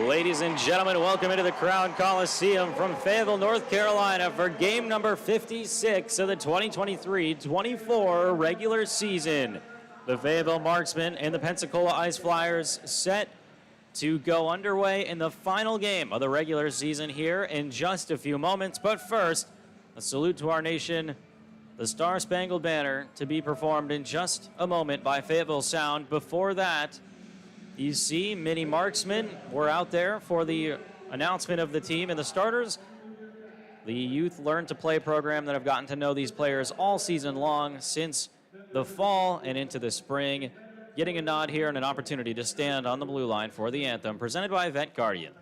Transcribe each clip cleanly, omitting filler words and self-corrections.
Ladies and gentlemen, welcome into the Crown Coliseum from Fayetteville, North Carolina for game number 56 of the 2023-24 regular season. The Fayetteville Marksmen and the Pensacola Ice Flyers set to go underway in the final game of the regular season here in just a few moments. But first, a salute to our nation, the Star-Spangled Banner, to be performed in just a moment by Fayetteville Sound. Before that, you see many marksmen were out there for the announcement of the team and the starters. The Youth Learn to Play program that have gotten to know these players all season long since the fall and into the spring, getting a nod here and an opportunity to stand on the blue line for the anthem presented by Vet Guardian.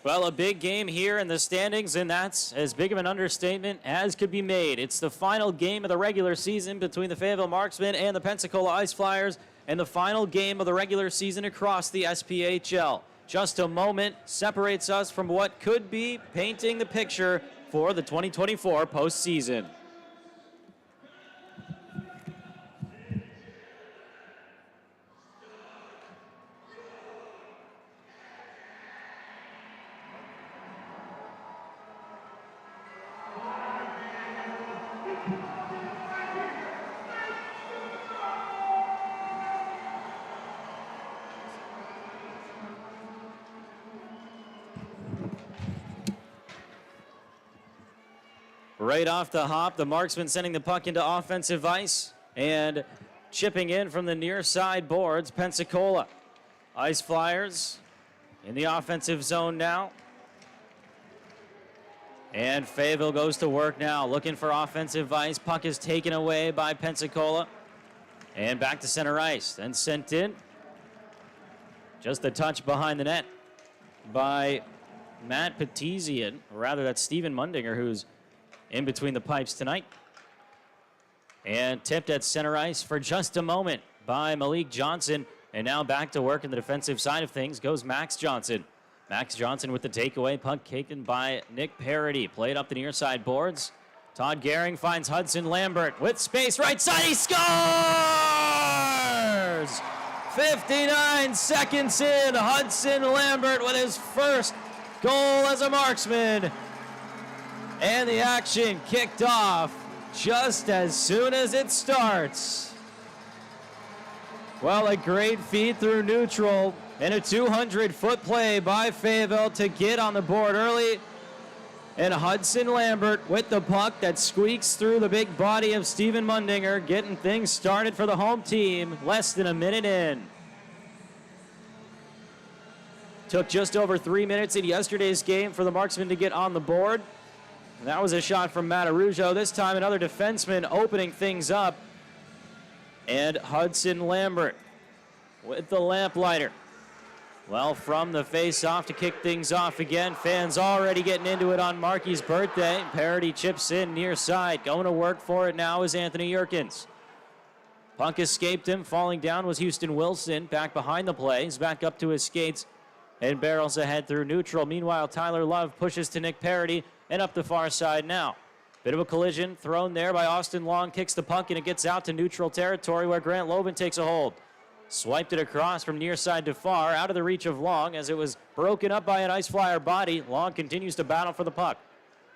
Well, a big game here in the standings, and that's as big of an understatement as could be made. It's the final game of the regular season between the Fayetteville Marksmen and the Pensacola Ice Flyers, and the final game of the regular season across the SPHL. Just a moment separates us from what could be painting the picture for the 2024 postseason. Right off the hop, the marksman sending the puck into offensive ice and chipping in from the near side boards, Pensacola. Ice Flyers in the offensive zone now. And Fayetteville goes to work now, looking for offensive ice. Puck is taken away by Pensacola. And back to center ice, then sent in. Just a touch behind the net by Matt Petizian, or rather that's Stephen Mundinger, who's in between the pipes tonight. And tipped at center ice for just a moment by Malik Johnson. And now back to work in the defensive side of things goes Max Johnson. Max Johnson with the takeaway, puck taken by Nick Parody. Played up the near side boards. Todd Gehring finds Hudson Lambert with space right side. He scores! 59 seconds in, Hudson Lambert with his first goal as a marksman. And the action kicked off just as soon as it starts. Well, a great feed through neutral and a 200-foot play by Fayetteville to get on the board early. And Hudson Lambert with the puck that squeaks through the big body of Stephen Mundinger, getting things started for the home team less than a minute in. Took just over 3 minutes in yesterday's game for the marksman to get on the board. And that was a shot from Matt Arujo. This time another defenseman opening things up. And Hudson Lambert with the lamplighter. Well, from the face-off to kick things off again. Fans already getting into it on Markey's birthday. Parody chips in near side. Going to work for it now is Anthony Yerkins. Puck escaped him. Falling down was Houston Wilson. Back behind the play. He's back up to his skates and barrels ahead through neutral. Meanwhile, Tyler Love pushes to Nick Parody and up the far side now. Bit of a collision thrown there by Austin Long. Kicks the puck and it gets out to neutral territory where Grant Loban takes a hold. Swiped it across from near side to far, out of the reach of Long as it was broken up by an ice flyer body. Long continues to battle for the puck.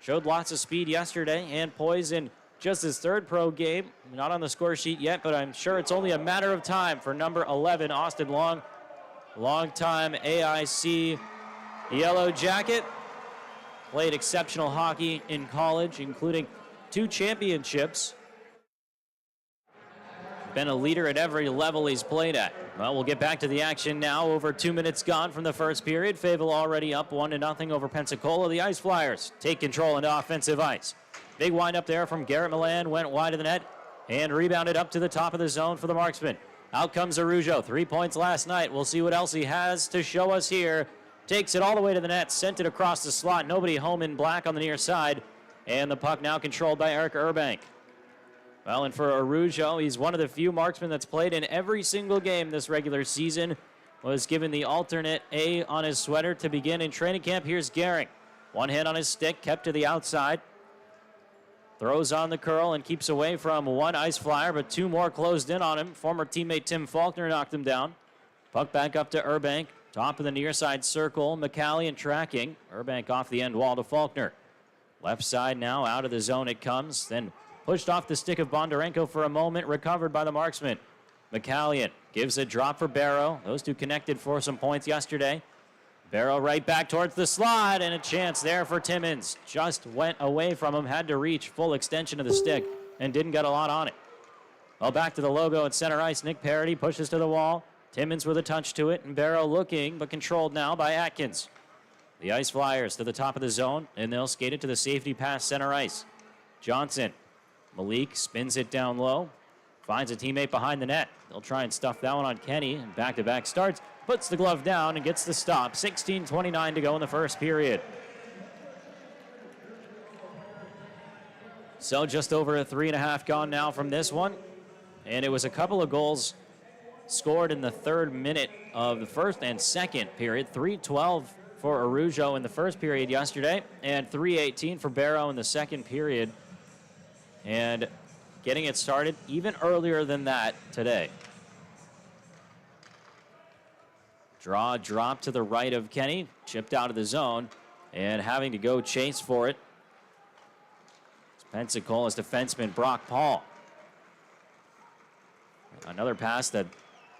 Showed lots of speed yesterday and poise in just his third pro game. Not on the score sheet yet, but I'm sure it's only a matter of time for number 11, Austin Long. Longtime AIC Yellow Jacket. Played exceptional hockey in college, including 2 championships. Been a leader at every level he's played at. Well, we'll get back to the action now. Over 2 minutes gone from the first period. Fayetteville already up 1-0 over Pensacola. The Ice Flyers take control into offensive ice. Big wind up there from Garrett Milan. Went wide of the net and rebounded up to the top of the zone for the marksman. Out comes Arujo. 3 points last night. We'll see what else he has to show us here. Takes it all the way to the net. Sent it across the slot. Nobody home in black on the near side. And the puck now controlled by Eric Urbank. Well, and for Arujo, he's one of the few marksmen that's played in every single game this regular season. Was given the alternate A on his sweater to begin in training camp. Here's Gehring. One hand on his stick, kept to the outside. Throws on the curl and keeps away from one ice flyer, but 2 more closed in on him. Former teammate Tim Faulkner knocked him down. Puck back up to Urbank. Top of the near side circle. McCallion tracking. Urbank off the end wall to Faulkner. Left side now, out of the zone it comes. Then pushed off the stick of Bondarenko for a moment. Recovered by the marksman. McCallion gives a drop for Barrow. Those two connected for some points yesterday. Barrow right back towards the slot, and a chance there for Timmins. Just went away from him, had to reach full extension of the stick, and didn't get a lot on it. Well, back to the logo at center ice. Nick Parody pushes to the wall. Timmins with a touch to it, and Barrow looking, but controlled now by Atkins. The Ice Flyers to the top of the zone, and they'll skate it to the safety pass center ice. Johnson. Malik spins it down low. Finds a teammate behind the net. They'll try and stuff that one on Kenny, and back-to-back starts. Puts the glove down and gets the stop. 16:29 to go in the first period. So just over a 3.5 gone now from this one. And it was a couple of goals scored in the 3rd minute of the first and second period. 3:12 for Arujo in the first period yesterday, and 3:18 for Barrow in the second period. And getting it started even earlier than that today. Draw drop to the right of Kenny, chipped out of the zone, and having to go chase for it. It's Pensacola's defenseman Brock Paul. Another pass that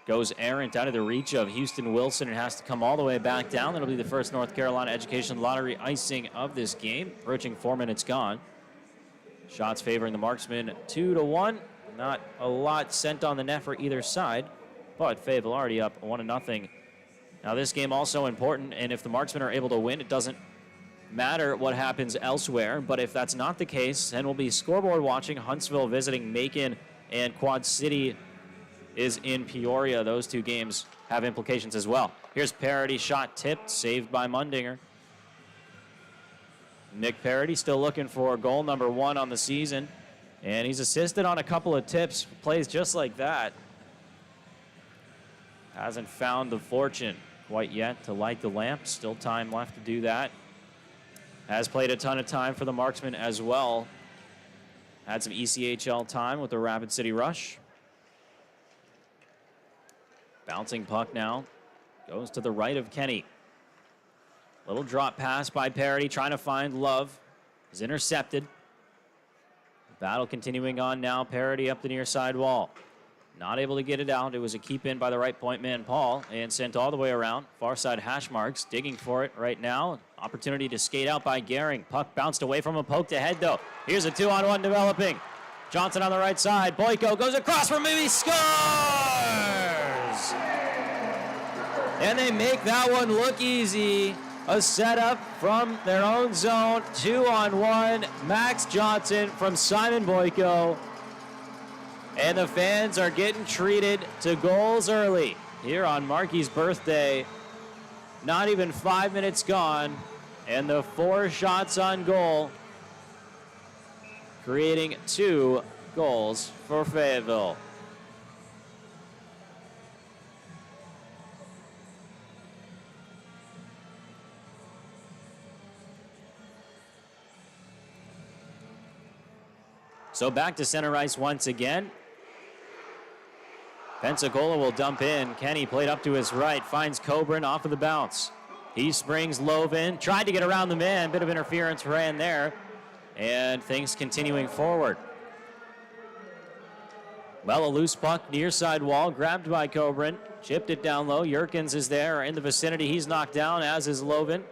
goes errant out of the reach of Houston Wilson and has to come all the way back down. That'll be the first North Carolina Education Lottery icing of this game. Approaching 4 minutes gone. Shots favoring the marksman 2-1. Not a lot sent on the net for either side, but Fayetteville already up 1-0. Now this game also important, and if the marksmen are able to win, it doesn't matter what happens elsewhere. But if that's not the case, then we'll be scoreboard watching. Huntsville visiting Macon and Quad City is in Peoria. Those two games have implications as well. Here's Parody, shot tipped, saved by Mundinger. Nick Parody still looking for goal number 1 on the season, and he's assisted on a couple of tips, plays just like that. Hasn't found the fortune quite yet to light the lamp. Still time left to do that. Has played a ton of time for the marksman as well. Had some ECHL time with the Rapid City Rush. Bouncing puck now. Goes to the right of Kenny. Little drop pass by Parody, trying to find Love. Is intercepted. Battle continuing on now. Parody up the near side wall. Not able to get it out. It was a keep in by the right point man, Paul, and sent all the way around. Far side hash marks, digging for it right now. Opportunity to skate out by Gehring. Puck bounced away from him, poked ahead though. Here's a 2-on-1 developing. Johnson on the right side. Boyko goes across from him, he scores! And they make that one look easy. A setup from their own zone. 2-on-1. Max Johnson from Simon Boyko. And the fans are getting treated to goals early here on Marky's birthday. Not even 5 minutes gone, and the 4 shots on goal, creating 2 goals for Fayetteville. So back to center ice once again. Pensacola will dump in. Kenny played up to his right, finds Coburn off of the bounce. He springs Lovin, tried to get around the man, bit of interference ran there, and things continuing forward. Well, a loose puck near side wall, grabbed by Coburn, chipped it down low. Yerkins is there in the vicinity. He's knocked down, as is Lovin.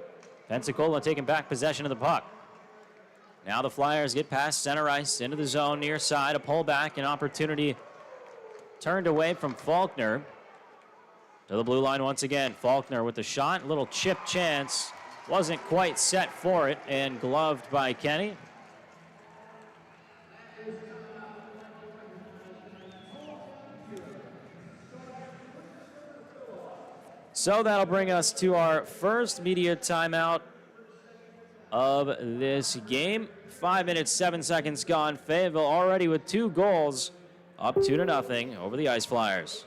Pensacola taking back possession of the puck. Now the Flyers get past center ice into the zone near side, a pullback, an opportunity turned away from Faulkner. To the blue line once again. Faulkner with the shot. Little chip chance. Wasn't quite set for it and gloved by Kenny. So that'll bring us to our first media timeout of this game. 5 minutes, 7 seconds gone. Fayetteville already with 2 goals. Up 2-0 over the Ice Flyers.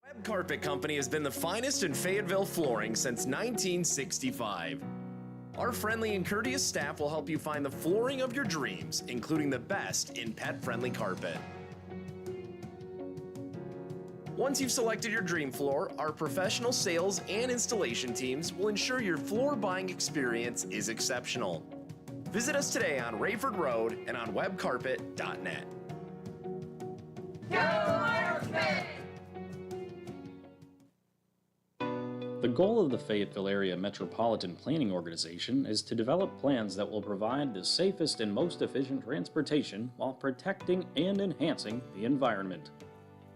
Web Carpet Company has been the finest in Fayetteville flooring since 1965. Our friendly and courteous staff will help you find the flooring of your dreams, including the best in pet-friendly carpet. Once you've selected your dream floor, our professional sales and installation teams will ensure your floor buying experience is exceptional. Visit us today on Rayford Road and on webcarpet.net. The goal of the Fayetteville Area Metropolitan Planning Organization is to develop plans that will provide the safest and most efficient transportation while protecting and enhancing the environment.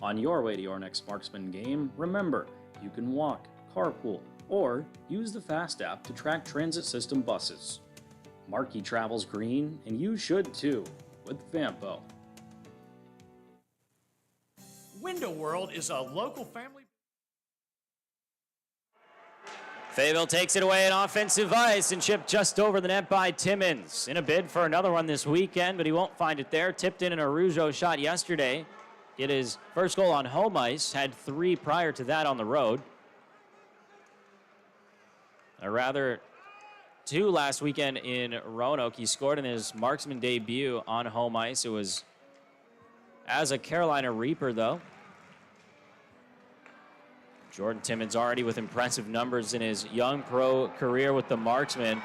On your way to your next Marksman game, remember, you can walk, carpool, or use the FAST app to track transit system buses. Marky travels green, and you should too, with Vampo. Window World is a local family. Fayetteville takes it away in offensive ice and chipped just over the net by Timmins. In a bid for another one this weekend, but he won't find it there. Tipped in a Rougeau shot yesterday. Get his first goal on home ice. Had 3 prior to that on the road. Or rather, 2 last weekend in Roanoke. He scored in his marksman debut on home ice. It was as a Carolina Reaper, though. Jordan Timmins already with impressive numbers in his young pro career with the marksman.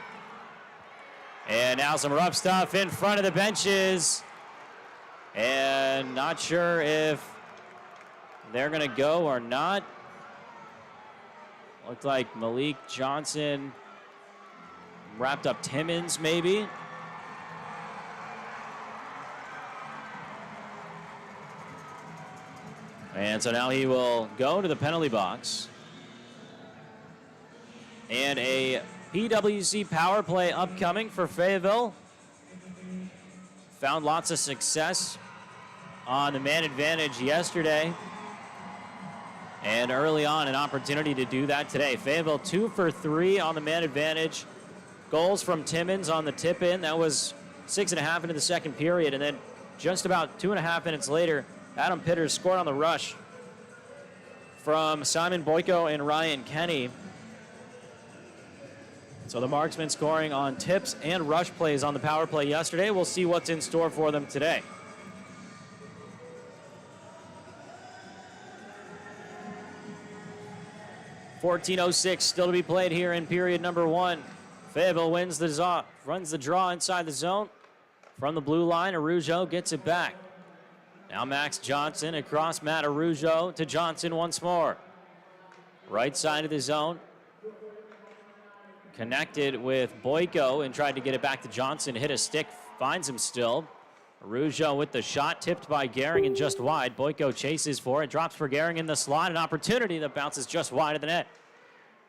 And now some rough stuff in front of the benches. And not sure if they're going to go or not. Looked like Malik Johnson wrapped up Timmins, maybe. And so now he will go to the penalty box. And a PWC power play upcoming for Fayetteville. Found lots of success on the man advantage yesterday. And early on, an opportunity to do that today. Fayetteville 2 for 3 on the man advantage. Goals from Timmons on the tip-in. That was 6.5 into the second period. And then just about 2.5 minutes later, Adam Pitters scored on the rush from Simon Boyko and Ryan Kenny. So the marksmen scoring on tips and rush plays on the power play yesterday. We'll see what's in store for them today. .14:06 still to be played here in period number 1. Fayetteville runs the draw inside the zone. From the blue line, Arujo gets it back. Now Max Johnson across Matt Arujo to Johnson once more. Right side of the zone. Connected with Boyko and tried to get it back to Johnson. Hit a stick, finds him still. Arujo with the shot, tipped by Gehring and just wide. Boyko chases for it, drops for Gehring in the slot. An opportunity that bounces just wide of the net.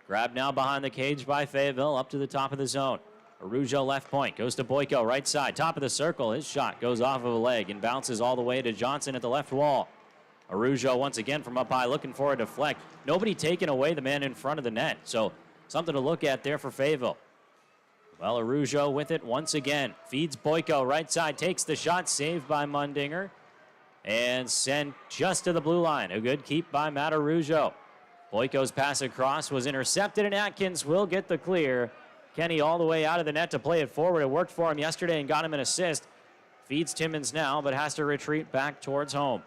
Grabbed now behind the cage by Fayetteville, up to the top of the zone. Arujo left point, goes to Boyko, right side, top of the circle. His shot goes off of a leg and bounces all the way to Johnson at the left wall. Arujo once again from up high, looking for a deflect. Nobody taking away the man in front of the net, so something to look at there for Fayetteville. Well, Arujo with it once again. Feeds Boyko, right side, takes the shot, saved by Mundinger. And sent just to the blue line. A good keep by Matt Arujo. Boyko's pass across was intercepted, and Atkins will get the clear. Kenny all the way out of the net to play it forward. It worked for him yesterday and got him an assist. Feeds Timmons now, but has to retreat back towards home.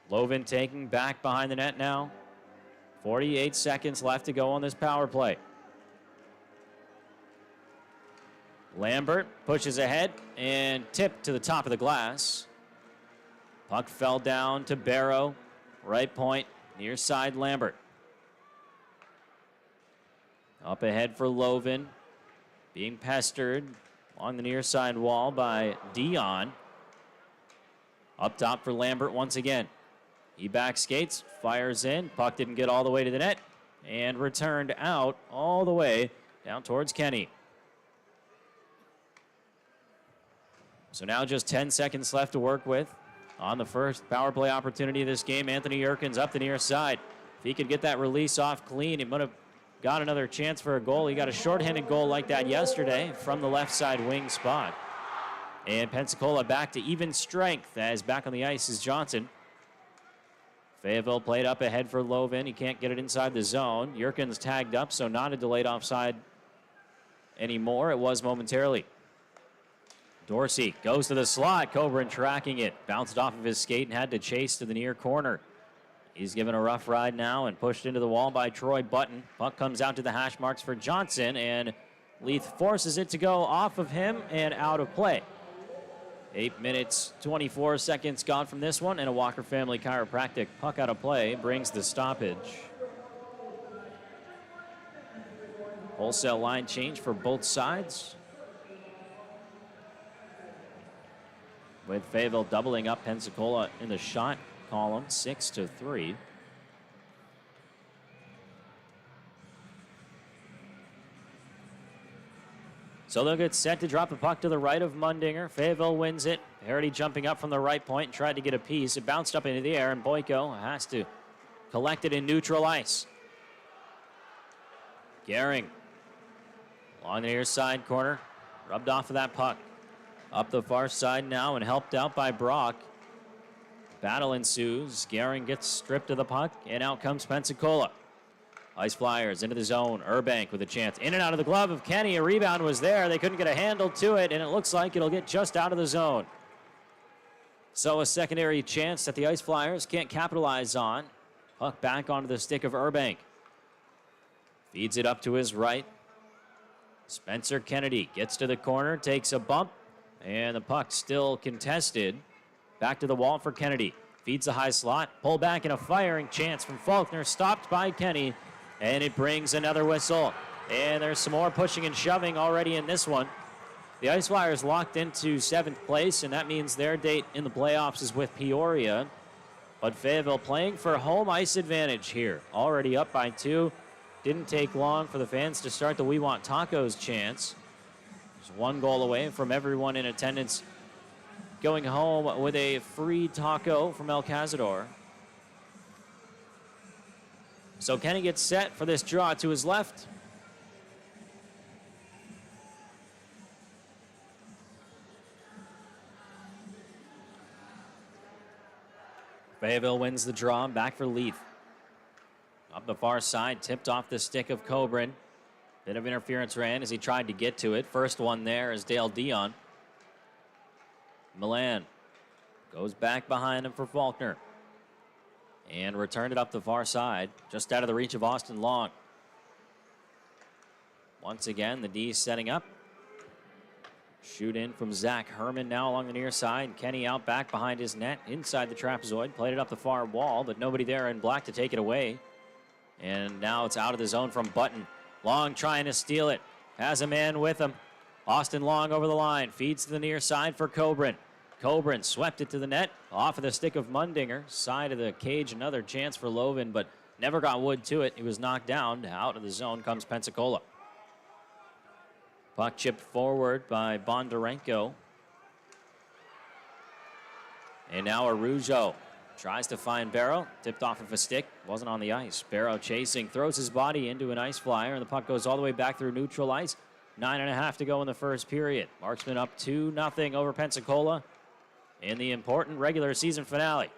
Lovin taking back behind the net now. 48 seconds left to go on this power play. Lambert pushes ahead and tipped to the top of the glass. Puck fell down to Barrow. Right point, near side Lambert. Up ahead for Lovin. Being pestered on the near side wall by Dion. Up top for Lambert once again. He back skates, fires in. Puck didn't get all the way to the net and returned out all the way down towards Kenny. So now just 10 seconds left to work with on the first power play opportunity of this game. Anthony Yerkins up the near side. If he could get that release off clean, he might have got another chance for a goal. He got a shorthanded goal like that yesterday from the left side wing spot. And Pensacola back to even strength as back on the ice is Johnson. Fayetteville played up ahead for Lovin. He can't get it inside the zone. Yerkins tagged up, so not a delayed offside anymore. It was momentarily. Dorsey goes to the slot. Coburn tracking it. Bounced off of his skate and had to chase to the near corner. He's given a rough ride now and pushed into the wall by Troy Button. Puck comes out to the hash marks for Johnson, and Leith forces it to go off of him and out of play. 8 minutes, 24 seconds gone from this one, and a Walker Family Chiropractic puck out of play brings the stoppage. Wholesale line change for both sides, with Fayetteville doubling up Pensacola in the shot column, 6-3. So they'll get set to drop the puck to the right of Mundinger. Fayetteville wins it. Harity jumping up from the right point and tried to get a piece. It bounced up into the air, and Boyko has to collect it in neutral ice. Gehring along the near side corner, rubbed off of that puck. Up the far side now and helped out by Brock. Battle ensues. Gehring gets stripped of the puck, and out comes Pensacola. Ice Flyers into the zone. Urbank with a chance. In and out of the glove of Kenny. A rebound was there. They couldn't get a handle to it, and it looks like it'll get just out of the zone. So a secondary chance that the Ice Flyers can't capitalize on. Puck back onto the stick of Urbank. Feeds it up to his right. Spencer Kennedy gets to the corner, takes a bump, and the puck still contested. Back to the wall for Kennedy. Feeds the high slot. Pull back and a firing chance from Faulkner. Stopped by Kenny. And it brings another whistle. And there's some more pushing and shoving already in this one. The Ice Flyers locked into 7th place, and that means their date in the playoffs is with Peoria. But Fayetteville playing for home ice advantage here. Already up by 2. Didn't take long for the fans to start the We Want Tacos chants. Just 1 goal away from everyone in attendance going home with a free taco from El Cazador. So Kenny gets set for this draw to his left. Fayetteville wins the draw. Back for Leith. Up the far side, tipped off the stick of Coburn. Bit of interference ran as he tried to get to it. First one there is Dale Dion. Milan goes back behind him for Faulkner. And returned it up the far side, just out of the reach of Austin Long. Once again, the D setting up. Shoot in from Zach Herman now along the near side. Kenny out back behind his net, inside the trapezoid. Played it up the far wall, but nobody there in black to take it away. And now it's out of the zone from Button. Long trying to steal it. Has a man with him. Austin Long over the line. Feeds to the near side for Coburn. Coburn swept it to the net. Off of the stick of Mundinger. Side of the cage, another chance for Lovin, but never got wood to it. He was knocked down. Out of the zone comes Pensacola. Puck chipped forward by Bondarenko. And now Arujo tries to find Barrow. Tipped off of a stick. Wasn't on the ice. Barrow chasing. Throws his body into an ice flyer. And the puck goes all the way back through neutral ice. 9.5 to go in the first period. Marksman up 2-0 over Pensacola in the important regular season finale.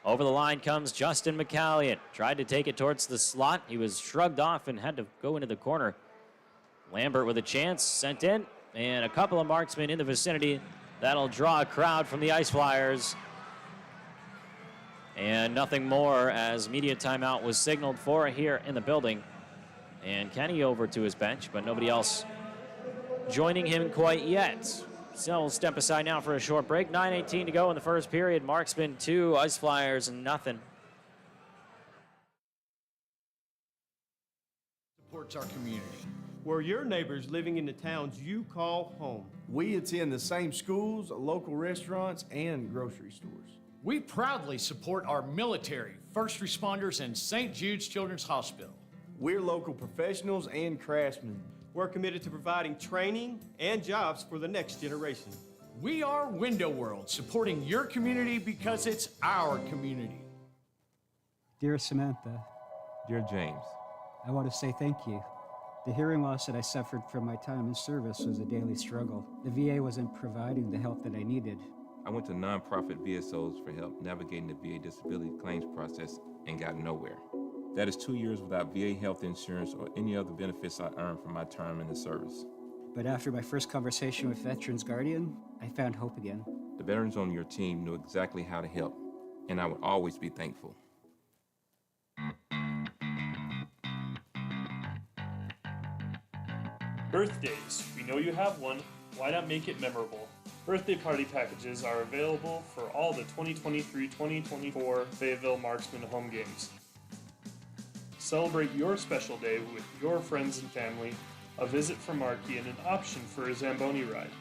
Over the line comes Justin McCallion. Tried to take it towards the slot. He was shrugged off and had to go into the corner. Lambert with a chance, sent in, and a couple of marksmen in the vicinity. That'll draw a crowd from the Ice Flyers. And nothing more as media timeout was signaled for here in the building. And Kenny over to his bench, but nobody else joining him quite yet. So we'll step aside now for a short break. 9:18 to go in the first period. Marksmen 2, Ice Flyers nothing. Supports our community. We're your neighbors living in the towns you call home. We attend the same schools, local restaurants, and grocery stores. We proudly support our military, first responders, and St. Jude's Children's Hospital. We're local professionals and craftsmen. We're committed to providing training and jobs for the next generation. We are Window World, supporting your community because it's our community. Dear Samantha, Dear James, I want to say thank you. The hearing loss that I suffered from my time in service was a daily struggle. The VA wasn't providing the help that I needed. I went to nonprofit VSOs for help navigating the VA disability claims process and got nowhere. That is 2 years without VA health insurance or any other benefits I earned from my term in the service. But after my first conversation with Veterans Guardian, I found hope again. The veterans on your team knew exactly how to help, and I would always be thankful. Birthdays. We know you have one. Why not make it memorable? Birthday party packages are available for all the 2023-2024 Fayetteville Marksman home games. Celebrate your special day with your friends and family, a visit from Markey, and an option for a Zamboni ride.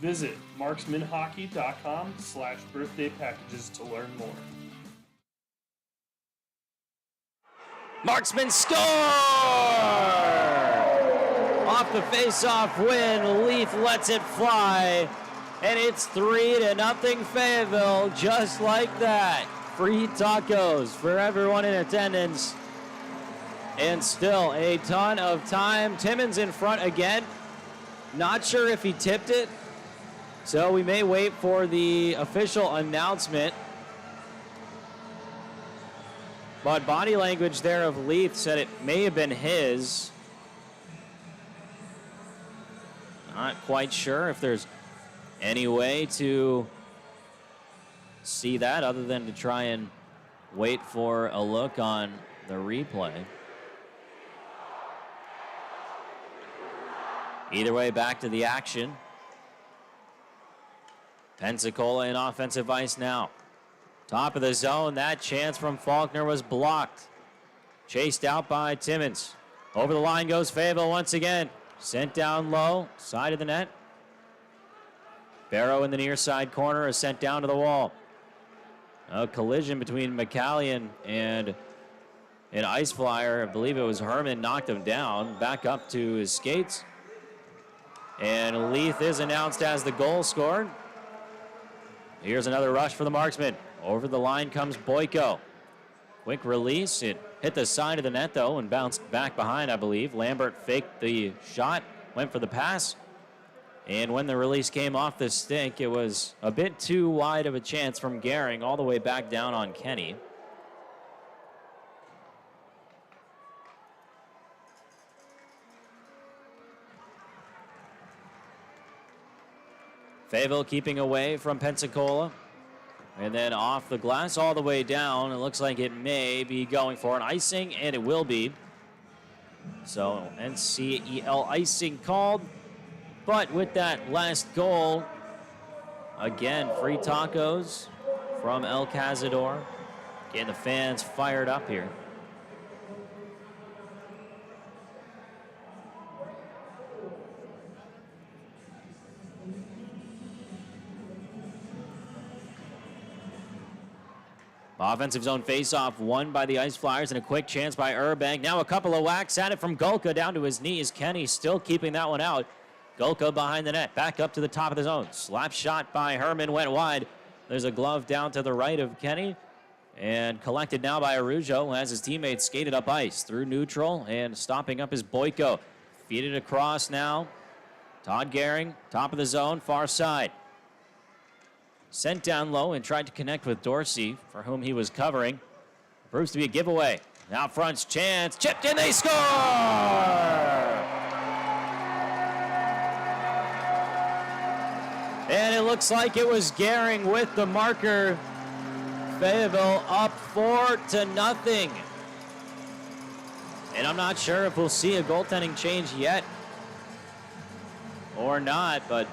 Visit marksmanhockey.com/birthday packages to learn more. Marksman score! Off the face-off win, Leith lets it fly, and it's 3-0 Fayetteville, just like that. Free tacos for everyone in attendance. And still a ton of time. Timmons in front again. Not sure if he tipped it, so we may wait for the official announcement. But body language there of Leith said it may have been his. Not quite sure if there's any way to see that other than to try and wait for a look on the replay. Either way, back to the action. Pensacola in offensive ice now. Top of the zone, that chance from Faulkner was blocked. Chased out by Timmons. Over the line goes Fayetteville once again. Sent down low, side of the net. Barrow in the near side corner is sent down to the wall. A collision between McCallion and an ice flyer. I believe it was Herman knocked him down. Back up to his skates. And Leith is announced as the goal scorer. Here's another rush for the marksman. Over the line comes Boyko. Quick release. It hit the side of the net, though, and bounced back behind, I believe. Lambert faked the shot, went for the pass. And when the release came off the stick, it was a bit too wide of a chance from Gehring all the way back down on Kenny. Fayetteville keeping away from Pensacola. And then off the glass all the way down. It looks like it may be going for an icing, and it will be. So NCEL icing called. But with that last goal, again, free tacos from El Cazador. Getting the fans fired up here. Offensive zone faceoff won by the Ice Flyers, and a quick chance by Urbank. Now a couple of whacks at it from Gulka down to his knees. Kenny still keeping that one out. Gulka behind the net, back up to the top of the zone. Slap shot by Herman went wide. There's a glove down to the right of Kenny, and collected now by Arujo as his teammates skated up ice through neutral, and stopping up is Boyko. Feed it across now. Todd Gehring, top of the zone, far side. Sent down low and tried to connect with Dorsey, for whom he was covering. Proves to be a giveaway. Out front's chance. Chipped in, they score! And it looks like it was Gehring with the marker. Fayetteville up 4-0. And I'm not sure if we'll see a goaltending change yet or not, but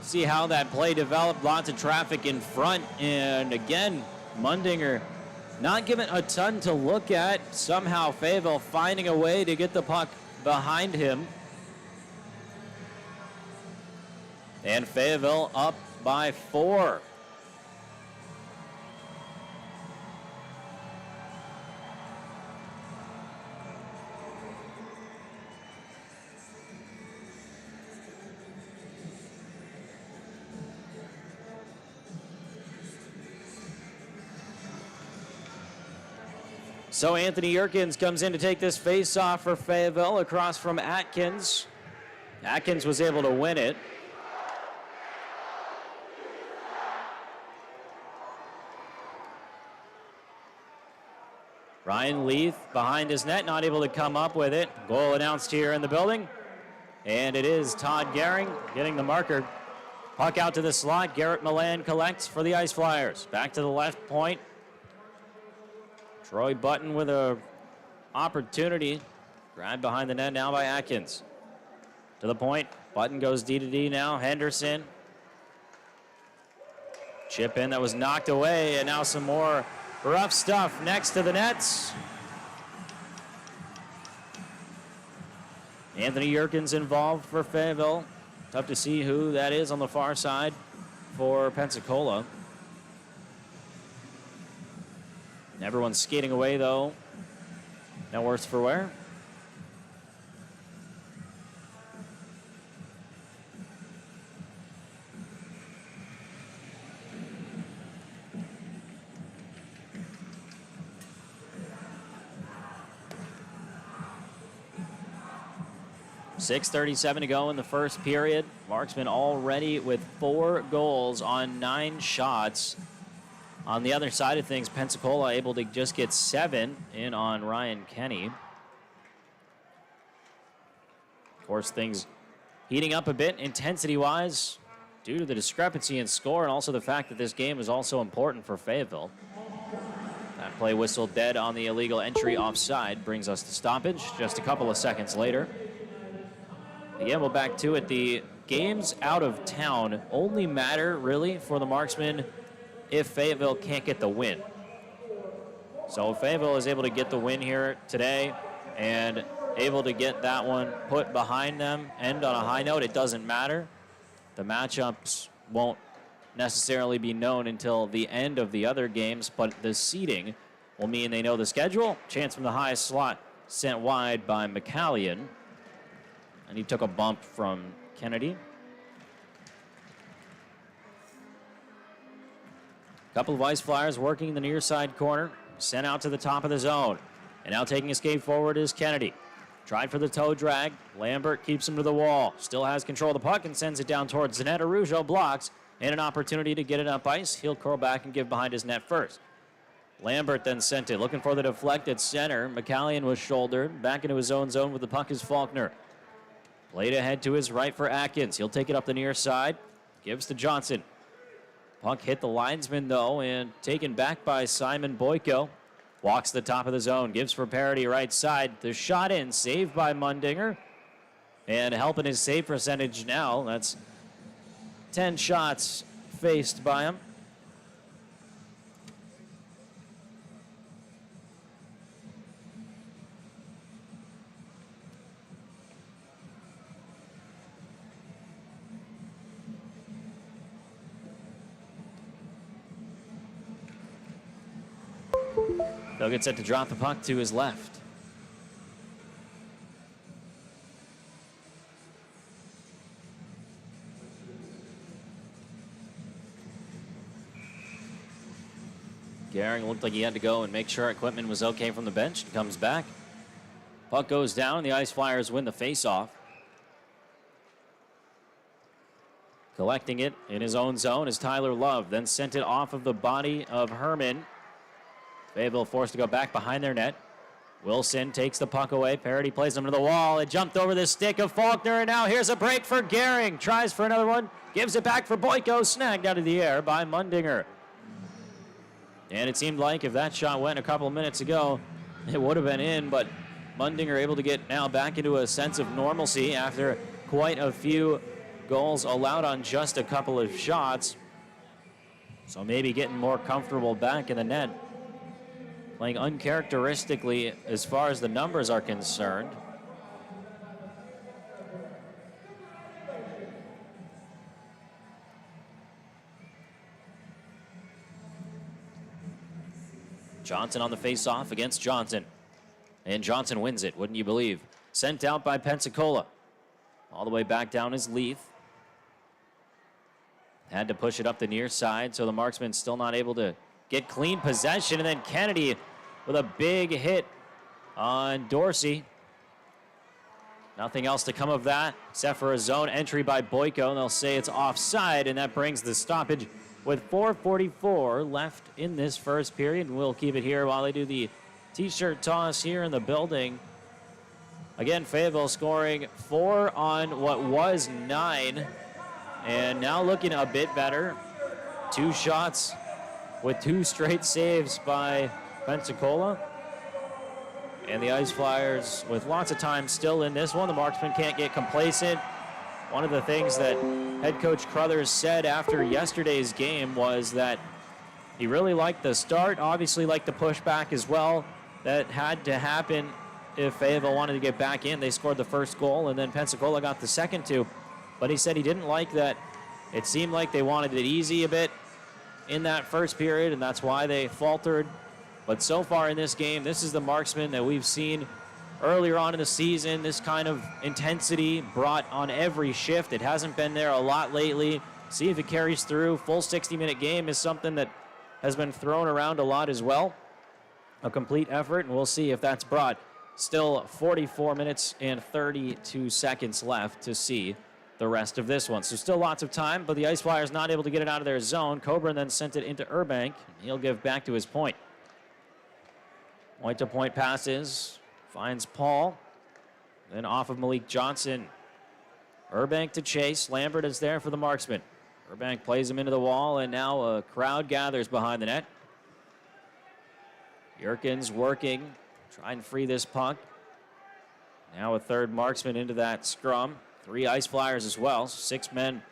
see how that play developed. Lots of traffic in front, and again, Mundinger not given a ton to look at. Somehow Fayetteville finding a way to get the puck behind him. And Fayetteville up by 4. So Anthony Yerkins comes in to take this face-off for Fayetteville across from Atkins. Atkins was able to win it. Ryan Leith behind his net, not able to come up with it. Goal announced here in the building. And it is Todd Gehring getting the marker. Puck out to the slot. Garrett Milan collects for the Ice Flyers. Back to the left point. Troy Button with a opportunity. Grabbed behind the net now by Atkins. To the point. Button goes D to D now. Henderson. Chip in that was knocked away, and now some more rough stuff next to the nets. Anthony Yerkins involved for Fayetteville. Tough to see who that is on the far side for Pensacola. Everyone's skating away, though. No worse for wear. .6:37 to go in the first period. Marksman already with 4 goals on 9 shots. On the other side of things, Pensacola able to just get 7 in on Ryan Kenny. Of course, things heating up a bit intensity-wise due to the discrepancy in score, and also the fact that this game is also important for Fayetteville. That play whistled dead on the illegal entry offside brings us to stoppage just a couple of seconds later. Again, we'll back to it. The games out of town only matter, really, for the marksman if Fayetteville can't get the win. So if Fayetteville is able to get the win here today and able to get that one put behind them, end on a high note, it doesn't matter. The matchups won't necessarily be known until the end of the other games, but the seeding will mean they know the schedule. Chance from the highest slot sent wide by McCallion. And he took a bump from Kennedy. Couple of Ice Flyers working in the near side corner. Sent out to the top of the zone. And now taking a skate forward is Kennedy. Tried for the toe drag. Lambert keeps him to the wall. Still has control of the puck and sends it down towards the net. Arujo blocks. And an opportunity to get it up ice. He'll curl back and give behind his net first. Lambert then sent it. Looking for the deflected center. McCallion was shouldered. Back into his own zone with the puck is Faulkner. Played ahead to his right for Atkins. He'll take it up the near side. Gives to Johnson. Puck hit the linesman, though, and taken back by Simon Boyko. Walks the top of the zone. Gives for Parity right side. The shot in. Saved by Mundinger. And helping his save percentage now. That's 10 shots faced by him. They'll get set to drop the puck to his left. Gehring looked like he had to go and make sure equipment was okay from the bench. He comes back. Puck goes down. The Ice Flyers win the faceoff. Collecting it in his own zone is Tyler Love. Then sent it off of the body of Herman. Fayetteville forced to go back behind their net. Wilson takes the puck away. Parity plays him to the wall. It jumped over the stick of Faulkner, and now here's a break for Gehring. Tries for another one. Gives it back for Boyko. Snagged out of the air by Mundinger. And it seemed like if that shot went a couple of minutes ago, it would have been in, but Mundinger able to get now back into a sense of normalcy after quite a few goals allowed on just a couple of shots. So maybe getting more comfortable back in the net. Playing uncharacteristically as far as the numbers are concerned. Johnson on the face-off against Johnson. And Johnson wins it, wouldn't you believe? Sent out by Pensacola. All the way back down is Leith. Had to push it up the near side, so the marksman still not able to get clean possession. And then Kennedy with a big hit on Dorsey. Nothing else to come of that except for a zone entry by Boyko, and they'll say it's offside, and that brings the stoppage with 4:44 left in this first period. We'll keep it here while they do the t-shirt toss here in the building. Again, Fayetteville scoring 4 on what was 9, and now looking a bit better. 2 shots with 2 straight saves by Pensacola. And the Ice Flyers with lots of time still in this one. The marksman can't get complacent. One of the things that head coach Crothers said after yesterday's game was that he really liked the start, obviously liked the pushback as well. That had to happen if Fayetteville wanted to get back in. They scored the first goal, and then Pensacola got the second 2. But he said he didn't like that. It seemed like they wanted it easy a bit in that first period, and that's why they faltered. But so far in this game, this is the marksman that we've seen earlier on in the season. This kind of intensity brought on every shift. It hasn't been there a lot lately. See if it carries through. Full 60-minute game is something that has been thrown around a lot as well. A complete effort, and we'll see if that's brought. Still 44 minutes and 32 seconds left to see the rest of this one. So still lots of time, but the Ice Flyers not able to get it out of their zone. Coburn then sent it into Urbank. He'll give back to his point. Point-to-point passes. Finds Paul. Then off of Malik Johnson. Urbank to chase. Lambert is there for the marksman. Urbank plays him into the wall, and now a crowd gathers behind the net. Yerkins working. Try and free this puck. Now a third marksman into that scrum. 3 Ice Flyers as well. 6 men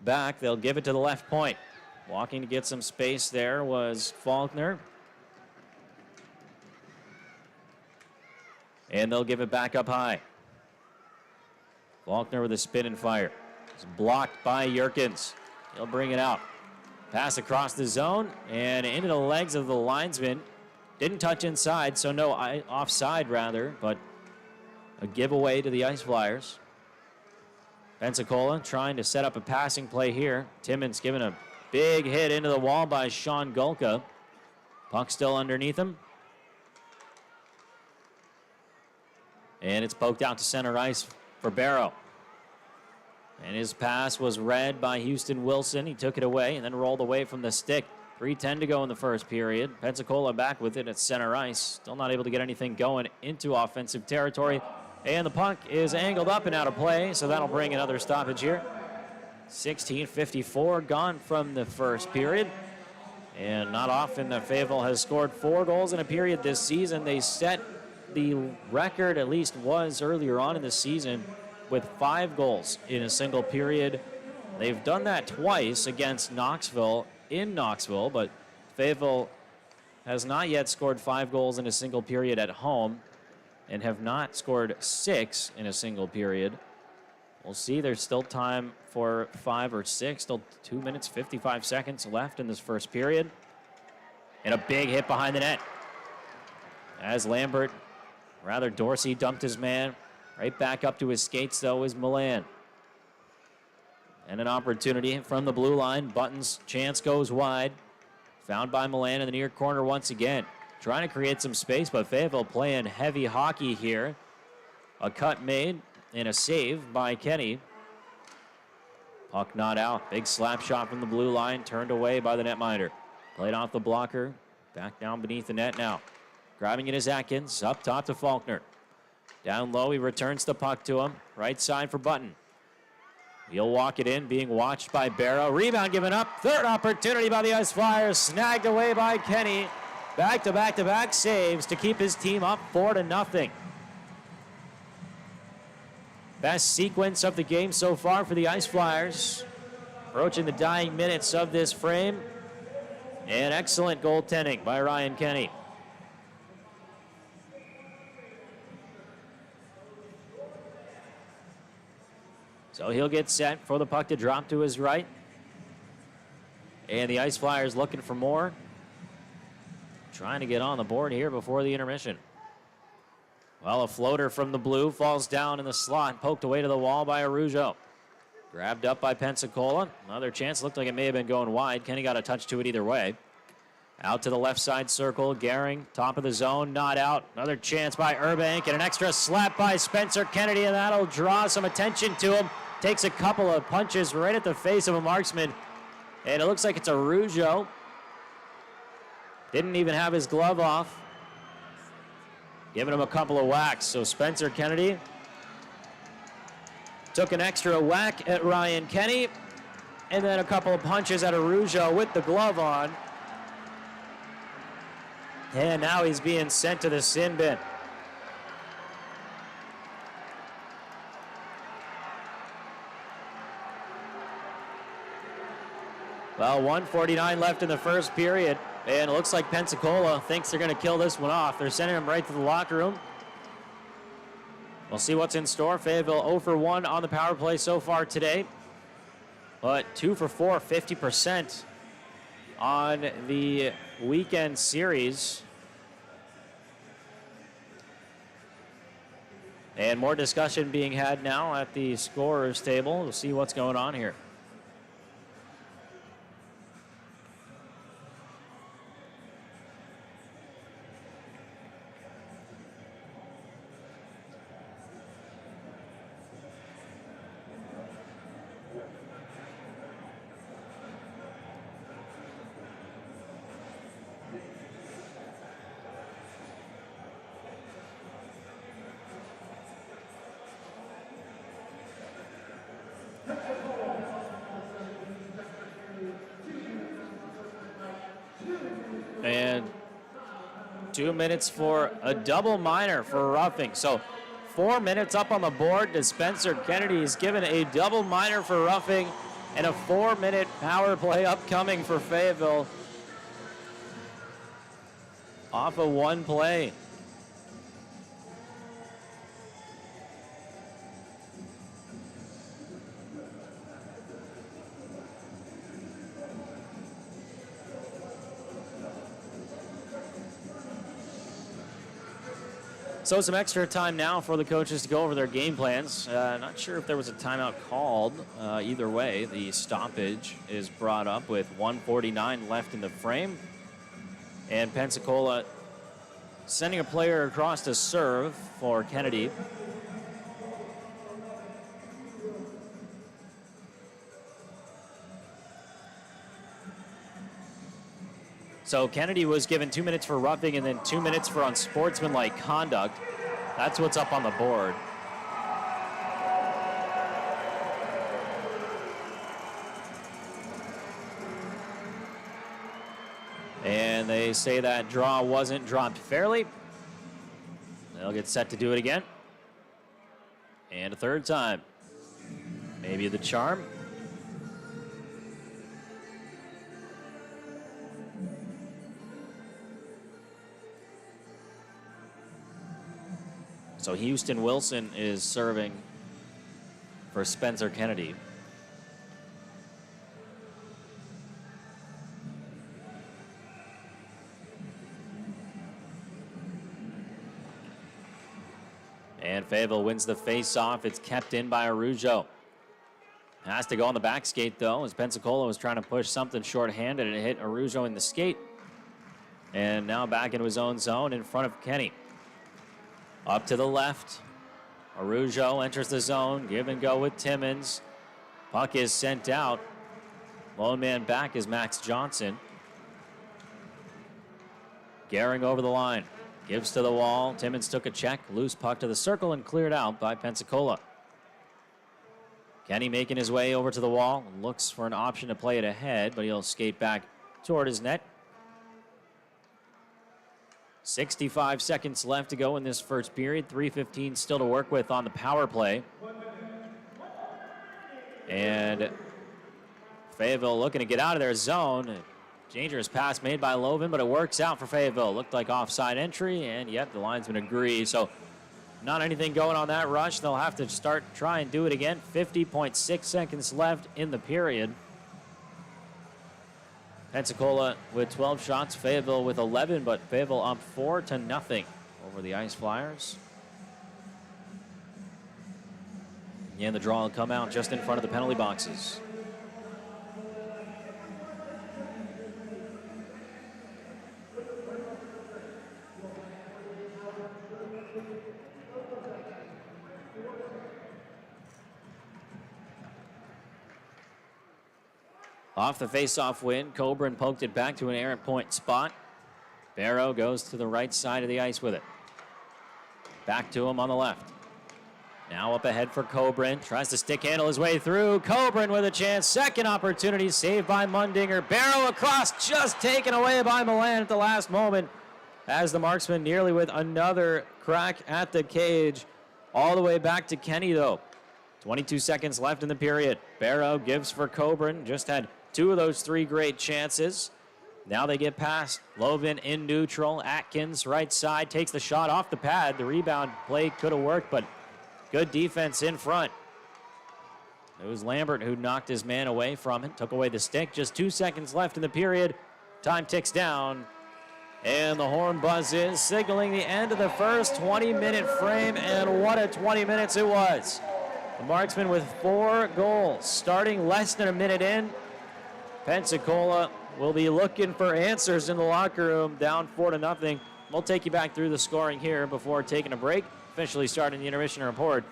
back. They'll give it to the left point. Walking to get some space there was Faulkner. And they'll give it back up high. Faulkner with a spin and fire. It's blocked by Yerkins. He'll bring it out. Pass across the zone and into the legs of the linesman. Didn't touch inside, so no offside rather, but a giveaway to the Ice Flyers. Pensacola trying to set up a passing play here. Timmons giving a Big hit into the wall by Sean Gulka. Puck still underneath him. And it's poked out to center ice for Barrow. And his pass was read by Houston Wilson. He took it away and then rolled away from the stick. 3:10 to go in the first period. Pensacola back with it at center ice. Still not able to get anything going into offensive territory. And the puck is angled up and out of play, so that'll bring another stoppage here. 16:54 gone from the first period. And not often that Fayetteville has scored 4 goals in a period this season. They set the record, at least was earlier on in the season, with 5 goals in a single period. They've done that twice against Knoxville in Knoxville, but Fayetteville has not yet scored 5 goals in a single period at home and have not scored 6 in a single period. We'll see. There's still time for 5 or 6. Still 2 minutes, 55 seconds left in this first period. And a big hit behind the net. As Lambert, rather Dorsey, dumped his man. Right back up to his skates, though, is Milan. And an opportunity from the blue line. Button's chance goes wide. Found by Milan in the near corner once again. Trying to create some space, but Fayetteville playing heavy hockey here. A cut made and a save by Kenny. Puck not out. Big slap shot from the blue line. Turned away by the netminder. Played off the blocker. Back down beneath the net now. Grabbing it is Atkins. Up top to Faulkner. Down low, he returns the puck to him. Right side for Button. He'll walk it in, being watched by Barrow. Rebound given up. Third opportunity by the Ice Flyers. Snagged away by Kenny. Back-to-back-to-back saves to keep his team up 4-0. Best sequence of the game so far for the Ice Flyers. Approaching the dying minutes of this frame. And excellent goaltending by Ryan Kenny. So he'll get set for the puck to drop to his right. And the Ice Flyers looking for more. Trying to get on the board here before the intermission. Well, a floater from the blue falls down in the slot, poked away to the wall by Arujo. Grabbed up by Pensacola. Another chance, looked like it may have been going wide. Kenny got a touch to it either way. Out to the left side circle, Gehring, top of the zone, not out. Another chance by Urbank, and an extra slap by Spencer Kennedy, and that'll draw some attention to him. Takes a couple of punches right at the face of a marksman, and it looks like it's Arujo. Didn't even have his glove off. Giving him a couple of whacks, so Spencer Kennedy took an extra whack at Ryan Kenny, and then a couple of punches at Arujo with the glove on. And now he's being sent to the sin bin. Well, 1:49 left in the first period, and it looks like Pensacola thinks they're going to kill this one off. They're sending him right to the locker room. We'll see what's in store. Fayetteville 0 for 1 on the power play so far today, but 2 for 4, 50% on the weekend series. And more discussion being had now at the scorer's table. We'll see what's going on here. And 2 minutes for a double minor for roughing. So 4 minutes up on the board to Spencer Kennedy. He's given a double minor for roughing and a 4-minute power play upcoming for Fayetteville off of one play. So some extra time now for the coaches to go over their game plans. Not sure if there was a timeout called. Either way, the stoppage is brought up with 1:49 left in the frame. And Pensacola sending a player across to serve for Kennedy. So Kennedy was given 2 minutes for roughing and then 2 minutes for unsportsmanlike conduct. That's what's up on the board. And they say that draw wasn't dropped fairly. They'll get set to do it again. And a third time. Maybe the charm. So Houston Wilson is serving for Spencer Kennedy. And Fayetteville wins the face-off. It's kept in by Arujo. Has to go on the back skate, though, as Pensacola was trying to push something short-handed, and it hit Arujo in the skate. And now back into his own zone in front of Kenny. Up to the left. Arujo enters the zone. Give and go with Timmons. Puck is sent out. Lone man back is Max Johnson. Gehring over the line. Gives to the wall. Timmons took a check. Loose puck to the circle and cleared out by Pensacola. Kenny making his way over to the wall. Looks for an option to play it ahead, but he'll skate back toward his net. 65 seconds left to go in this first period. 3:15 still to work with on the power play. And Fayetteville looking to get out of their zone. Dangerous pass made by Loven, but it works out for Fayetteville. Looked like offside entry, and yep, the linesman agrees. So not anything going on that rush. They'll have to try and do it again. 50.6 seconds left in the period. Pensacola with 12 shots, Fayetteville with 11, but Fayetteville up 4-0 over the Ice Flyers. And the draw will come out just in front of the penalty boxes. Off the face-off win, Coburn poked it back to an errant point spot. Barrow goes to the right side of the ice with it. Back to him on the left. Now up ahead for Coburn. Tries to stick handle his way through. Coburn with a chance. Second opportunity saved by Mundinger. Barrow across, just taken away by Milan at the last moment. As the marksman nearly with another crack at the cage. All the way back to Kenny though. 22 seconds left in the period. Barrow gives for Coburn. Just had 2 of those 3 great chances. Now they get past Loven in neutral. Atkins right side takes the shot off the pad. The rebound play could have worked, but good defense in front. It was Lambert who knocked his man away from it. Took away the stick. Just 2 seconds left in the period. Time ticks down. And the horn buzzes, signaling the end of the first 20-minute frame. And what a 20 minutes it was. The marksman with 4 goals. Starting less than a minute in. Pensacola will be looking for answers in the locker room, down 4-0. We'll take you back through the scoring here before taking a break. Officially starting the intermission report.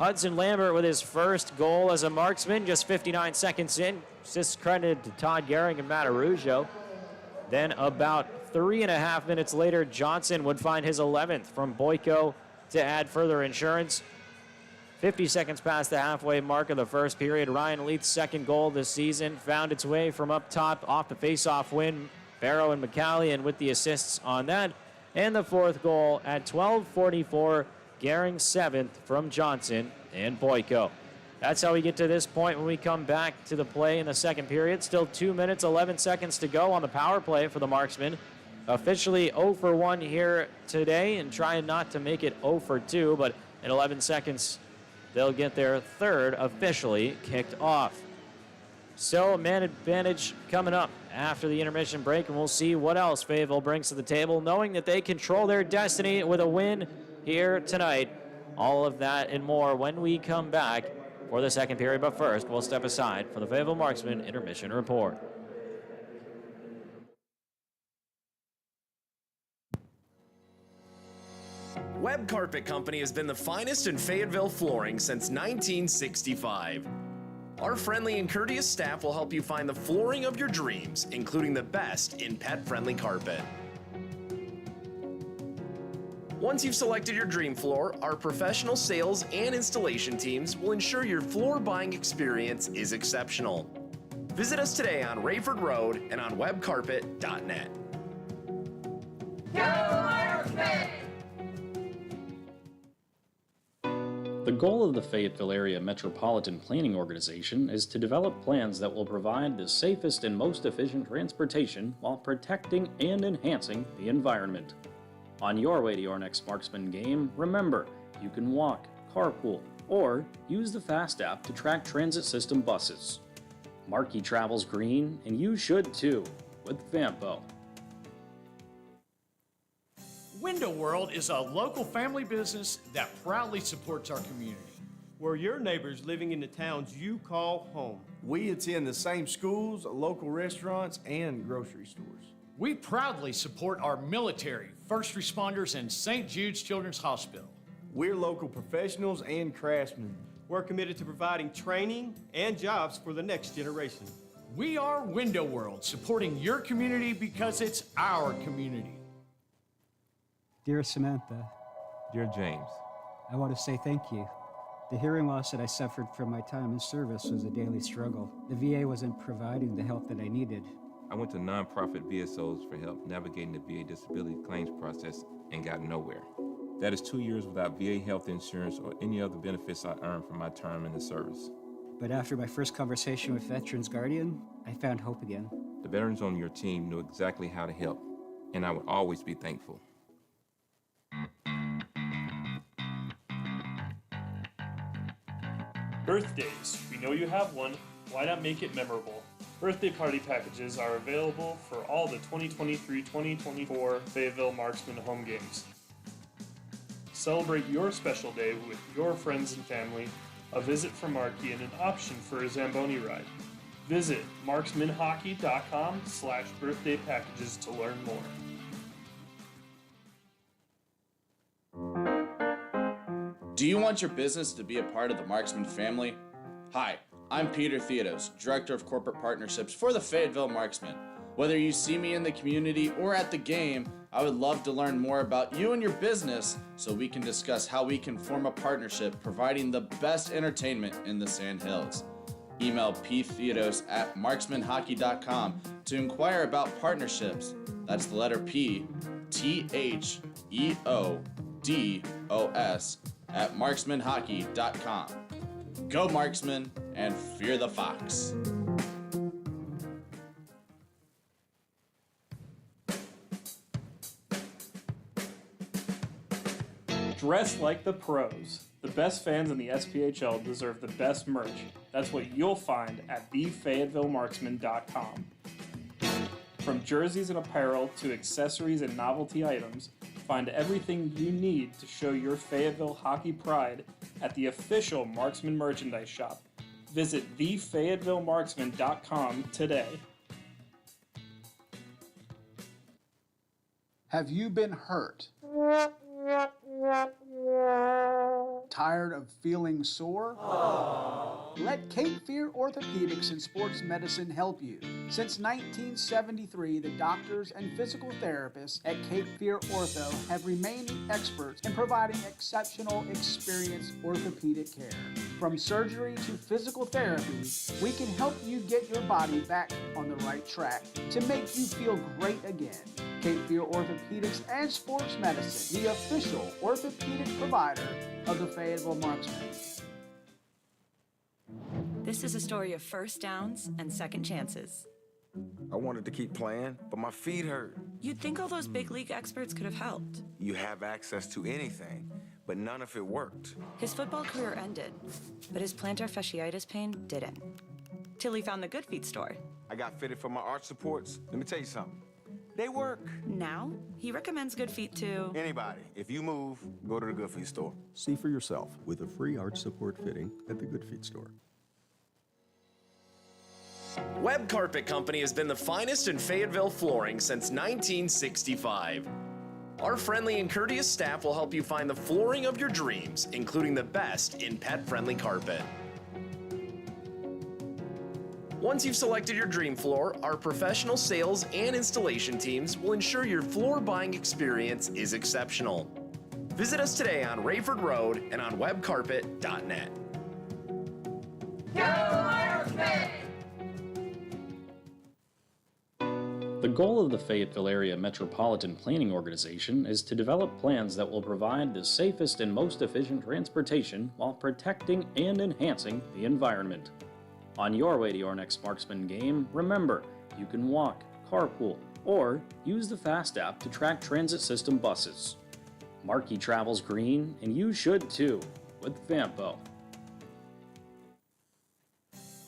Hudson Lambert with his first goal as a marksman, just 59 seconds in. Assists credited to Todd Gehring and Matt Arujo. Then about 3.5 minutes later, Johnson would find his 11th from Boyko to add further insurance. 50 seconds past the halfway mark of the first period. Ryan Leith's second goal this season found its way from up top off the face-off win. Barrow and McCallion with the assists on that. And the 4th goal at 12:44, Gehring 7th from Johnson and Boyko. That's how we get to this point when we come back to the play in the second period. Still 2 minutes, 11 seconds to go on the power play for the marksman. Officially 0 for 1 here today and trying not to make it 0 for 2, but in 11 seconds, they'll get their 3rd officially kicked off. So a man advantage coming up after the intermission break, and we'll see what else Fayetteville brings to the table, knowing that they control their destiny with a win here tonight. All of that and more when we come back for the second period. But first, we'll step aside for the Fayetteville Marksman Intermission Report. Webb Carpet Company has been the finest in Fayetteville flooring since 1965. Our friendly and courteous staff will help you find the flooring of your dreams, including the best in pet-friendly carpet. Once you've selected your dream floor, our professional sales and installation teams will ensure your floor buying experience is exceptional. Visit us today on Rayford Road and on webcarpet.net. The goal of the Fayetteville Area Metropolitan Planning Organization is to develop plans that will provide the safest and most efficient transportation while protecting and enhancing the environment. On your way to your next Marksman game, remember, you can walk, carpool, or use the FAST app to track transit system buses. Markey travels green, and you should too, with Vampo. Window World is a local family business that proudly supports our community. We're your neighbors living in the towns you call home. We attend the same schools, local restaurants, and grocery stores. We proudly support our military, first responders, and St. Jude's Children's Hospital. We're local professionals and craftsmen. We're committed to providing training and jobs for the next generation. We are Window World, supporting your community because it's our community. Dear Samantha, Dear James, I want to say thank you. The hearing loss that I suffered from my time in service was a daily struggle. The VA wasn't providing the help that I needed. I went to nonprofit VSOs for help navigating the VA disability claims process and got nowhere. That is 2 years without VA health insurance or any other benefits I earned from my term in the service. But after my first conversation with Veterans Guardian, I found hope again. The veterans on your team knew exactly how to help, and I would always be thankful. Birthdays. We know you have one. Why not make it memorable? Birthday party packages are available for all the 2023-2024 Fayetteville Marksman home games. Celebrate your special day with your friends and family, a visit from Markey, and an option for a Zamboni ride. Visit marksmanhockey.com/birthday packages to learn more. Do you want your business to be a part of the Marksman family? Hi, I'm Peter Theodos, Director of Corporate Partnerships for the Fayetteville Marksman. Whether you see me in the community or at the game, I would love to learn more about you and your business so we can discuss how we can form a partnership providing the best entertainment in the Sand Hills. Email ptheodos@marksmanhockey.com to inquire about partnerships. That's the letter P, THEODOS @marksmanhockey.com. Go Marksman and fear the fox. Dress like the pros. The best fans in the SPHL deserve the best merch. That's what you'll find at thefayettevillemarksman.com. From jerseys and apparel to accessories and novelty items, find everything you need to show your Fayetteville hockey pride at the official Marksman merchandise shop. Visit thefayettevillemarksman.com today. Have you been hurt? Tired of feeling sore? Let Cape Fear Orthopedics and Sports Medicine help you. Since 1973, the doctors and physical therapists at Cape Fear Ortho have remained experts in providing exceptional, experienced orthopedic care. From surgery to physical therapy, we can help you get your body back on the right track to make you feel great again. Cape Fear Orthopedics and Sports Medicine, the official orthopedic provider of the Fayetteville Marksman. This is a story of first downs and second chances. I wanted to keep playing, but my feet hurt. You'd think all those big league experts could have helped. You have access to anything, but none of it worked. His football career ended, but his plantar fasciitis pain didn't. Till he found the Good Feet store. I got fitted for my arch supports. Let me tell you something. They work. Now, he recommends Good Feet to Anybody. If you move, go to the Good Feet store. See for yourself with a free arch support fitting at the Good Feet store. Webb Carpet Company has been the finest in Fayetteville flooring since 1965. Our friendly and courteous staff will help you find the flooring of your dreams, including the best in pet-friendly carpet. Once you've selected your dream floor, our professional sales and installation teams will ensure your floor buying experience is exceptional. Visit us today on Rayford Road and on webcarpet.net. The goal of the Fayetteville Area Metropolitan Planning Organization is to develop plans that will provide the safest and most efficient transportation while protecting and enhancing the environment. On your way to your next Marksman game, remember, you can walk, carpool, or use the FAST app to track transit system buses. Markey travels green, and you should too, with Vampo.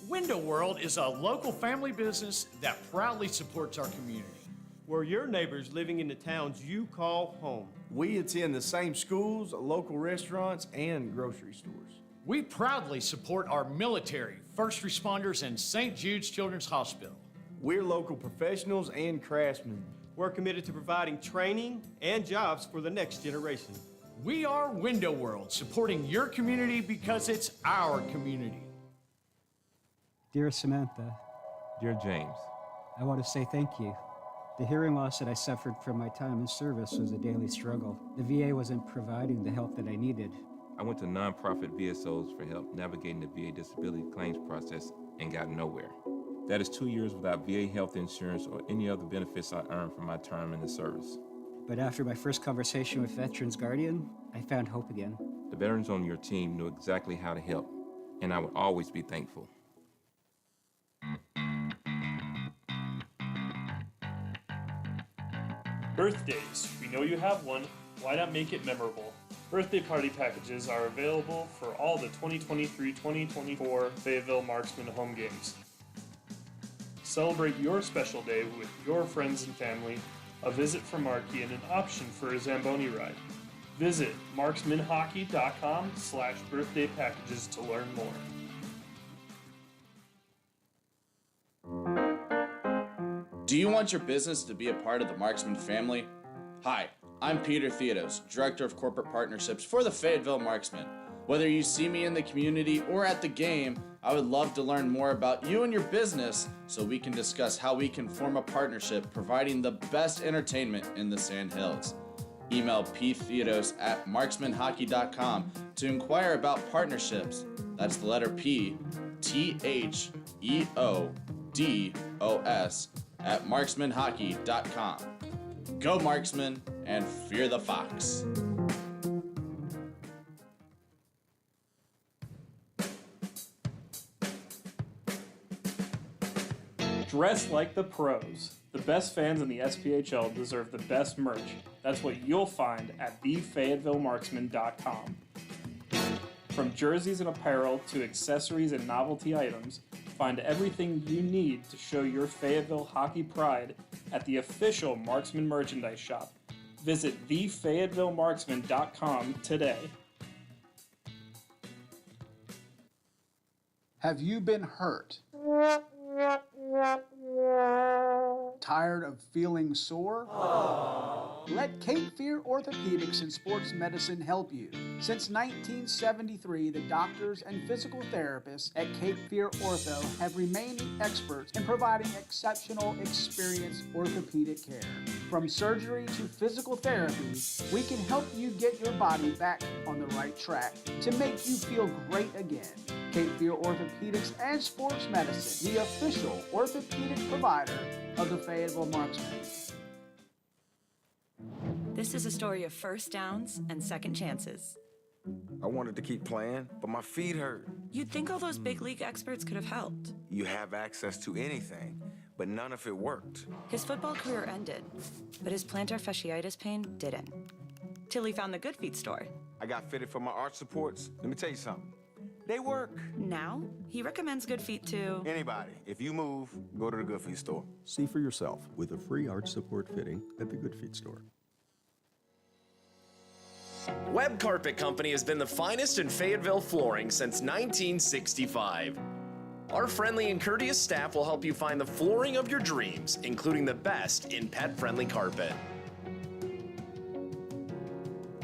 Window World is a local family business that proudly supports our community. We're your neighbors living in the towns you call home. We attend the same schools, local restaurants, and grocery stores. We proudly support our military, first responders, and St. Jude's Children's Hospital. We're local professionals and craftsmen. We're committed to providing training and jobs for the next generation. We are Window World, supporting your community because it's our community. Dear Samantha, Dear James, I want to say thank you. The hearing loss that I suffered from my time in service was a daily struggle. The VA wasn't providing the help that I needed. I went to nonprofit VSOs for help navigating the VA disability claims process and got nowhere. That is 2 years without VA health insurance or any other benefits I earned from my term in the service. But after my first conversation with Veterans Guardian, I found hope again. The veterans on your team knew exactly how to help, and I would always be thankful. Birthdays. We know you have one. Why not make it memorable? Birthday party packages are available for all the 2023-2024 Fayetteville Marksman home games. Celebrate your special day with your friends and family, a visit from Markey, and an option for a Zamboni ride. Visit marksmanhockey.com/birthday packages to learn more. Do you want your business to be a part of the Marksman family? Hi, I'm Peter Theodos, Director of Corporate Partnerships for the Fayetteville Marksmen. Whether you see me in the community or at the game, I would love to learn more about you and your business so we can discuss how we can form a partnership providing the best entertainment in the Sand Hills. Email ptheodos@marksmanhockey.com to inquire about partnerships. That's the letter P, THEODOS @marksmanhockey.com. Go Marksman and fear the fox. Dress like the pros. The best fans in the SPHL deserve the best merch. That's what you'll find at thefayettevillemarksman.com. From jerseys and apparel to accessories and novelty items, find everything you need to show your Fayetteville hockey pride at the official Marksman merchandise shop. Visit thefayettevillemarksman.com today. Have you been hurt? Tired of feeling sore? Let Cape Fear Orthopedics and Sports Medicine help you. Since 1973, the doctors and physical therapists at Cape Fear Ortho have remained experts in providing exceptional, experienced orthopedic care. From surgery to physical therapy, we can help you get your body back on the right track to make you feel great again. Cape Fear Orthopedics and Sports Medicine, the official orthopedic provider of the Fayetteville Marksmen. This is a story of first downs and second chances. I wanted to keep playing, but my feet hurt. You'd think all those big league experts could have helped. You have access to anything, but none of it worked. His football career ended, but his plantar fasciitis pain didn't. Till he found the Good Feet store. I got fitted for my arch supports. Let me tell you something. They work. Now, he recommends Good Feet to Anybody. If you move, go to the Good Feet store. See for yourself with a free arch support fitting at the Good Feet store. Webb Carpet Company has been the finest in Fayetteville flooring since 1965. Our friendly and courteous staff will help you find the flooring of your dreams, including the best in pet-friendly carpet.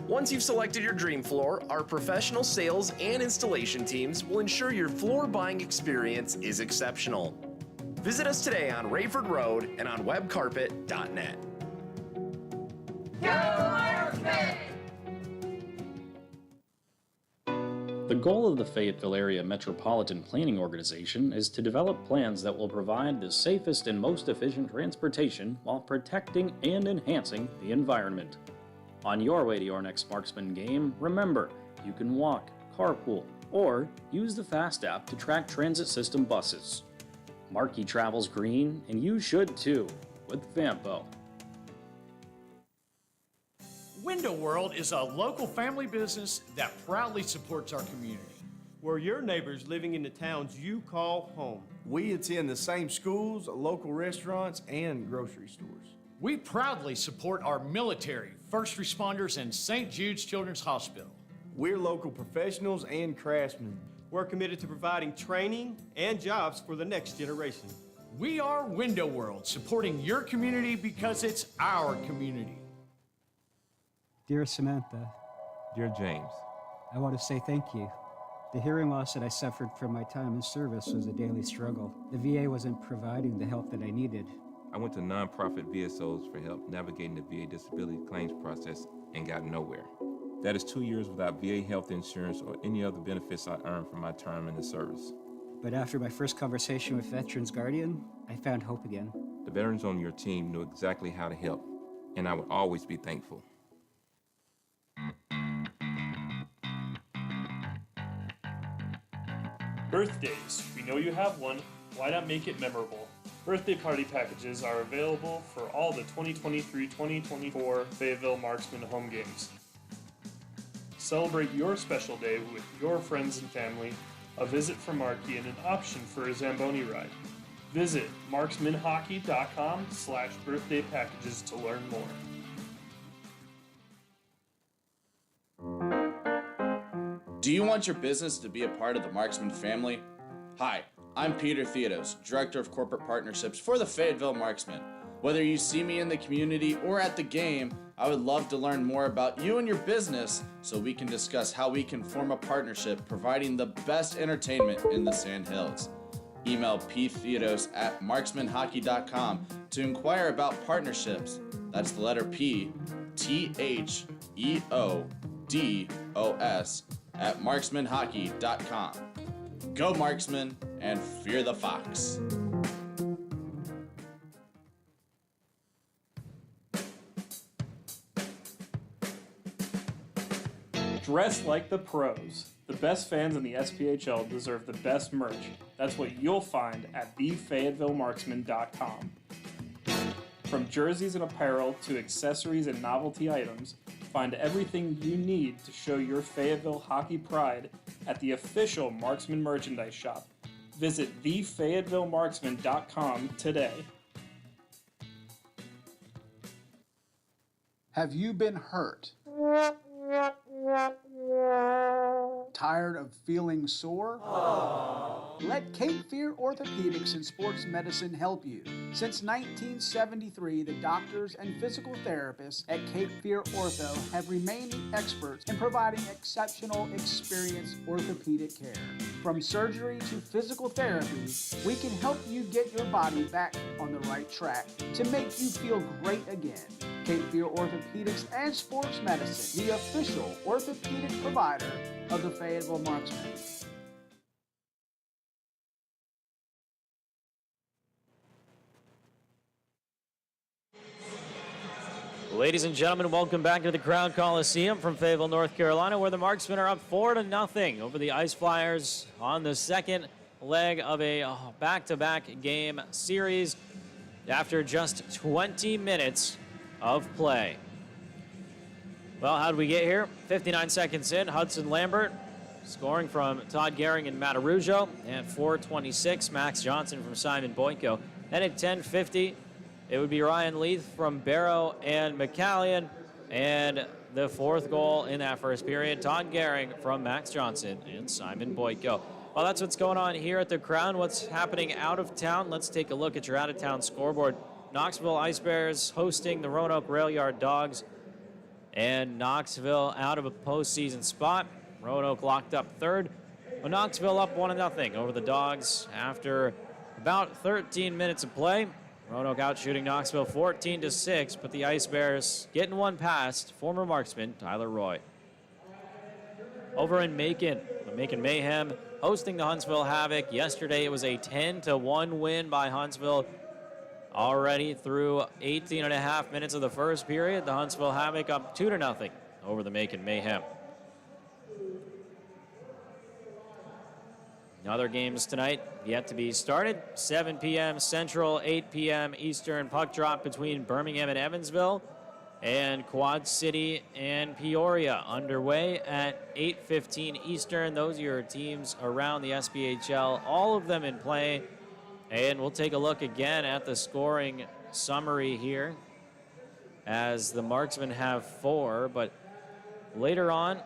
Once you've selected your dream floor, our professional sales and installation teams will ensure your floor buying experience is exceptional. Visit us today on Rayford Road and on webcarpet.net. The goal of the Fayetteville Area Metropolitan Planning Organization is to develop plans that will provide the safest and most efficient transportation while protecting and enhancing the environment. On your way to your next Marksman game, remember, you can walk, carpool, or use the FAST app to track transit system buses. Markey travels green, and you should too, with Vampo. Window World is a local family business that proudly supports our community. We're your neighbors living in the towns you call home. We attend the same schools, local restaurants, and grocery stores. We proudly support our military, first responders, and St. Jude's Children's Hospital. We're local professionals and craftsmen. We're committed to providing training and jobs for the next generation. We are Window World, supporting your community because it's our community. Dear Samantha, Dear James, I want to say thank you. The hearing loss that I suffered from my time in service was a daily struggle. The VA wasn't providing the help that I needed. I went to nonprofit VSOs for help navigating the VA disability claims process and got nowhere. That is 2 years without VA health insurance or any other benefits I earned from my term in the service. But after my first conversation with Veterans Guardian, I found hope again. The veterans on your team knew exactly how to help, and I would always be thankful. Birthdays. We know you have one. Why not make it memorable? Birthday party packages are available for all the 2023-2024 Fayetteville Marksman home games. Celebrate your special day with your friends and family, a visit from Markey, and an option for a Zamboni ride. Visit marksmanhockey.com/birthday packages to learn more. Do you want your business to be a part of the Marksman family? Hi, I'm Peter Theodos, Director of Corporate Partnerships for the Fayetteville Marksmen. Whether you see me in the community or at the game, I would love to learn more about you and your business so we can discuss how we can form a partnership providing the best entertainment in the Sand Hills. Email ptheodos@marksmanhockey.com to inquire about partnerships. That's the letter P, THEODOS @marksmanhockey.com. Go Marksman and fear the fox. Dress like the pros. The best fans in the SPHL deserve the best merch. That's what you'll find at thefayettevillemarksman.com. From jerseys and apparel to accessories and novelty items, find everything you need to show your Fayetteville hockey pride at the official Marksman merchandise shop. Visit thefayettevillemarksman.com today. Have you been hurt? Tired of feeling sore? Let Cape Fear Orthopedics and Sports Medicine help you. Since 1973, the doctors and physical therapists at Cape Fear Ortho have remained the experts in providing exceptional, experienced orthopedic care. From surgery to physical therapy, we can help you get your body back on the right track to make you feel great again. Cape Fear Orthopedics and Sports Medicine, the official orthopedic provider of the Fayetteville Marksmen. Ladies and gentlemen, welcome back to the Crown Coliseum from Fayetteville, North Carolina, where the Marksmen are up 4-0 over the Ice Flyers on the second leg of a back-to-back game series after just 20 minutes of play. Well, how did we get here? 59 seconds in, Hudson Lambert Scoring from Todd Gehring and Matt Arujo. At 4:26, Max Johnson from Simon Boyko. Then at 10:50, it would be Ryan Leith from Barrow and McCallion. And the fourth goal in that first period, Todd Gehring from Max Johnson and Simon Boyko. Well, that's what's going on here at the Crown. What's happening out of town? Let's take a look at your out-of-town scoreboard. Knoxville Ice Bears hosting the Roanoke Rail Yard Dogs. And Knoxville out of a postseason spot. Roanoke locked up third. But Knoxville up 1-0 over the Dogs after about 13 minutes of play. Roanoke out shooting Knoxville 14-6, but the Ice Bears getting one past former marksman Tyler Roy. Over in Macon, the Macon Mayhem hosting the Huntsville Havoc. Yesterday it was a 10-1 win by Huntsville. Already through 18.5 minutes of the first period, the Huntsville Havoc up 2-0 over the Macon Mayhem. Other games tonight yet to be started. 7 p.m. Central, 8 p.m. Eastern. Puck drop between Birmingham and Evansville, and Quad City and Peoria underway at 8:15 Eastern. Those are your teams around the SPHL, all of them in play. And we'll take a look again at the scoring summary here, as the marksmen have 4, but later on,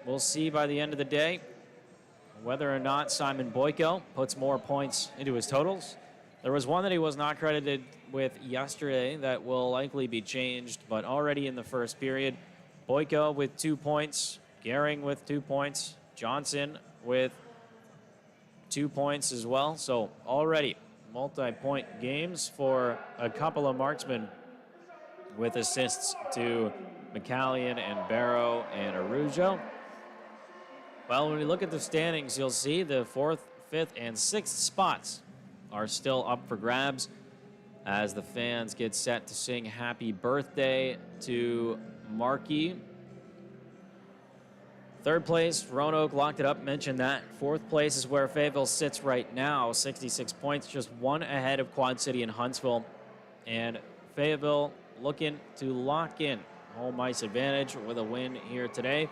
we'll see by the end of the day whether or not Simon Boyko puts more points into his totals. There was one that he was not credited with yesterday that will likely be changed, but already in the first period, Boyko with 2 points, Gehring with 2 points, Johnson with 2 points as well. So already multi-point games for a couple of marksmen, with assists to McCallion and Barrow and Arujo. Well, when we look at the standings, you'll see the 4th, 5th, and 6th spots are still up for grabs as the fans get set to sing happy birthday to Markey. 3rd place, Roanoke locked it up, mentioned that. 4th place is where Fayetteville sits right now, 66 points, just 1 ahead of Quad City and Huntsville. And Fayetteville looking to lock in home ice advantage with a win here today.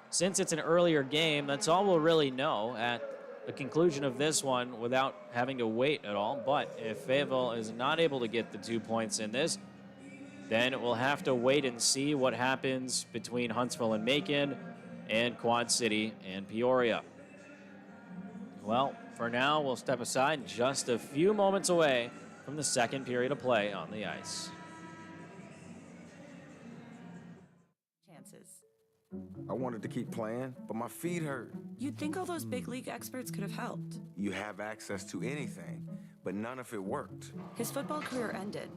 Since it's an earlier game, that's all we'll really know at the conclusion of this one without having to wait at all. But if Fayetteville is not able to get the 2 points in this, then we'll have to wait and see what happens between Huntsville and Macon and Quad City and Peoria. Well, for now, we'll step aside, just a few moments away from the second period of play on the ice. I wanted to keep playing, but my feet hurt. You'd think all those big league experts could have helped. You have access to anything, but none of it worked. His football career ended,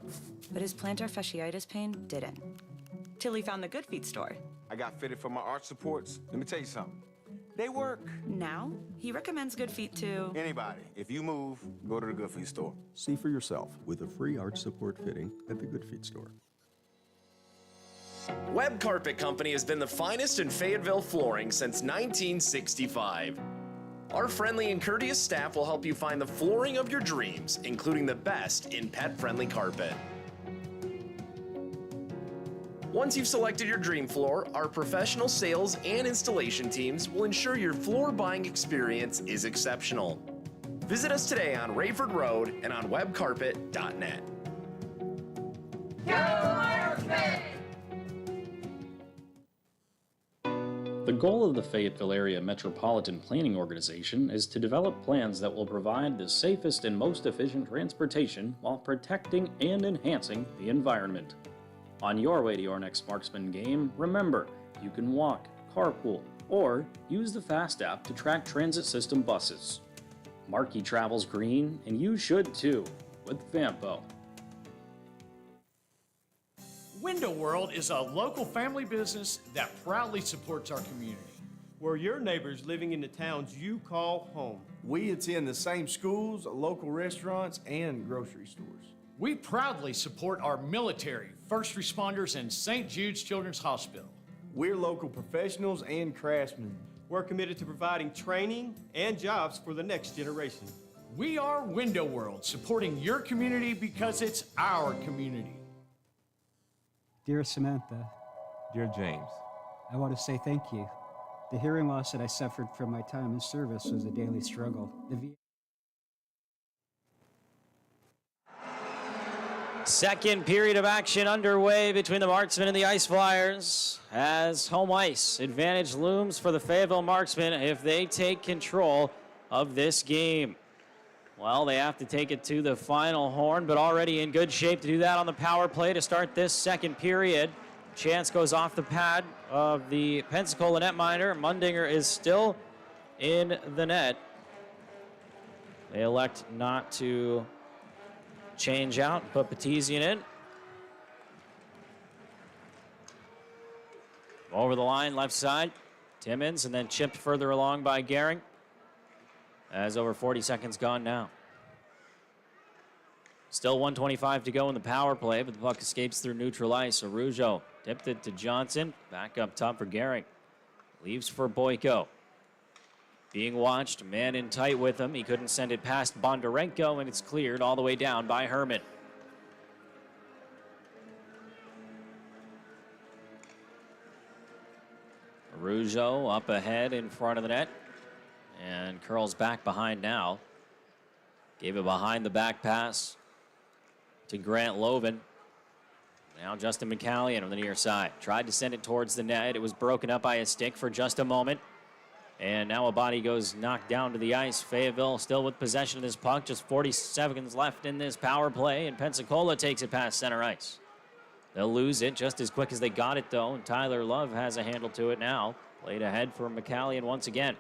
but his plantar fasciitis pain didn't. Till he found the Good Feet store. I got fitted for my arch supports. Let me tell you something. They work. Now, he recommends Good Feet to anybody. If you move, go to the Good Feet store. See for yourself with a free arch support fitting at the Good Feet store. Webb Carpet Company has been the finest in Fayetteville flooring since 1965. Our friendly and courteous staff will help you find the flooring of your dreams, including the best in pet-friendly carpet. Once you've selected your dream floor, our professional sales and installation teams will ensure your floor buying experience is exceptional. Visit us today on Rayford Road and on webcarpet.net. The goal of the Fayetteville Area Metropolitan Planning Organization is to develop plans that will provide the safest and most efficient transportation while protecting and enhancing the environment. On your way to your next marksman game, remember, you can walk, carpool, or use the FAST app to track transit system buses. Markey travels green, and you should too, with Vampo. Window World is a local family business that proudly supports our community. We're your neighbors living in the towns you call home. We attend the same schools, local restaurants, and grocery stores. We proudly support our military, first responders, and St. Jude's Children's Hospital. We're local professionals and craftsmen. We're committed to providing training and jobs for the next generation. We are Window World, supporting your community because it's our community. Dear Samantha, Dear James, I want to say thank you. The hearing loss that I suffered from my time in service was a daily struggle. The VA Second period of action underway between the Marksmen and the Ice Flyers as home ice advantage looms for the Fayetteville Marksmen if they take control of this game. Well, they have to take it to the final horn, but already in good shape to do that on the power play to start this second period. Chance goes off the pad of the Pensacola netminder. Mundinger is still in the net. They elect not to change out, put Petizian in. Over the line, left side, Timmons, and then chipped further along by Gehring. As over 40 seconds gone now. Still 1:25 to go in the power play, but the puck escapes through neutral ice. Arujo tipped it to Johnson. Back up top for Gehring. Leaves for Boyko. Being watched, man in tight with him. He couldn't send it past Bondarenko, and it's cleared all the way down by Herman. Arujo up ahead in front of the net. And curls back behind now. Gave it behind the back pass to Grant Loven. Now Justin McCallion on the near side. Tried to send it towards the net. It was broken up by a stick for just a moment. And now a body goes knocked down to the ice. Fayetteville still with possession of this puck. Just 40 seconds left in this power play. And Pensacola takes it past center ice. They'll lose it just as quick as they got it, though. And Tyler Love has a handle to it now. Played ahead for McCallion once again.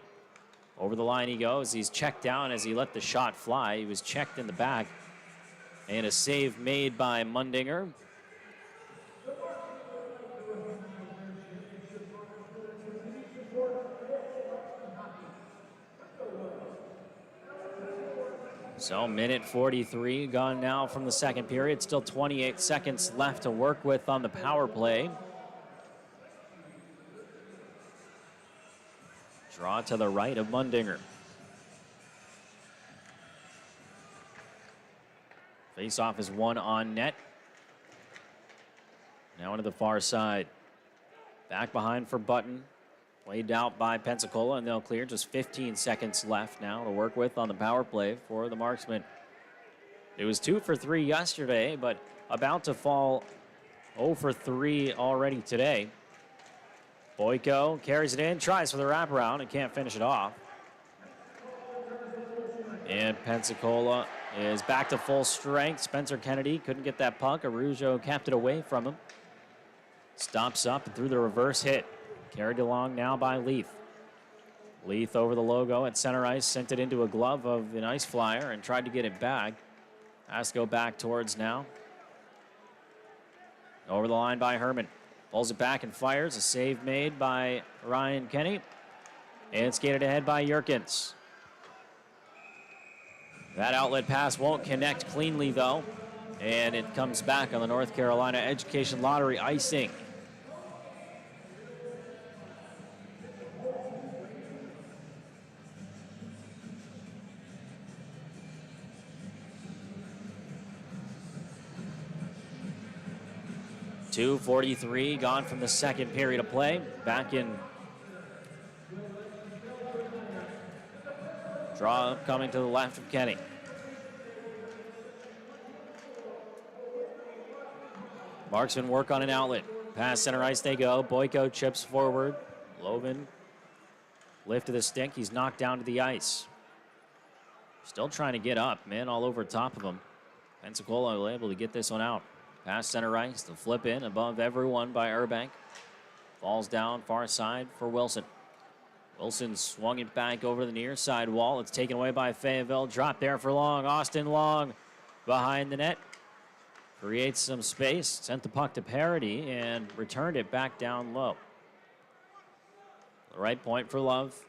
Over the line he goes. He's checked down as he let the shot fly. He was checked in the back. And a save made by Mundinger. So minute 43 gone now from the second period. Still 28 seconds left to work with on the power play. Draw to the right of Mundinger. Face-off is one on net. Now into the far side. Back behind for Button. Played out by Pensacola, and they'll clear. Just 15 seconds left now to work with on the power play for the Marksmen. It was 2 for 3 yesterday, but about to fall 0 for 3 already today. Boyko carries it in, tries for the wraparound, and can't finish it off. And Pensacola is back to full strength. Spencer Kennedy couldn't get that puck. Arujo kept it away from him. Stops up and through the reverse hit. Carried along now by Leith. Leith over the logo at center ice, sent it into a glove of an Ice Flyer and tried to get it back. Has to go back towards now. Over the line by Herman. Pulls it back and fires. A save made by Ryan Kenny. And skated ahead by Yerkins. That outlet pass won't connect cleanly, though. And it comes back on the North Carolina Education Lottery icing. .243 gone from the second period of play. Back in. Draw coming to the left of Kenny. Marksmen work on an outlet. Past center ice they go. Boyko chips forward. Loven lift to the stick. He's knocked down to the ice. Still trying to get up. Man all over top of him. Pensacola able to get this one out. Past center ice, the flip in above everyone by Urbank. Falls down far side for Wilson. Wilson swung it back over the near side wall. It's taken away by Fayetteville. Dropped there for Long. Austin Long behind the net. Creates some space. Sent the puck to Parody and returned it back down low. The right point for Love.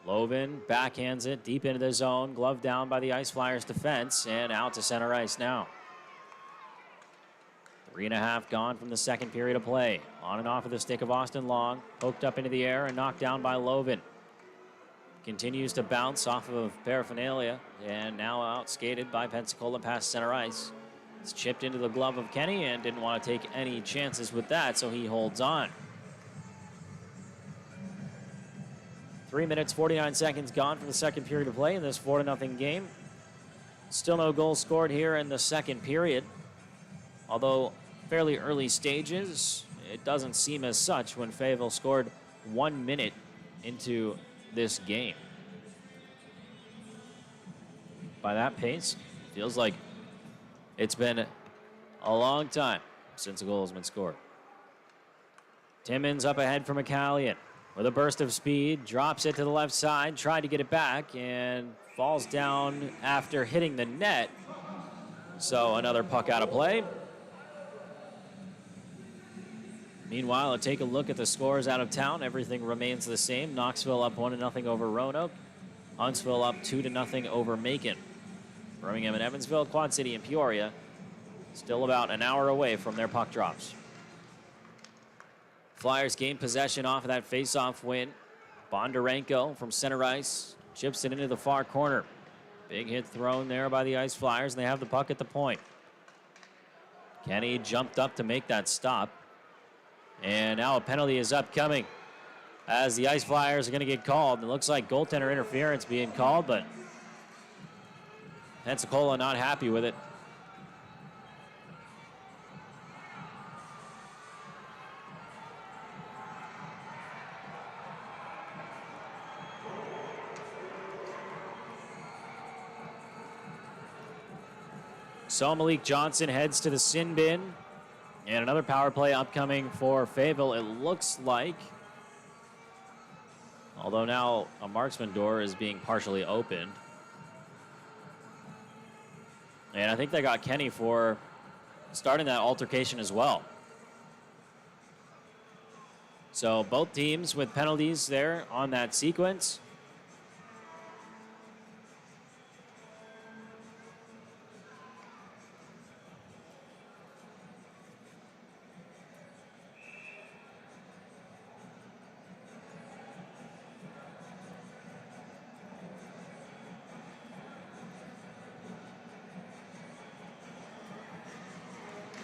Loven backhands it deep into the zone. Glove down by the Ice Flyers defense and out to center ice now. 3.5 gone from the second period of play. On and off of the stick of Austin Long. Poked up into the air and knocked down by Loven. Continues to bounce off of paraphernalia and now outskated by Pensacola past center ice. It's chipped into the glove of Kenny and didn't want to take any chances with that, so he holds on. 3 minutes, 49 seconds gone for the second period of play in this 4-0 game. Still no goals scored here in the second period. Although fairly early stages, it doesn't seem as such when Fayetteville scored 1 minute into this game. By that pace, feels like it's been a long time since a goal has been scored. Timmons up ahead for McCallion with a burst of speed, drops it to the left side, tried to get it back, and falls down after hitting the net. So another puck out of play. Meanwhile, a take a look at the scores out of town. Everything remains the same. Knoxville up 1-0 over Roanoke. Huntsville up 2-0 over Macon. Birmingham and Evansville, Quad City and Peoria still about an hour away from their puck drops. Flyers gain possession off of that face-off win. Bondarenko from center ice chips it into the far corner. Big hit thrown there by the Ice Flyers, and they have the puck at the point. Kenny jumped up to make that stop. And now a penalty is upcoming as the Ice Flyers are going to get called. It looks like goaltender interference being called, but Pensacola not happy with it. So Malik Johnson heads to the sin bin. And another power play upcoming for Fayetteville, it looks like. Although now a marksman door is being partially opened. And I think they got Kenny for starting that altercation as well. So both teams with penalties there on that sequence.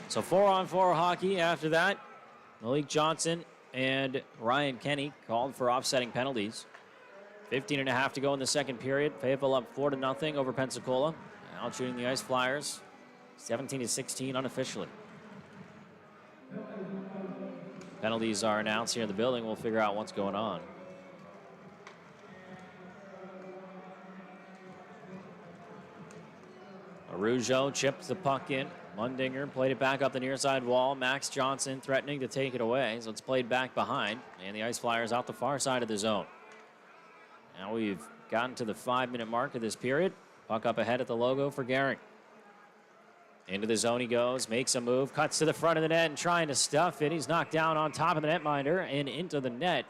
So 4-on-4 hockey after that. Malik Johnson and Ryan Kenny called for offsetting penalties. 15.5 to go in the second period. Fayetteville up 4-0 over Pensacola. Out shooting the Ice Flyers 17-16 unofficially. Penalties are announced here in the building. We'll figure out what's going on. Arujo chips the puck in. Mundinger played it back up the near side wall. Max Johnson threatening to take it away. So it's played back behind. And the Ice Flyers out the far side of the zone. Now we've gotten to the 5-minute mark of this period. Puck up ahead at the logo for Gehring. Into the zone he goes. Makes a move. Cuts to the front of the net and trying to stuff it. He's knocked down on top of the netminder and into the net.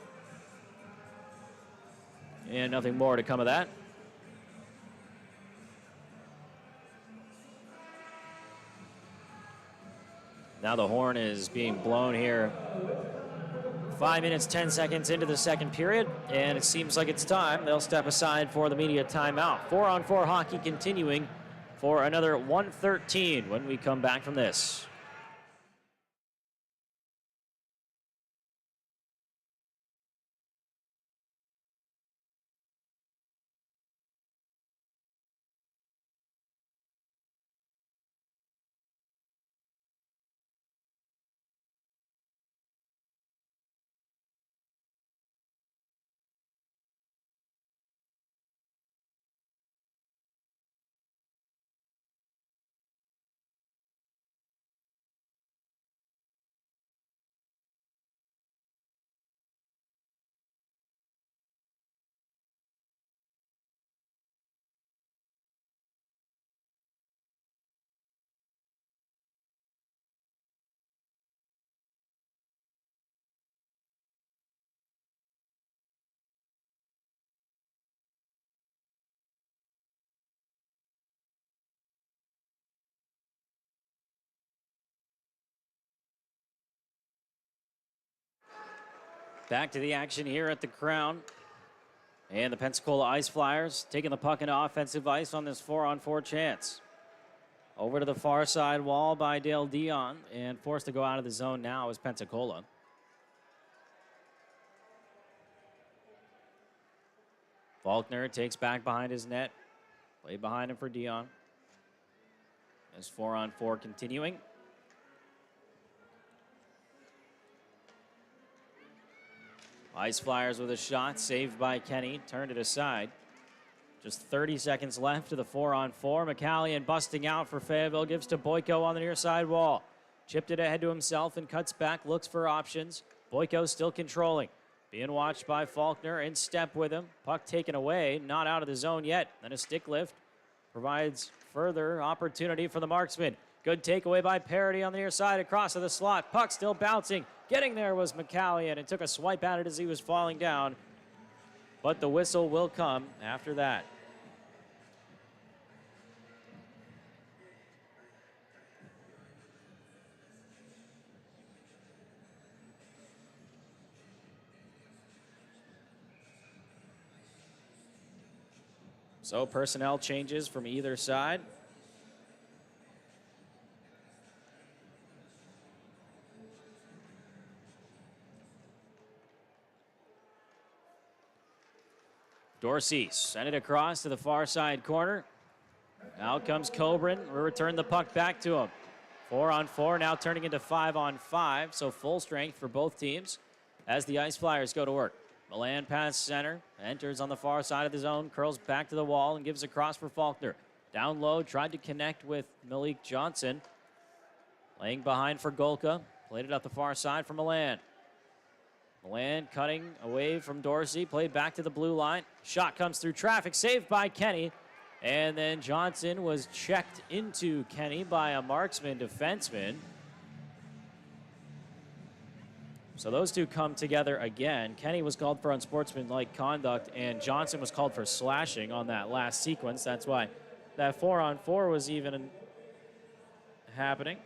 And nothing more to come of that. Now the horn is being blown here. 5 minutes, 10 seconds into the second period, and it seems like it's time. They'll step aside for the media timeout. 4-on-4 hockey continuing for another 1:13 when we come back from this. Back to the action here at the Crown. And the Pensacola Ice Flyers taking the puck into offensive ice on this 4-on-4 chance. Over to the far side wall by Dale Dion, and forced to go out of the zone now is Pensacola. Faulkner takes back behind his net. Play behind him for Dion. As 4-on-4 continuing. Ice Flyers with a shot, saved by Kenny, turned it aside. Just 30 seconds left to the 4-on-4. McCallion busting out for Fayetteville, gives to Boyko on the near side wall. Chipped it ahead to himself and cuts back, looks for options. Boyko still controlling. Being watched by Faulkner, in step with him. Puck taken away, not out of the zone yet. Then a stick lift provides further opportunity for the marksman. Good takeaway by Parody on the near side across to the slot. Puck still bouncing. Getting there was McCallion and took a swipe at it as he was falling down. But the whistle will come after that. So personnel changes from either side. Dorsey sent it across to the far side corner. Out comes Coburn. We'll return the puck back to him. 4-on-4 now turning into 5-on-5. So full strength for both teams as the Ice Flyers go to work. Milan pass center, enters on the far side of the zone, curls back to the wall and gives across for Faulkner. Down low, tried to connect with Malik Johnson. Laying behind for Golka, played it up the far side for Milan. Milan cutting away from Dorsey, played back to the blue line. Shot comes through traffic, saved by Kenny. And then Johnson was checked into Kenny by a marksman defenseman. So those two come together again. Kenny was called for unsportsmanlike conduct, and Johnson was called for slashing on that last sequence. That's why that 4-on-4 was even happening.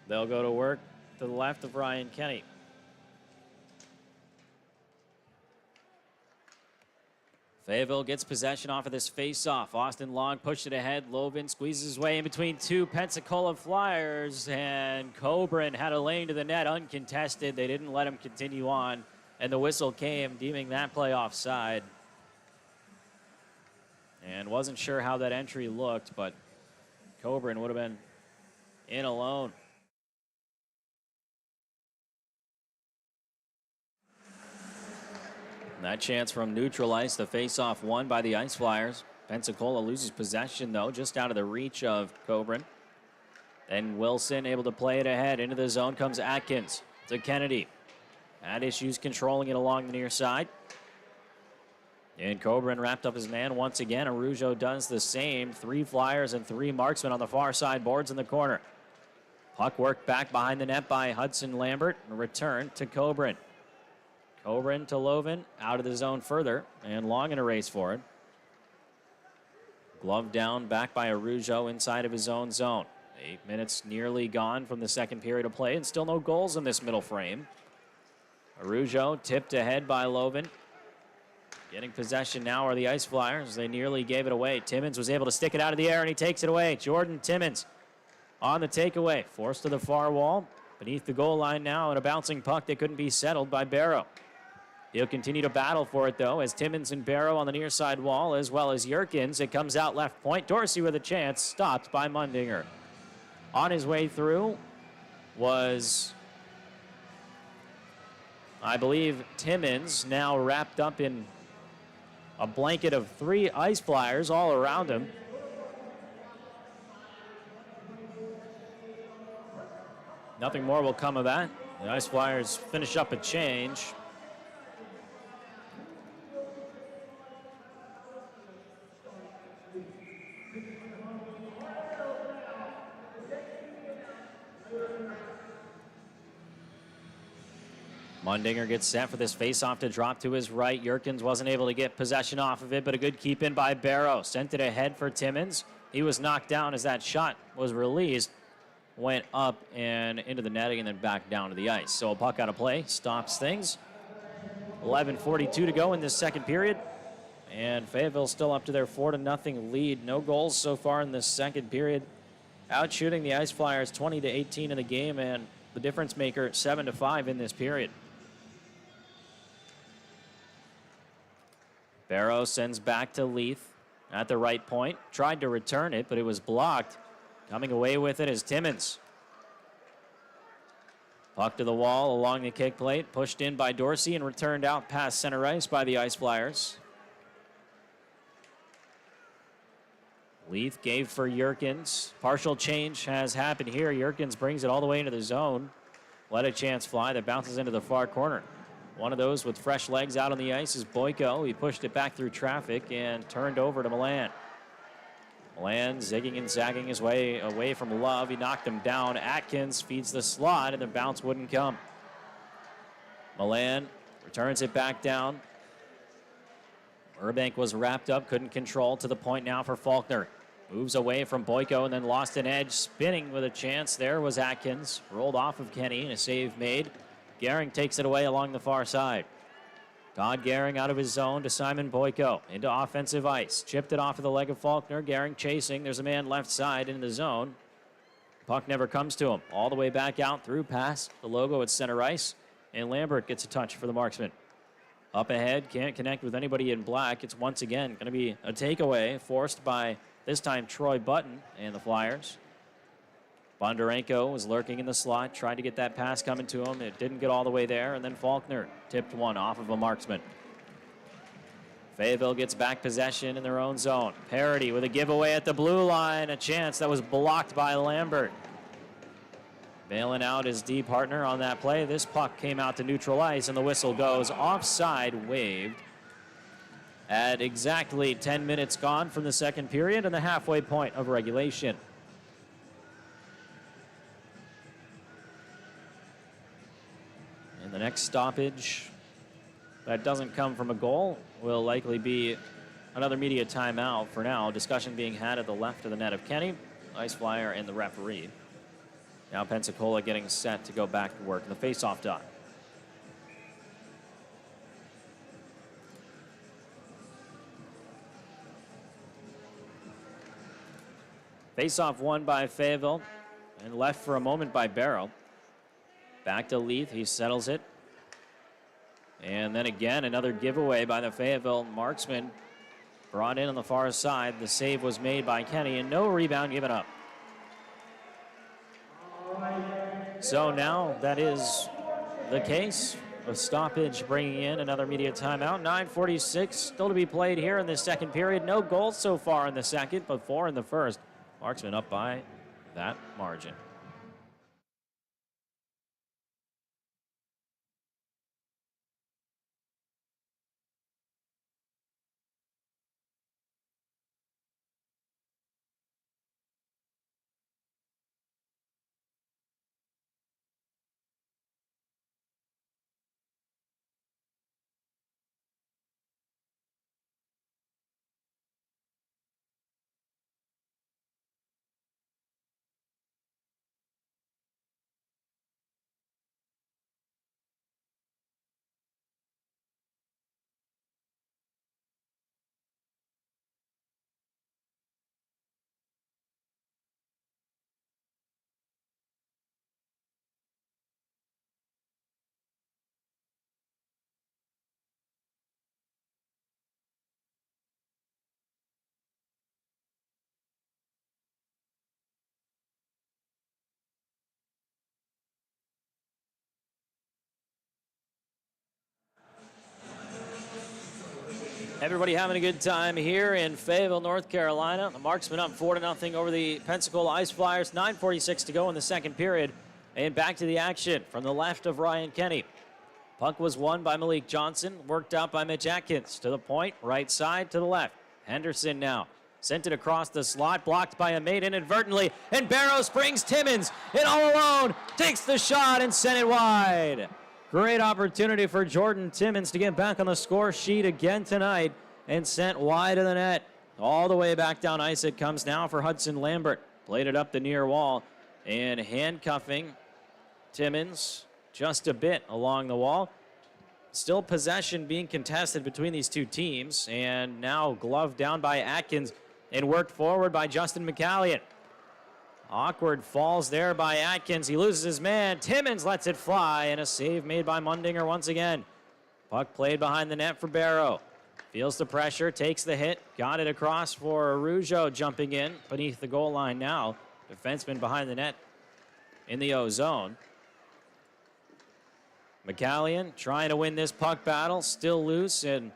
They'll go to work to the left of Ryan Kenny. Fayetteville gets possession off of this face-off. Austin Long pushed it ahead. Lovin squeezes his way in between two Pensacola Flyers, and Coburn had a lane to the net uncontested. They didn't let him continue on, and the whistle came, deeming that play offside. And wasn't sure how that entry looked, but Coburn would have been in alone. That chance from neutral ice, the face-off won by the Ice Flyers. Pensacola loses possession, though, just out of the reach of Coburn. Then Wilson able to play it ahead. Into the zone comes Atkins to Kennedy. Had issues controlling it along the near side. And Coburn wrapped up his man once again. Arujo does the same. 3 Flyers and 3 marksmen on the far side boards in the corner. Puck worked back behind the net by Hudson Lambert. And return to Coburn. Coburn to Lovin, out of the zone further, and Long in a race for it. Glove down, back by Arujo inside of his own zone. 8 minutes nearly gone from the second period of play, and still no goals in this middle frame. Arujo tipped ahead by Lovin. Getting possession now are the Ice Flyers. They nearly gave it away. Timmins was able to stick it out of the air, and he takes it away. Jordan Timmins on the takeaway. Forced to the far wall. Beneath the goal line now, and a bouncing puck that couldn't be settled by Barrow. He'll continue to battle for it, though, as Timmins and Barrow on the near side wall, as well as Yerkins. It comes out left point. Dorsey with a chance, stopped by Mundinger. On his way through was, I believe, Timmins, now wrapped up in a blanket of 3 Ice Flyers all around him. Nothing more will come of that. The Ice Flyers finish up a change. Mundinger gets set for this face-off to drop to his right. Yerkins wasn't able to get possession off of it, but a good keep in by Barrow. Sent it ahead for Timmins. He was knocked down as that shot was released. Went up and into the netting and then back down to the ice. So a puck out of play stops things. 11:42 to go in this second period. And Fayetteville still up to their 4-0 lead. No goals so far in this second period. Out shooting the Ice Flyers 20-18 in the game, and the difference maker 7-5 in this period. Barrow sends back to Leith at the right point. Tried to return it, but it was blocked. Coming away with it is Timmins. Puck to the wall along the kick plate. Pushed in by Dorsey and returned out past center ice by the Ice Flyers. Leith gave for Yerkins. Partial change has happened here. Yerkins brings it all the way into the zone. Let a chance fly that bounces into the far corner. One of those with fresh legs out on the ice is Boyko. He pushed it back through traffic and turned over to Milan. Milan zigging and zagging his way away from Love. He knocked him down. Atkins feeds the slot, and the bounce wouldn't come. Milan returns it back down. Burbank was wrapped up, couldn't control, to the point now for Faulkner. Moves away from Boyko and then lost an edge. Spinning with a chance there was Atkins. Rolled off of Kenny and a save made. Gehring takes it away along the far side. Todd Gehring out of his zone to Simon Boyko into offensive ice. Chipped it off of the leg of Faulkner. Gehring chasing. There's a man left side in the zone. Puck never comes to him. All the way back out through past the logo at center ice. And Lambert gets a touch for the marksman. Up ahead, can't connect with anybody in black. It's once again going to be a takeaway forced by, this time, Troy Button and the Flyers. Bondarenko was lurking in the slot, tried to get that pass coming to him. It didn't get all the way there, and then Faulkner tipped one off of a marksman. Fayetteville gets back possession in their own zone. Parity with a giveaway at the blue line, a chance that was blocked by Lambert. Bailing out his D partner on that play. This puck came out to neutral ice, and the whistle goes offside, waved. At exactly 10 minutes gone from the second period and the halfway point of regulation. And the next stoppage that doesn't come from a goal will likely be another media timeout for now. Discussion being had at the left of the net of Kenny, Ice Flyer, and the referee. Now Pensacola getting set to go back to work in the face-off dot. Face-off won by Fayetteville and left for a moment by Barrow. Back to Leith, he settles it. And then again, another giveaway by the Fayetteville marksman. Brought in on the far side. The save was made by Kenny and no rebound given up. So now that is the case. A stoppage bringing in another media timeout. 9:46 still to be played here in the second period. No goals so far in the second, but 4 in the first. Marksman up by that margin. Everybody having a good time here in Fayetteville, North Carolina. The marksman up 4-0 over the Pensacola Ice Flyers. 9:46 to go in the second period. And back to the action from the left of Ryan Kenny. Puck was won by Malik Johnson, worked out by Mitch Atkins. To the point, right side to the left. Henderson now sent it across the slot, blocked by a mate inadvertently. And Barrow springs Timmins in all alone, takes the shot and sent it wide. Great opportunity for Jordan Timmins to get back on the score sheet again tonight and sent wide of the net. All the way back down ice it comes now for Hudson Lambert. Played it up the near wall and handcuffing Timmins just a bit along the wall. Still possession being contested between these two teams. And now glove down by Atkins and worked forward by Justin McCallion. Awkward falls there by Atkins. He loses his man. Timmons lets it fly, and a save made by Mundinger once again. Puck played behind the net for Barrow. Feels the pressure, takes the hit, got it across for Rougeau jumping in beneath the goal line now. Defenseman behind the net in the O zone. McCallion trying to win this puck battle, still loose, and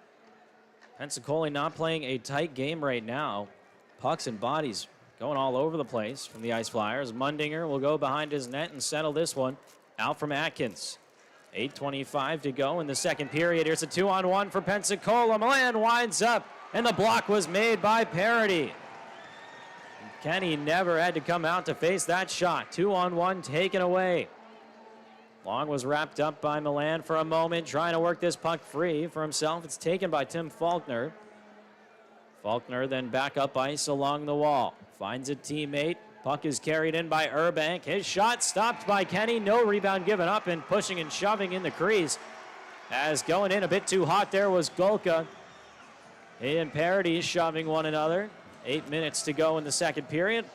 Pensacola not playing a tight game right now. Pucks and bodies going all over the place from the Ice Flyers. Mundinger will go behind his net and settle this one out from Atkins. 8:25 to go in the second period. Here's a 2-on-1 for Pensacola. Milan winds up, and the block was made by Parody. Kenny never had to come out to face that shot. 2-on-1 taken away. Long was wrapped up by Milan for a moment, trying to work this puck free for himself. It's taken by Tim Faulkner. Faulkner then back up ice along the wall. Finds a teammate. Puck is carried in by Urbank. His shot stopped by Kenny. No rebound given up, and pushing and shoving in the crease. As going in a bit too hot there was Golka. He and Parody shoving one another. 8 minutes to go in the second period.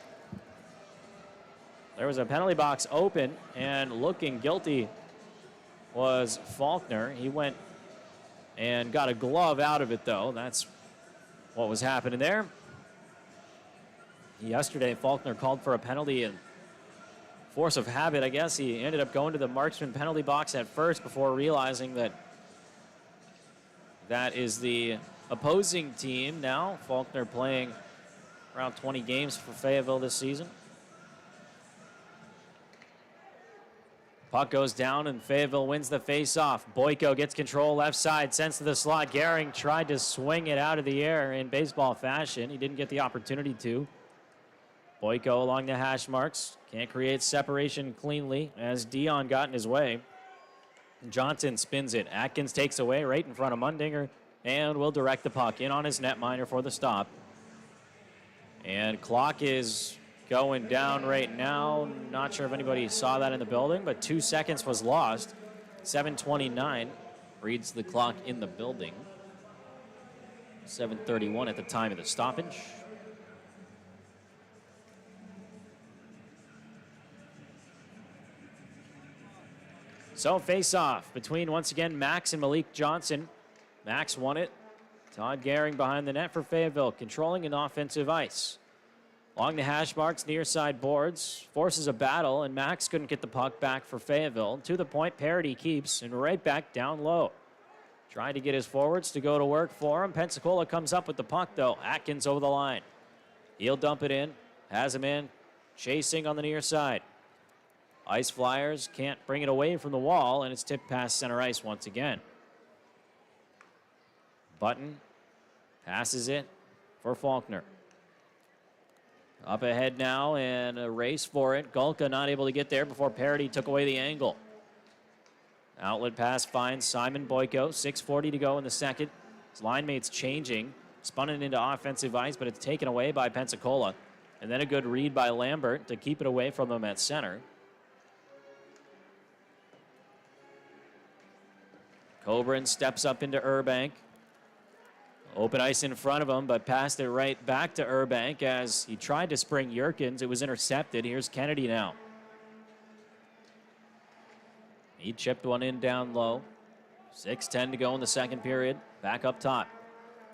There was a penalty box open, and looking guilty was Faulkner. He went and got a glove out of it, though. That's what was happening there. Yesterday, Faulkner called for a penalty, and force of habit, I guess, he ended up going to the marksman penalty box at first before realizing that that is the opposing team now. Faulkner playing around 20 games for Fayetteville this season. Puck goes down, and Fayetteville wins the face-off. Boyko gets control left side, sends to the slot. Gehring tried to swing it out of the air in baseball fashion. He didn't get the opportunity to. Boyko along the hash marks. Can't create separation cleanly as Dion got in his way. Johnson spins it. Atkins takes away right in front of Mundinger and will direct the puck in on his netminder for the stop. And clock is going down right now. Not sure if anybody saw that in the building, but 2 seconds was lost. 7:29 reads the clock in the building. 7:31 at the time of the stoppage. So face-off between, once again, Max and Malik Johnson. Max won it. Todd Gehring behind the net for Fayetteville, controlling an offensive ice. Along the hash marks, near side boards, forces a battle, and Max couldn't get the puck back for Fayetteville. To the point, Parody keeps, and right back down low. Trying to get his forwards to go to work for him. Pensacola comes up with the puck, though. Atkins over the line. He'll dump it in, has him in, chasing on the near side. Ice Flyers can't bring it away from the wall, and it's tipped past center ice once again. Button passes it for Faulkner. Up ahead now, and a race for it. Golka not able to get there before Parody took away the angle. Outlet pass finds Simon Boyko. 6:40 to go in the second. His line mate's changing. Spun it into offensive ice, but it's taken away by Pensacola. And then a good read by Lambert to keep it away from them at center. Coburn steps up into Urbank. Open ice in front of him, but passed it right back to Urbank as he tried to spring Yerkins. It was intercepted. Here's Kennedy now. He chipped one in down low. 6:10 to go in the second period. Back up top.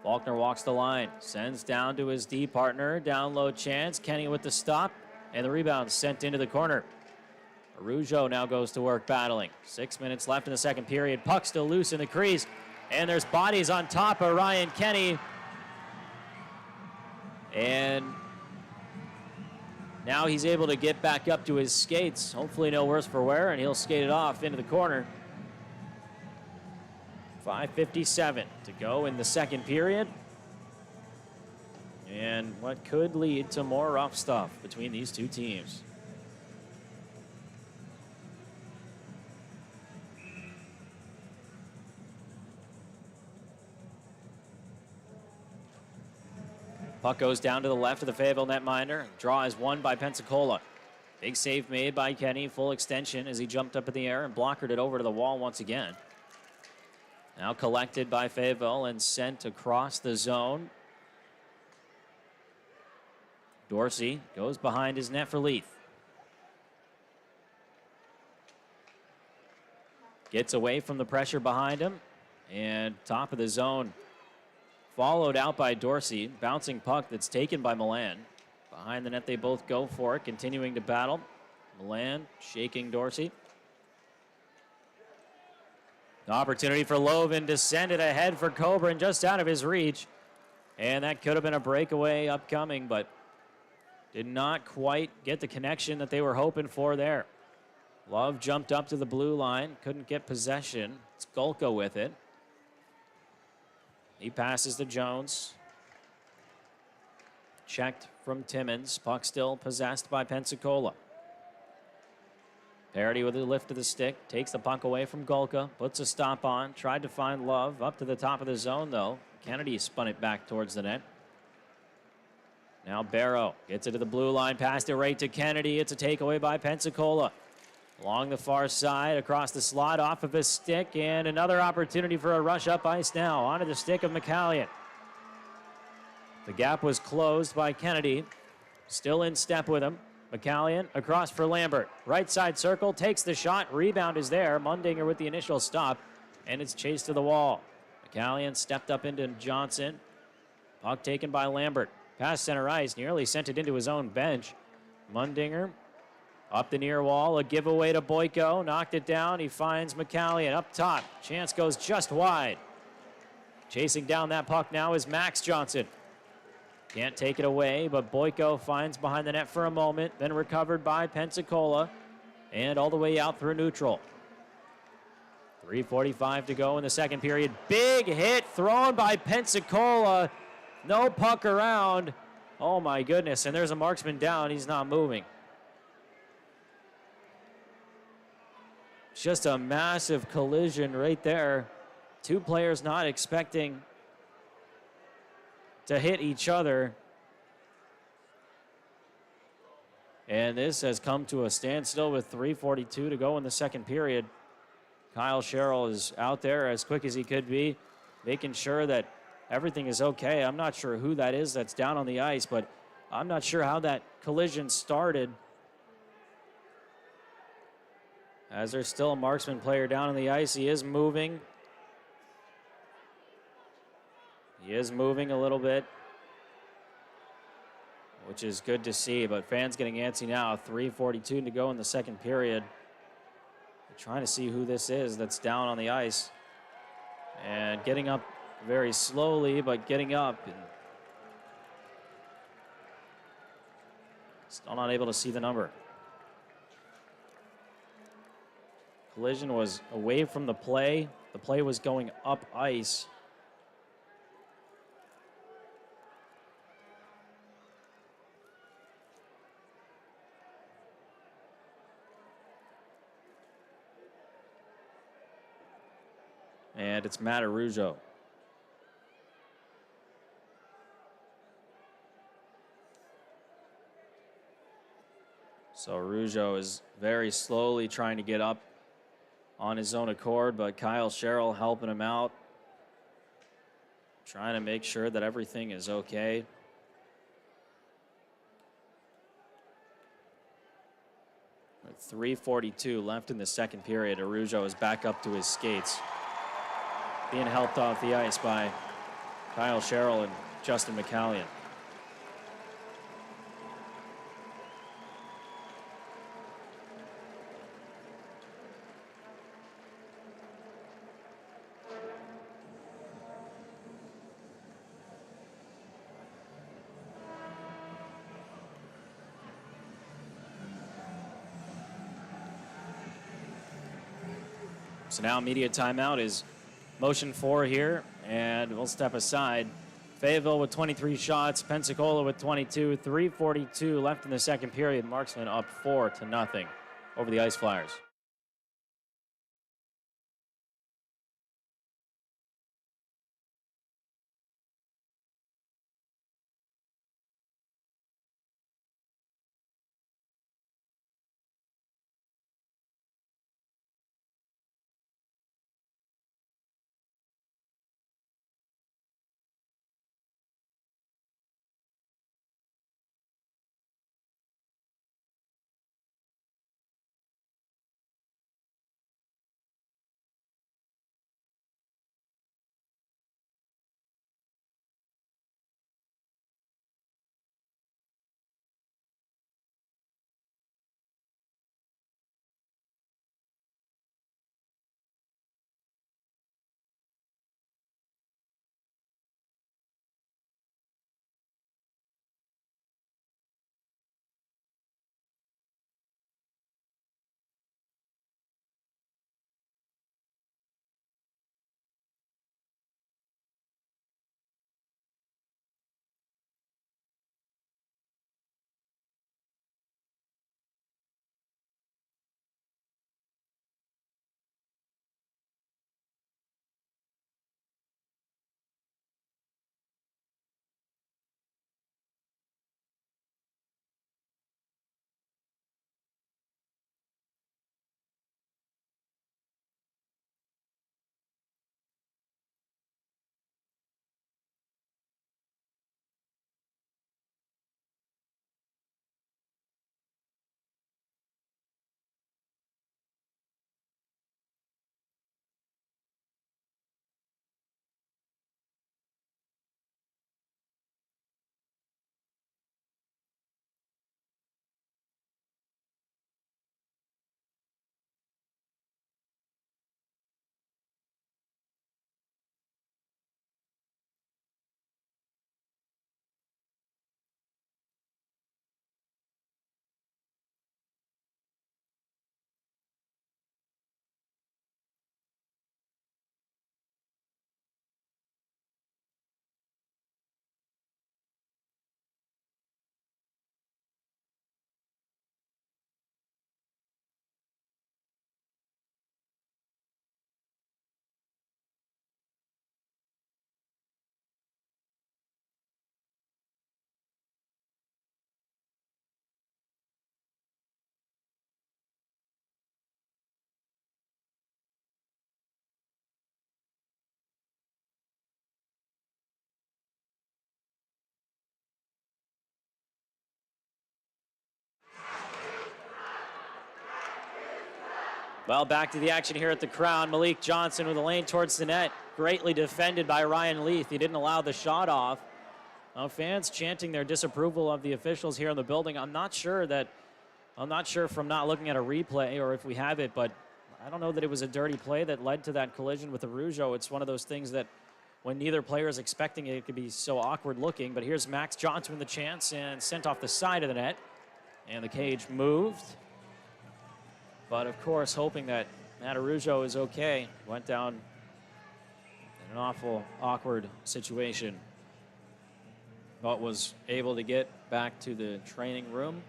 Faulkner walks the line. Sends down to his D partner. Down low chance. Kenny with the stop. And the rebound sent into the corner. Rougeau now goes to work battling. 6 minutes left in the second period. Puck still loose in the crease. And there's bodies on top of Ryan Kenny. And now he's able to get back up to his skates. Hopefully no worse for wear, and he'll skate it off into the corner. 5:57 to go in the second period. And what could lead to more rough stuff between these two teams. Puck goes down to the left of the Fayetteville netminder. Draw is won by Pensacola. Big save made by Kenny. Full extension as he jumped up in the air and blockered it over to the wall once again. Now collected by Fayetteville and sent across the zone. Dorsey goes behind his net for Leith. Gets away from the pressure behind him. And top of the zone. Followed out by Dorsey. Bouncing puck that's taken by Milan. Behind the net they both go for it. Continuing to battle. Milan shaking Dorsey. The opportunity for Loven to send it ahead for Coburn, just out of his reach. And that could have been a breakaway upcoming, but did not quite get the connection that they were hoping for there. Love jumped up to the blue line, couldn't get possession. It's Golka with it. He passes to Jones. Checked from Timmins. Puck still possessed by Pensacola. Parity with a lift of the stick. Takes the puck away from Golka. Puts a stop on. Tried to find Love. Up to the top of the zone, though. Kennedy spun it back towards the net. Now Barrow gets it to the blue line. Passed it right to Kennedy. It's a takeaway by Pensacola. Along the far side, across the slot, off of his stick. And another opportunity for a rush up ice now. Onto the stick of McCallion. The gap was closed by Kennedy. Still in step with him. McCallion across for Lambert. Right side circle, takes the shot. Rebound is there. Mundinger with the initial stop. And it's chased to the wall. McCallion stepped up into Johnson. Puck taken by Lambert. Past center ice, nearly sent it into his own bench. Mundinger up the near wall. A giveaway to Boyko. Knocked it down. He finds McCallion up top. Chance goes just wide. Chasing down that puck now is Max Johnson. Can't take it away, but Boyko finds behind the net for a moment, then recovered by Pensacola, and all the way out through neutral. 3:45 to go in the second period. Big hit thrown by Pensacola. No puck around. Oh my goodness, and there's a marksman down. He's not moving. Just a massive collision right there. Two players not expecting to hit each other. And this has come to a standstill with 3:42 to go in the second period. Kyle Sherrill is out there as quick as he could be, making sure that everything is okay. I'm not sure who that is that's down on the ice, but I'm not sure how that collision started. As there's still a marksman player down on the ice, he is moving. He is moving a little bit, which is good to see, but fans getting antsy now. 3:42 to go in the second period. They're trying to see who this is that's down on the ice. And getting up very slowly, but getting up. And still not able to see the number. Collision was away from the play. The play was going up ice. And it's Matt Arujo. So Arujo is very slowly trying to get up on his own accord, but Kyle Sherrill helping him out. Trying to make sure that everything is okay. With 3:42 left in the second period, Arujo is back up to his skates. Being helped off the ice by Kyle Sherrill and Justin McCallion. So now immediate timeout is motion 4 here, and we'll step aside. Fayetteville with 23 shots, Pensacola with 22, 3:42 left in the second period. Marksman up 4-0 over the Ice Flyers. Well, back to the action here at the Crown. Malik Johnson with a lane towards the net. Greatly defended by Ryan Leith. He didn't allow the shot off. Fans chanting their disapproval of the officials here in the building. I'm not sure from not looking at a replay or if we have it, but I don't know that it was a dirty play that led to that collision with Arujo. It's one of those things that when neither player is expecting it, it could be so awkward looking. But here's Max Johnson with the chance and sent off the side of the net. And the cage moved. But of course, hoping that Matt Arujo is okay. Went down in an awful, awkward situation. But was able to get back to the training room.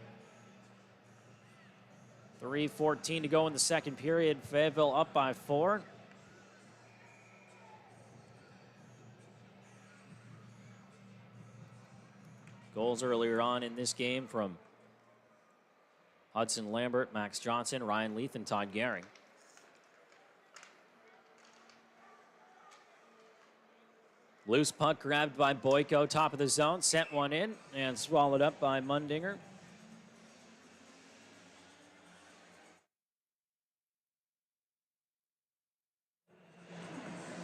3:14 to go in the second period. Fayetteville up by 4. Goals earlier on in this game from Hudson Lambert, Max Johnson, Ryan Leith, and Todd Gehring. Loose puck grabbed by Boyko, top of the zone, sent one in and swallowed up by Mundinger.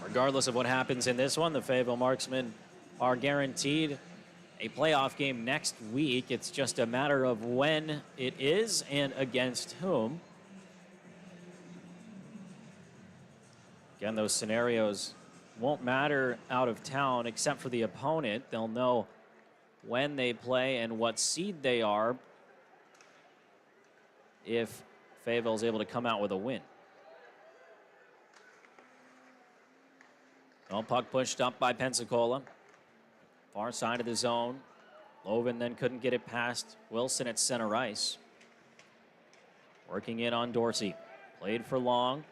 Regardless of what happens in this one, the Fayetteville Marksmen are guaranteed a playoff game next week. It's just a matter of when it is and against whom. Again, those scenarios won't matter out of town except for the opponent. They'll know when they play and what seed they are if Fayetteville is able to come out with a win. Well, puck pushed up by Pensacola. Far side of the zone. Loven then couldn't get it past Wilson at center ice. Working in on Dorsey. Played for Long.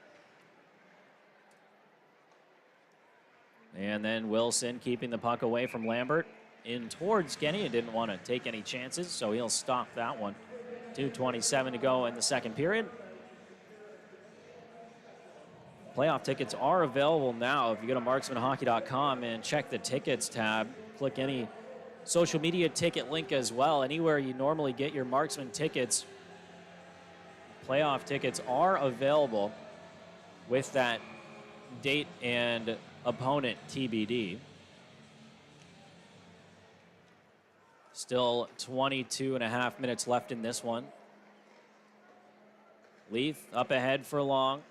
And then Wilson keeping the puck away from Lambert. In towards Kenny. It didn't want to take any chances, so he'll stop that one. 2:27 to go in the second period. Playoff tickets are available now. If you go to marksmanhockey.com and check the tickets tab, click any social media ticket link as well. Anywhere you normally get your Marksman tickets, playoff tickets are available with that date and opponent TBD. Still 22 and a half minutes left in this one. Leith up ahead for Long.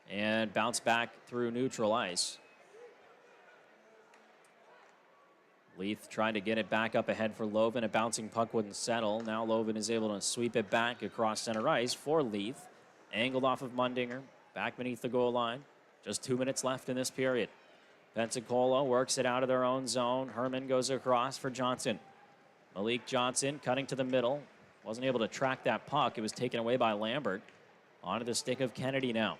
And bounce back through neutral ice. Leith trying to get it back up ahead for Loven. A bouncing puck wouldn't settle. Now Loven is able to sweep it back across center ice for Leith. Angled off of Mundinger. Back beneath the goal line. Just 2 minutes left in this period. Pensacola works it out of their own zone. Herman goes across for Johnson. Malik Johnson cutting to the middle. Wasn't able to track that puck. It was taken away by Lambert. Onto the stick of Kennedy now.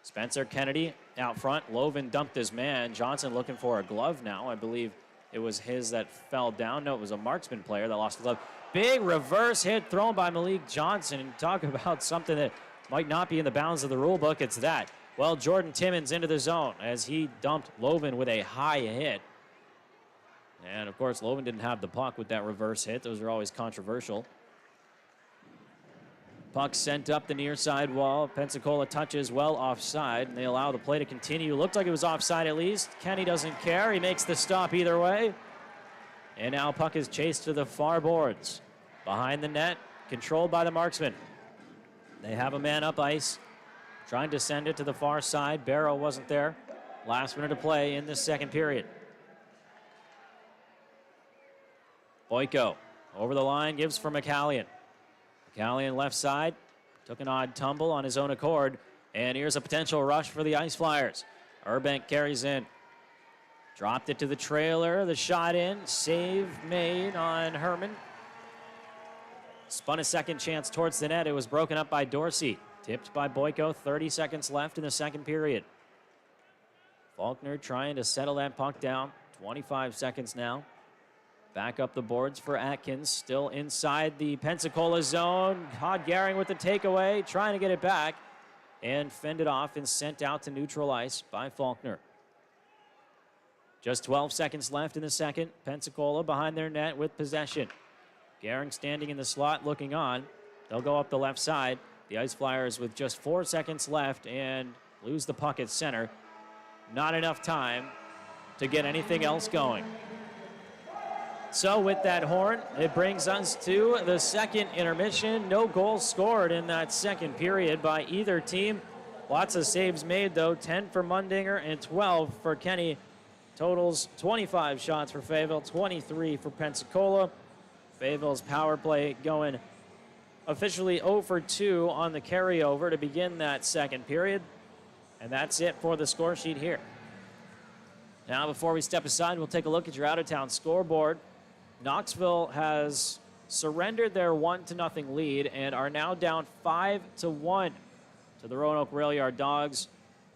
Spencer Kennedy out front. Loven dumped his man. Johnson looking for a glove now. I believe it was his that fell down. No, it was a Marksman player that lost the glove. Big reverse hit thrown by Malik Johnson. And talk about something that might not be in the bounds of the rule book. It's that. Well, Jordan Timmons into the zone as he dumped Loven with a high hit. And, of course, Loven didn't have the puck with that reverse hit. Those are always controversial. Puck sent up the near side wall. Pensacola touches well offside, and they allow the play to continue. Looked like it was offside at least. Kenny doesn't care. He makes the stop either way. And now puck is chased to the far boards. Behind the net, controlled by the Marksmen. They have a man up ice, trying to send it to the far side. Barrow wasn't there. Last minute to play in this second period. Boyko over the line, gives for McCallion. McCallion left side, took an odd tumble on his own accord, and here's a potential rush for the Ice Flyers. Urbank carries in. Dropped it to the trailer, the shot in, save made on Herman. Spun a second chance towards the net. It was broken up by Dorsey. Tipped by Boyko, 30 seconds left in the second period. Faulkner trying to settle that puck down. 25 seconds now. Back up the boards for Atkins, still inside the Pensacola zone. Todd Gehring with the takeaway, trying to get it back, and fended off and sent out to neutral ice by Faulkner. Just 12 seconds left in the second. Pensacola behind their net with possession. Gehring standing in the slot looking on. They'll go up the left side. The Ice Flyers with just 4 seconds left and lose the puck at center. Not enough time to get anything else going. So with that horn, it brings us to the second intermission. No goals scored in that second period by either team. Lots of saves made, though. 10 for Mundinger and 12 for Kenny. Totals 25 shots for Fayetteville, 23 for Pensacola. Fayetteville's power play going officially 0 for 2 on the carryover to begin that second period. And that's it for the score sheet here. Now, before we step aside, we'll take a look at your out-of-town scoreboard. Knoxville has surrendered their 1-0 lead and are now down 5-1 to the Roanoke Rail Yard Dogs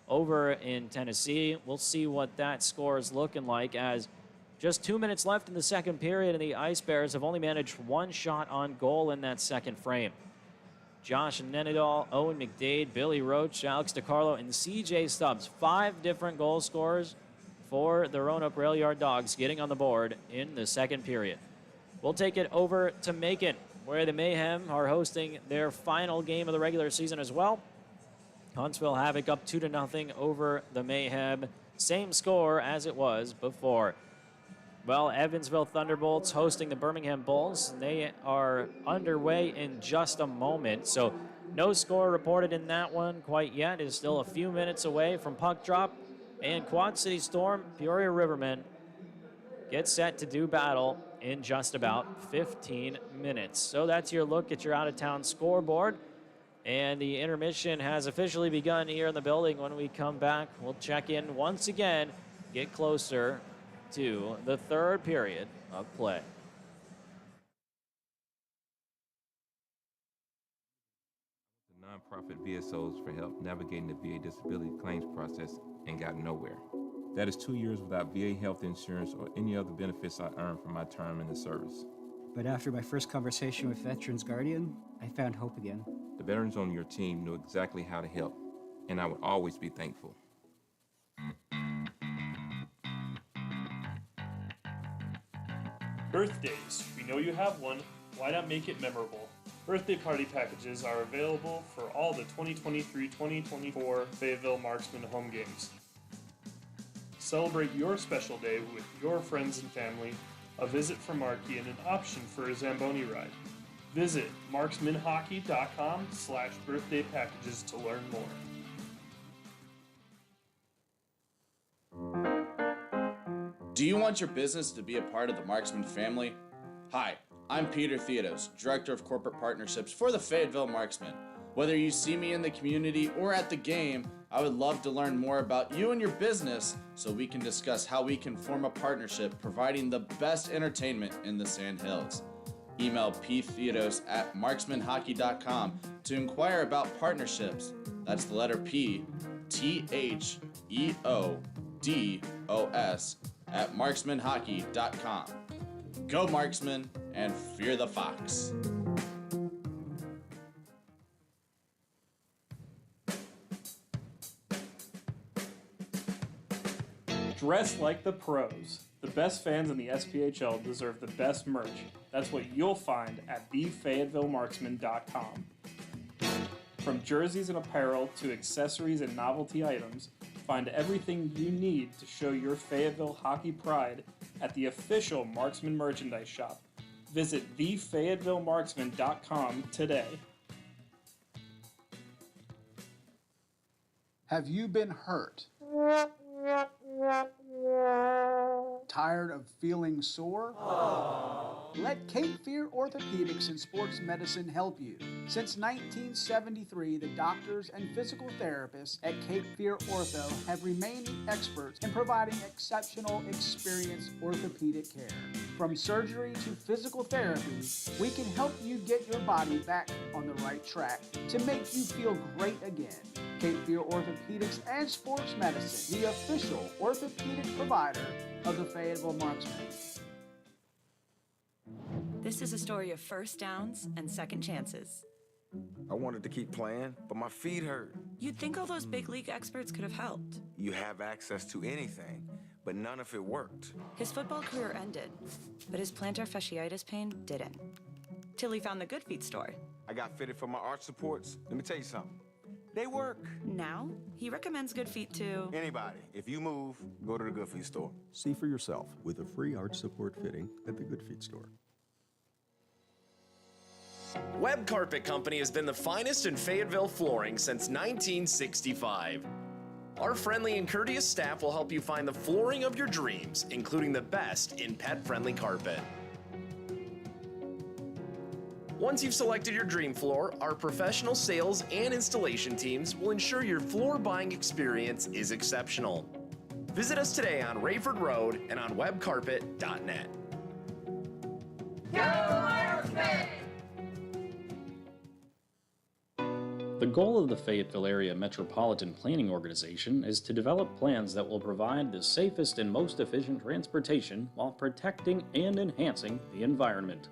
over in Tennessee. We'll see what that score is looking like as just 2 minutes left in the second period, and the Ice Bears have only managed 1 shot on goal in that second frame. Josh Nenadal, Owen McDade, Billy Roach, Alex DiCarlo, and CJ Stubbs, 5 different goal scorers for the Roanoke Rail Yard Dogs getting on the board in the second period. We'll take it over to Macon, where the Mayhem are hosting their final game of the regular season as well. Huntsville Havoc up 2-0 over the Mayhem. Same score as it was before. Well, Evansville Thunderbolts hosting the Birmingham Bulls. They are underway in just a moment, so no score reported in that one quite yet. It is still a few minutes away from puck drop. And Quad City Storm, Peoria Rivermen get set to do battle in just about 15 minutes. So that's your look at your out-of-town scoreboard. And the intermission has officially begun here in the building. When we come back, we'll check in once again, get closer to the third period of play. Nonprofit VSOs for help navigating the VA disability claims process and got nowhere. That is 2 years without VA health insurance or any other benefits I earned from my term in the service. But after my first conversation with Veterans Guardian, I found hope again. The veterans on your team knew exactly how to help, and I would always be thankful. Birthdays. We know you have one. Why not make it memorable? Birthday party packages are available for all the 2023-2024 Fayetteville Marksman home games. Celebrate your special day with your friends and family, a visit from Markey, and an option for a Zamboni ride. Visit marksmanhockey.com/birthday packages to learn more. Do you want your business to be a part of the Marksman family? Hi, I'm Peter Theodos, Director of Corporate Partnerships for the Fayetteville Marksmen. Whether you see me in the community or at the game, I would love to learn more about you and your business so we can discuss how we can form a partnership providing the best entertainment in the Sand Hills. Email ptheodos@marksmanhockey.com to inquire about partnerships. That's the letter P, THEODOS @marksmanhockey.com. Go Marksman and fear the fox. Dress like the pros. The best fans in the SPHL deserve the best merch. That's what you'll find at thefayettevillemarksman.com. From jerseys and apparel to accessories and novelty items, find everything you need to show your Fayetteville hockey pride at the official Marksman merchandise shop. Visit thefayettevillemarksman.com today. Have you been hurt? Tired of feeling sore? Let Cape Fear Orthopedics and Sports Medicine help you. Since 1973, the doctors and physical therapists at Cape Fear Ortho have remained experts in providing exceptional, experienced orthopedic care. From surgery to physical therapy, we can help you get your body back on the right track to make you feel great again. Cape Fear Orthopedics and Sports Medicine, the official orthopedic provider of the Fayetteville Marksmen. This is a story of first downs and second chances. I wanted to keep playing, but my feet hurt. You'd think all those big league experts could have helped. You have access to anything, but none of it worked. His football career ended, but his plantar fasciitis pain didn't. till he found the Good Feet store. I got fitted for my arch supports. Let me tell you something. They work. Now, he recommends Good Feet to Anybody. If you move, go to the Good Feet store. See for yourself with a free arch support fitting at the Good Feet store. Webb Carpet Company has been the finest in Fayetteville flooring since 1965. Our friendly and courteous staff will help you find the flooring of your dreams, including the best in pet-friendly carpet. Once you've selected your dream floor, our professional sales and installation teams will ensure your floor buying experience is exceptional. Visit us today on Rayford Road and on webcarpet.net. The goal of the Fayetteville Area Metropolitan Planning Organization is to develop plans that will provide the safest and most efficient transportation while protecting and enhancing the environment.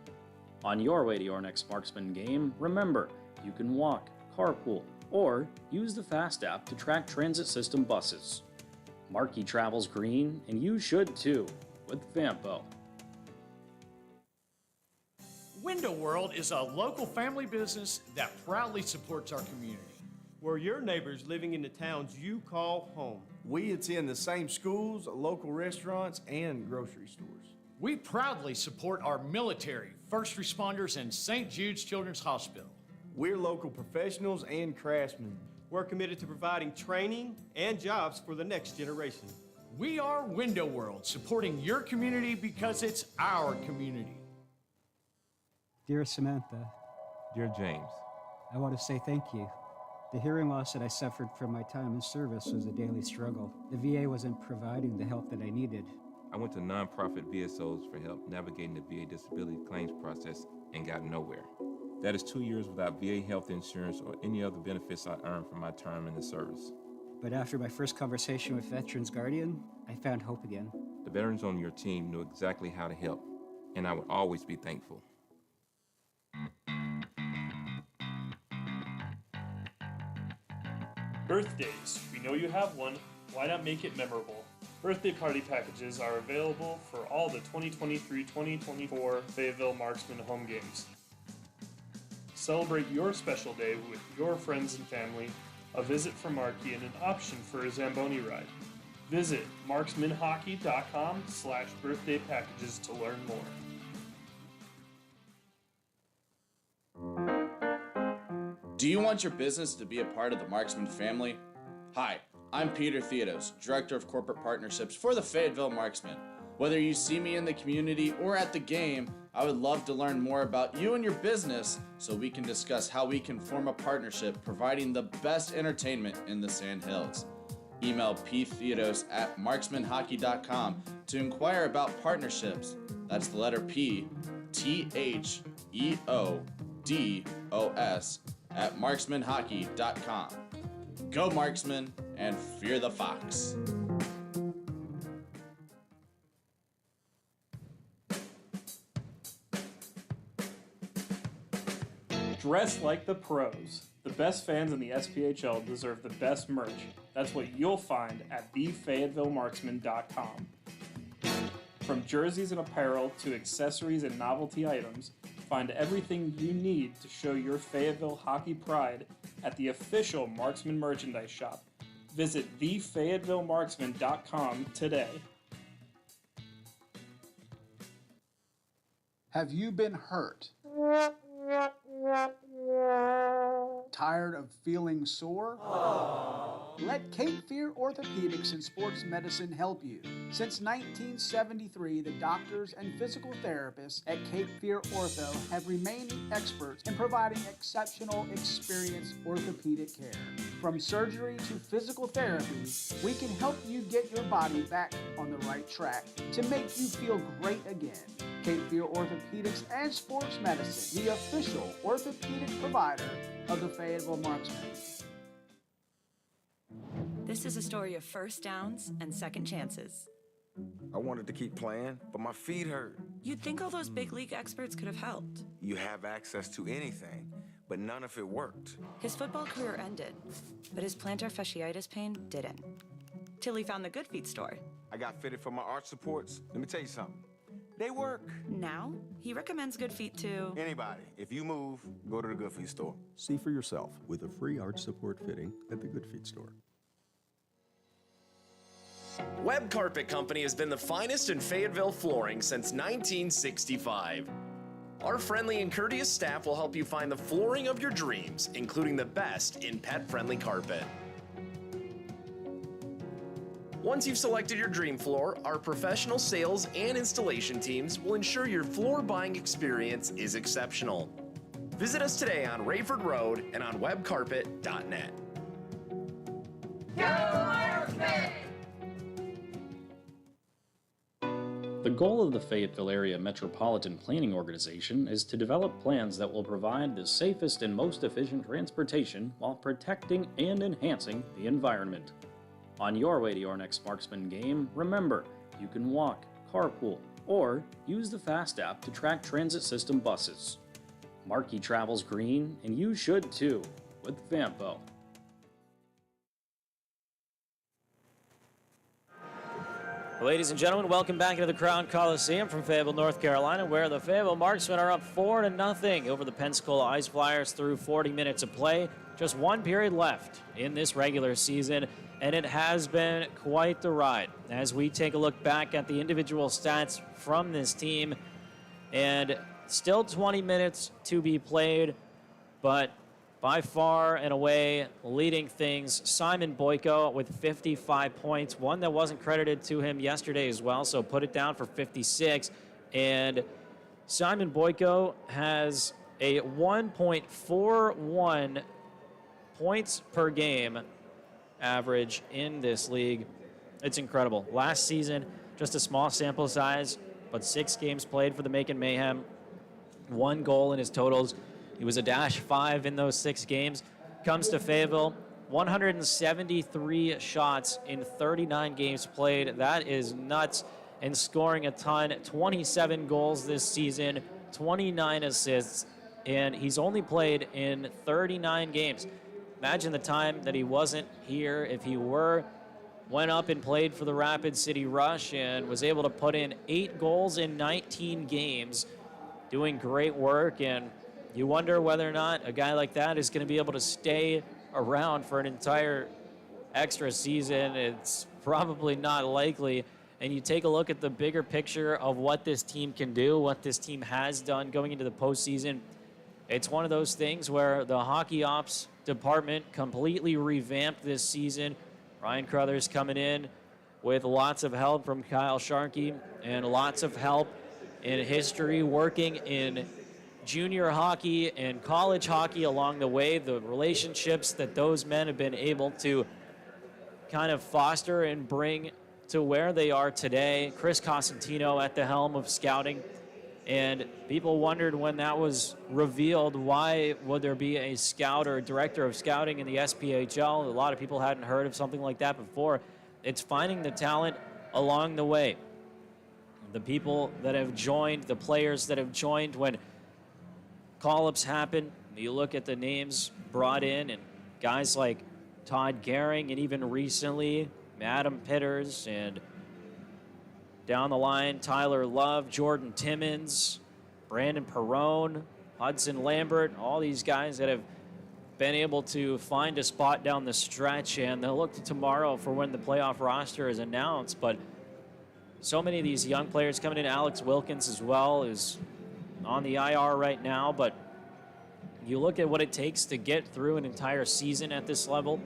On your way to your next Marksman game, remember, you can walk, carpool, or use the FAST app to track transit system buses. Markey travels green, and you should too, with Vampo. Window World is a local family business that proudly supports our community. We're your neighbors living in the towns you call home. We attend the same schools, local restaurants, and grocery stores. We proudly support our military, first responders, and St. Jude's Children's Hospital. We're local professionals and craftsmen. We're committed to providing training and jobs for the next generation. We are Window World, supporting your community because it's our community. Dear Samantha, Dear James, I want to say thank you. The hearing loss that I suffered from my time in service was a daily struggle. The VA wasn't providing the help that I needed. I went to nonprofit VSOs for help navigating the VA disability claims process and got nowhere. That is 2 years without VA health insurance or any other benefits I earned from my term in the service. But after my first conversation with Veterans Guardian, I found hope again. The veterans on your team knew exactly how to help, and I would always be thankful. Birthdays. We know you have one. Why not make it memorable? Birthday party packages are available for all the 2023-2024 Fayetteville Marksman home games. Celebrate your special day with your friends and family, a visit from Markey, and an option for a Zamboni ride. Visit marksmanhockey.com/birthday packages to learn more. Do you want your business to be a part of the Marksman family? Hi, I'm Peter Theodos, Director of Corporate Partnerships for the Fayetteville Marksmen. Whether you see me in the community or at the game, I would love to learn more about you and your business so we can discuss how we can form a partnership providing the best entertainment in the Sand Hills. Email ptheodos@marksmanhockey.com to inquire about partnerships. That's the letter P, THEODOS @marksmanhockey.com. Go Marksman and fear the fox. Dress like the pros. The best fans in the SPHL deserve the best merch. That's what you'll find at thefayettevillemarksman.com. From jerseys and apparel to accessories and novelty items, find everything you need to show your Fayetteville hockey pride at the official Marksman merchandise shop. Visit thefayettevillemarksman.com today. Have you been hurt? Tired of feeling sore? Let Cape Fear Orthopedics and Sports Medicine help you. Since 1973, the doctors and physical therapists at Cape Fear Ortho have remained experts in providing exceptional, experienced orthopedic care. From surgery to physical therapy, we can help you get your body back on the right track to make you feel great again. Cape Fear Orthopedics and Sports Medicine, the official orthopedic provider of the Fayetteville Marksmen. This is a story of first downs and second chances. I wanted to keep playing, but my feet hurt. You'd think all those big league experts could have helped. You have access to anything, but none of it worked. His football career ended, but his plantar fasciitis pain didn't. Till he found the Good Feet store. I got fitted for my arch supports. Let me tell you something. They work. Now, he recommends Good Feet to Anybody. If you move, go to the Good Feet store. See for yourself with a free arch support fitting at the Good Feet store. Webb Carpet Company has been the finest in Fayetteville flooring since 1965. Our friendly and courteous staff will help you find the flooring of your dreams, including the best in pet-friendly carpet. Once you've selected your dream floor, our professional sales and installation teams will ensure your floor buying experience is exceptional. Visit us today on Rayford Road and on webcarpet.net. The goal of the Fayetteville Area Metropolitan Planning Organization is to develop plans that will provide the safest and most efficient transportation while protecting and enhancing the environment. On your way to your next Marksman game, remember, you can walk, carpool, or use the FAST app to track transit system buses. Markey travels green, and you should too, with Vampo. Ladies and gentlemen, welcome back into the Crown Coliseum from Fayetteville, North Carolina, where the Fayetteville Marksmen are up 4-0 over the Pensacola Ice Flyers through 40 minutes of play. Just one period left in this regular season, and it has been quite the ride. As we take a look back at the individual stats from this team, and still 20 minutes to be played, but by far and away leading things, Simon Boyko with 55 points, one that wasn't credited to him yesterday as well, so put it down for 56. And Simon Boyko has a 1.41 points per game average in this league. It's incredible. Last season, just a small sample size, but 6 games played for the Macon Mayhem, 1 goal in his totals. He was a -5 in those 6 games. Comes to Fayetteville, 173 shots in 39 games played. That is nuts. And scoring a ton, 27 goals this season, 29 assists, and he's only played in 39 games. Imagine the time that he wasn't here. If he went up and played for the Rapid City Rush and was able to put in 8 goals in 19 games, doing great work. And you wonder whether or not a guy like that is going to be able to stay around for an entire extra season. It's probably not likely. And you take a look at the bigger picture of what this team can do, what this team has done going into the postseason. It's one of those things where the hockey ops department completely revamped this season. Ryan Crothers coming in with lots of help from Kyle Sharkey and lots of help in history, working in junior hockey and college hockey along the way. The relationships that those men have been able to kind of foster and bring to where they are today. Chris Cosentino at the helm of scouting. And people wondered when that was revealed, why would there be a scout or a director of scouting in the SPHL? A lot of people hadn't heard of something like that before. It's finding the talent along the way. The people that have joined, the players that have joined when call-ups happen. You look at the names brought in, and guys like Todd Gehring, and even recently Adam Pitters, and down the line Tyler Love, Jordan Timmons, Brandon Perrone, Hudson Lambert, all these guys that have been able to find a spot down the stretch, and they'll look to tomorrow for when the playoff roster is announced. But so many of these young players coming in. Alex Wilkins as well is on the IR right now, but you look at what it takes to get through an entire season at this level,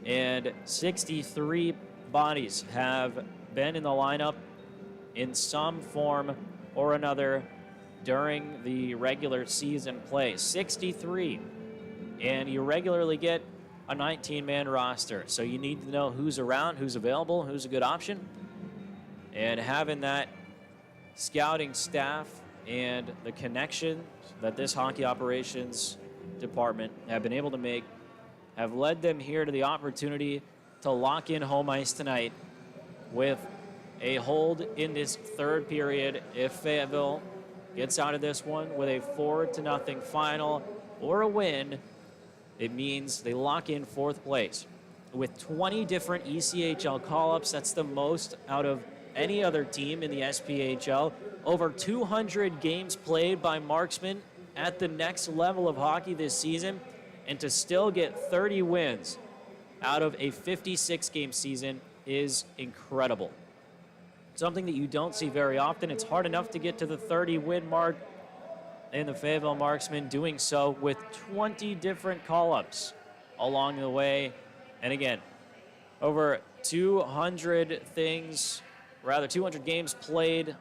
and 63 bodies have been in the lineup in some form or another during the regular season play. 63, and you regularly get a 19-man roster, so you need to know who's around, who's available, who's a good option, and having that scouting staff and the connection that this hockey operations department have been able to make have led them here to the opportunity to lock in home ice tonight with a hold in this third period. If Fayetteville gets out of this one with a 4-0 final or a win, it means they lock in 4th place. With 20 different ECHL call-ups, that's the most out of any other team in the SPHL. over 200 games played by marksmen at the next level of hockey this season, and to still get 30 wins out of a 56-game season is incredible. Something that you don't see very often. It's hard enough to get to the 30-win mark, and the Fayetteville Marksmen doing so with 20 different call-ups along the way. And again, over 200 games played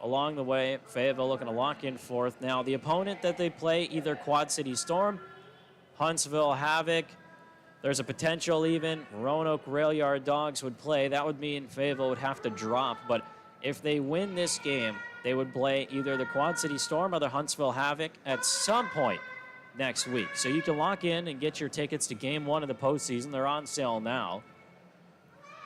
along the way. Fayetteville looking to lock in fourth. Now, the opponent that they play, either Quad City Storm, Huntsville Havoc, there's a potential even Roanoke Rail Yard Dogs would play. That would mean Fayetteville would have to drop. But if they win this game, they would play either the Quad City Storm or the Huntsville Havoc at some point next week. So you can lock in and get your tickets to Game 1 of the postseason. They're on sale now.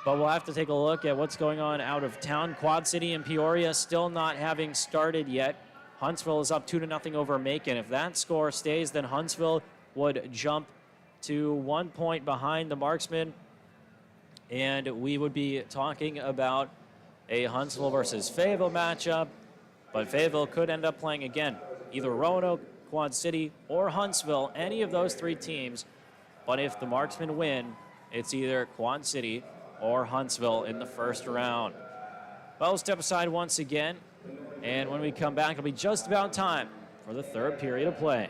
But we'll have to take a look at what's going on out of town. Quad City and Peoria still not having started yet. Huntsville is up 2-0 over Macon. If that score stays, then Huntsville would jump to 1 point behind the Marksmen. And we would be talking about a Huntsville versus Fayetteville matchup. But Fayetteville could end up playing again, either Roanoke, Quad City, or Huntsville, any of those three teams. But if the Marksmen win, it's either Quad City or Huntsville in the first round. Well, we'll step aside once again, and when we come back, it'll be just about time for the third period of play.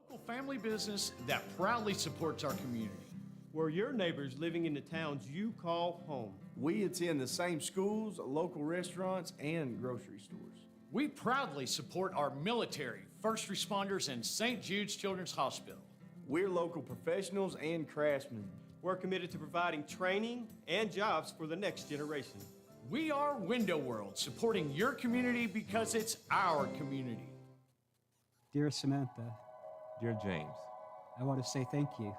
Local family business that proudly supports our community. Where your neighbors living in the towns you call home. We attend the same schools, local restaurants, and grocery stores. We proudly support our military, first responders, and St. Jude's Children's Hospital. We're local professionals and craftsmen. We're committed to providing training and jobs for the next generation. We are Window World, supporting your community because it's our community. Dear Samantha, Dear James, I want to say thank you.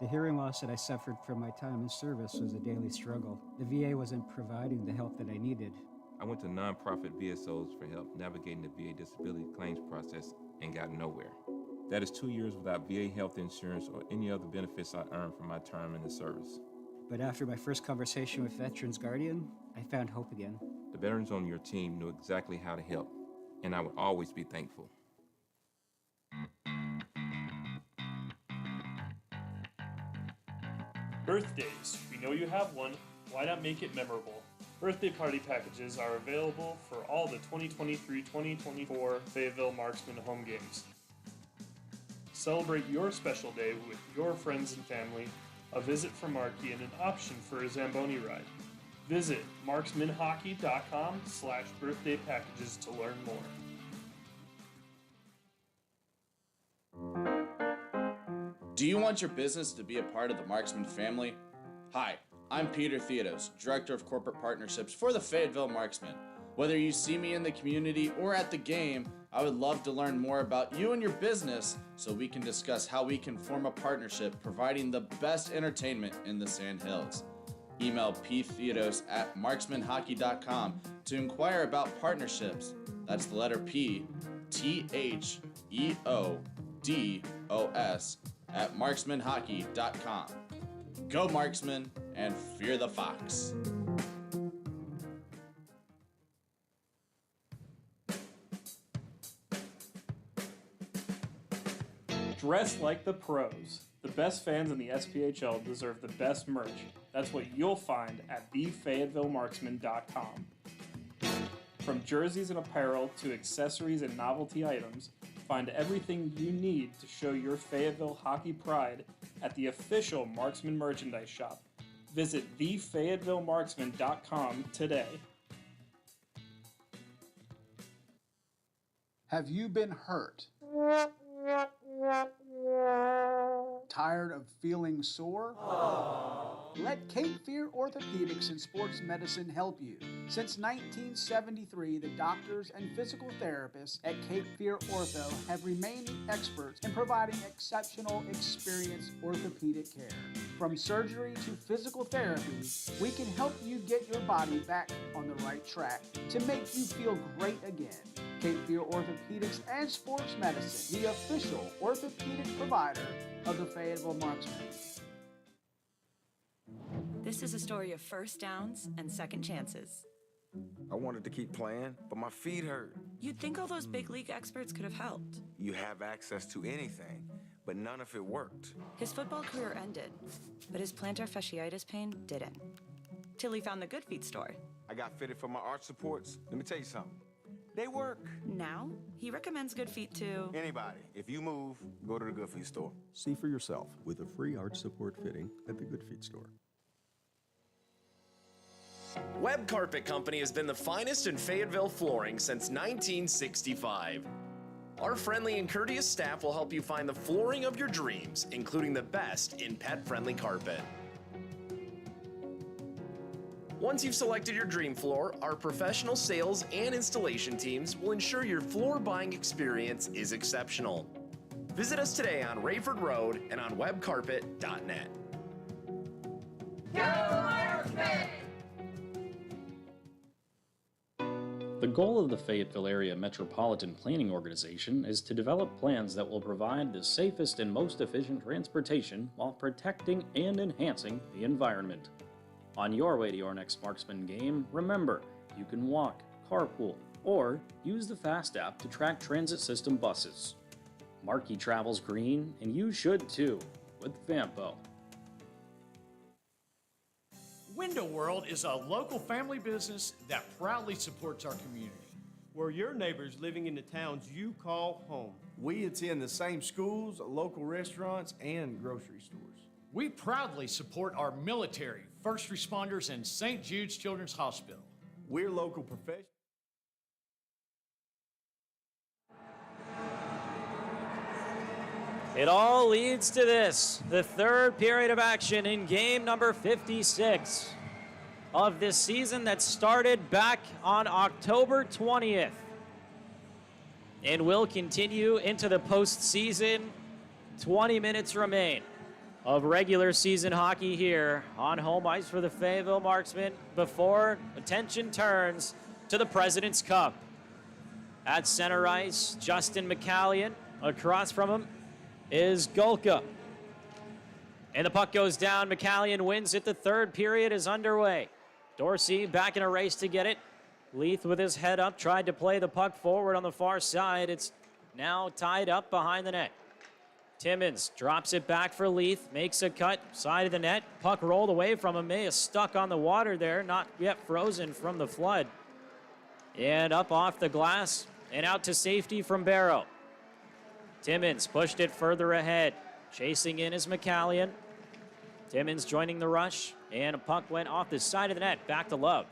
The hearing loss that I suffered from my time in service was a daily struggle. The VA wasn't providing the help that I needed. I went to nonprofit VSOs for help navigating the VA disability claims process and got nowhere. That is 2 years without VA health insurance or any other benefits I earned from my term in the service. But after my first conversation with Veterans Guardian, I found hope again. The veterans on your team knew exactly how to help, and I would always be thankful. Birthdays. We know you have one. Why not make it memorable? Birthday party packages are available for all the 2023-2024 Fayetteville Marksmen home games. Celebrate your special day with your friends and family, a visit from Markey, and an option for a Zamboni ride. Visit marksmanhockey.com/birthday packages to learn more. Do you want your business to be a part of the Marksman family? Hi, I'm Peter Theodos, Director of Corporate Partnerships for the Fayetteville Marksmen. Whether you see me in the community or at the game, I would love to learn more about you and your business so we can discuss how we can form a partnership providing the best entertainment in the Sand Hills. Email ptheodos@marksmanhockey.com to inquire about partnerships. That's the letter P, THEODOS @marksmanhockey.com. Go Marksman and fear the fox. Dress like the pros. The best fans in the SPHL deserve the best merch. That's what you'll find at thefayettevillemarksman.com. From jerseys and apparel to accessories and novelty items, find everything you need to show your Fayetteville hockey pride at the official Marksman merchandise shop. Visit thefayettevillemarksman.com today. Have you been hurt? Tired of feeling sore? Let Cape Fear Orthopedics and Sports Medicine help you. Since 1973, the doctors and physical therapists at Cape Fear Ortho have remained experts in providing exceptional, experienced orthopedic care. From surgery to physical therapy, we can help you get your body back on the right track to make you feel great again. Cape Fear Orthopedics and Sports Medicine, the official orthopedic provider of the Fayetteville Marksmen. This is a story of first downs and second chances. I wanted to keep playing, but my feet hurt. You'd think all those big league experts could have helped. You have access to anything, but none of it worked. His football career ended, but his plantar fasciitis pain didn't. Till he found the Good Feet store. I got fitted for my arch supports. Let me tell you something. They work. Now, he recommends Good Feet to anybody. If you move, go to the Good Feet store. See for yourself with a free arch support fitting at the Good Feet store. Webb Carpet Company has been the finest in Fayetteville flooring since 1965. Our friendly and courteous staff will help you find the flooring of your dreams, including the best in pet-friendly carpet. Once you've selected your dream floor, our professional sales and installation teams will ensure your floor buying experience is exceptional. Visit us today on Rayford Road and on webcarpet.net. The goal of the Fayetteville Area Metropolitan Planning Organization is to develop plans that will provide the safest and most efficient transportation while protecting and enhancing the environment. On your way to your next Marksman game, remember, you can walk, carpool, or use the FAST app to track transit system buses. Markey travels green, and you should too, with Vampo. Window World is a local family business that proudly supports our community. We're your neighbors living in the towns you call home. We attend the same schools, local restaurants, and grocery stores. We proudly support our military, first responders, and St. Jude's Children's Hospital. We're local professionals. It all leads to this, the third period of action in game number 56 of this season that started back on October 20th and will continue into the postseason. 20 minutes remain of regular season hockey here on home ice for the Fayetteville Marksmen before attention turns to the President's Cup. At center ice, Justin McCallion. Across from him is Golka. And the puck goes down. McCallion wins it. The third period is underway. Dorsey back in a race to get it. Leith with his head up tried to play the puck forward on the far side. It's now tied up behind the net. Timmons drops it back for Leith, makes a cut, side of the net. Puck rolled away from him. May have stuck on the water there, not yet frozen from the flood. And up off the glass and out to safety from Barrow. Timmons pushed it further ahead. Chasing in is McCallion. Timmons joining the rush, and a puck went off the side of the net, back to Love.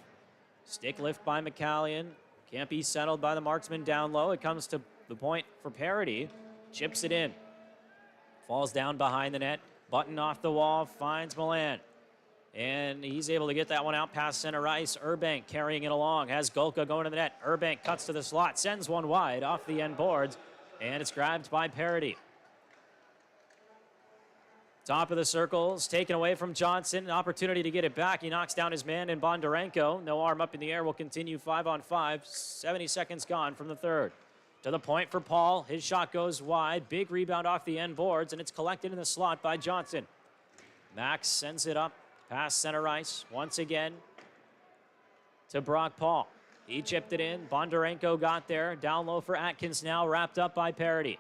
Stick lift by McCallion. Can't be settled by the marksman down low. It comes to the point for Parity. Chips it in. Falls down behind the net. Button off the wall, finds Milan. And he's able to get that one out past center ice. Urbank carrying it along. Has Golka going to the net. Urbank cuts to the slot, sends one wide off the end boards, and it's grabbed by Parity. Top of the circles, taken away from Johnson. An opportunity to get it back. He knocks down his man in Bondarenko. No arm up in the air. Will continue 5-on-5. 70 seconds gone from the third. To the point for Paul. His shot goes wide. Big rebound off the end boards, and it's collected in the slot by Johnson. Max sends it up past center ice once again to Brock Paul. He chipped it in. Bondarenko got there. Down low for Atkins now, wrapped up by Parity.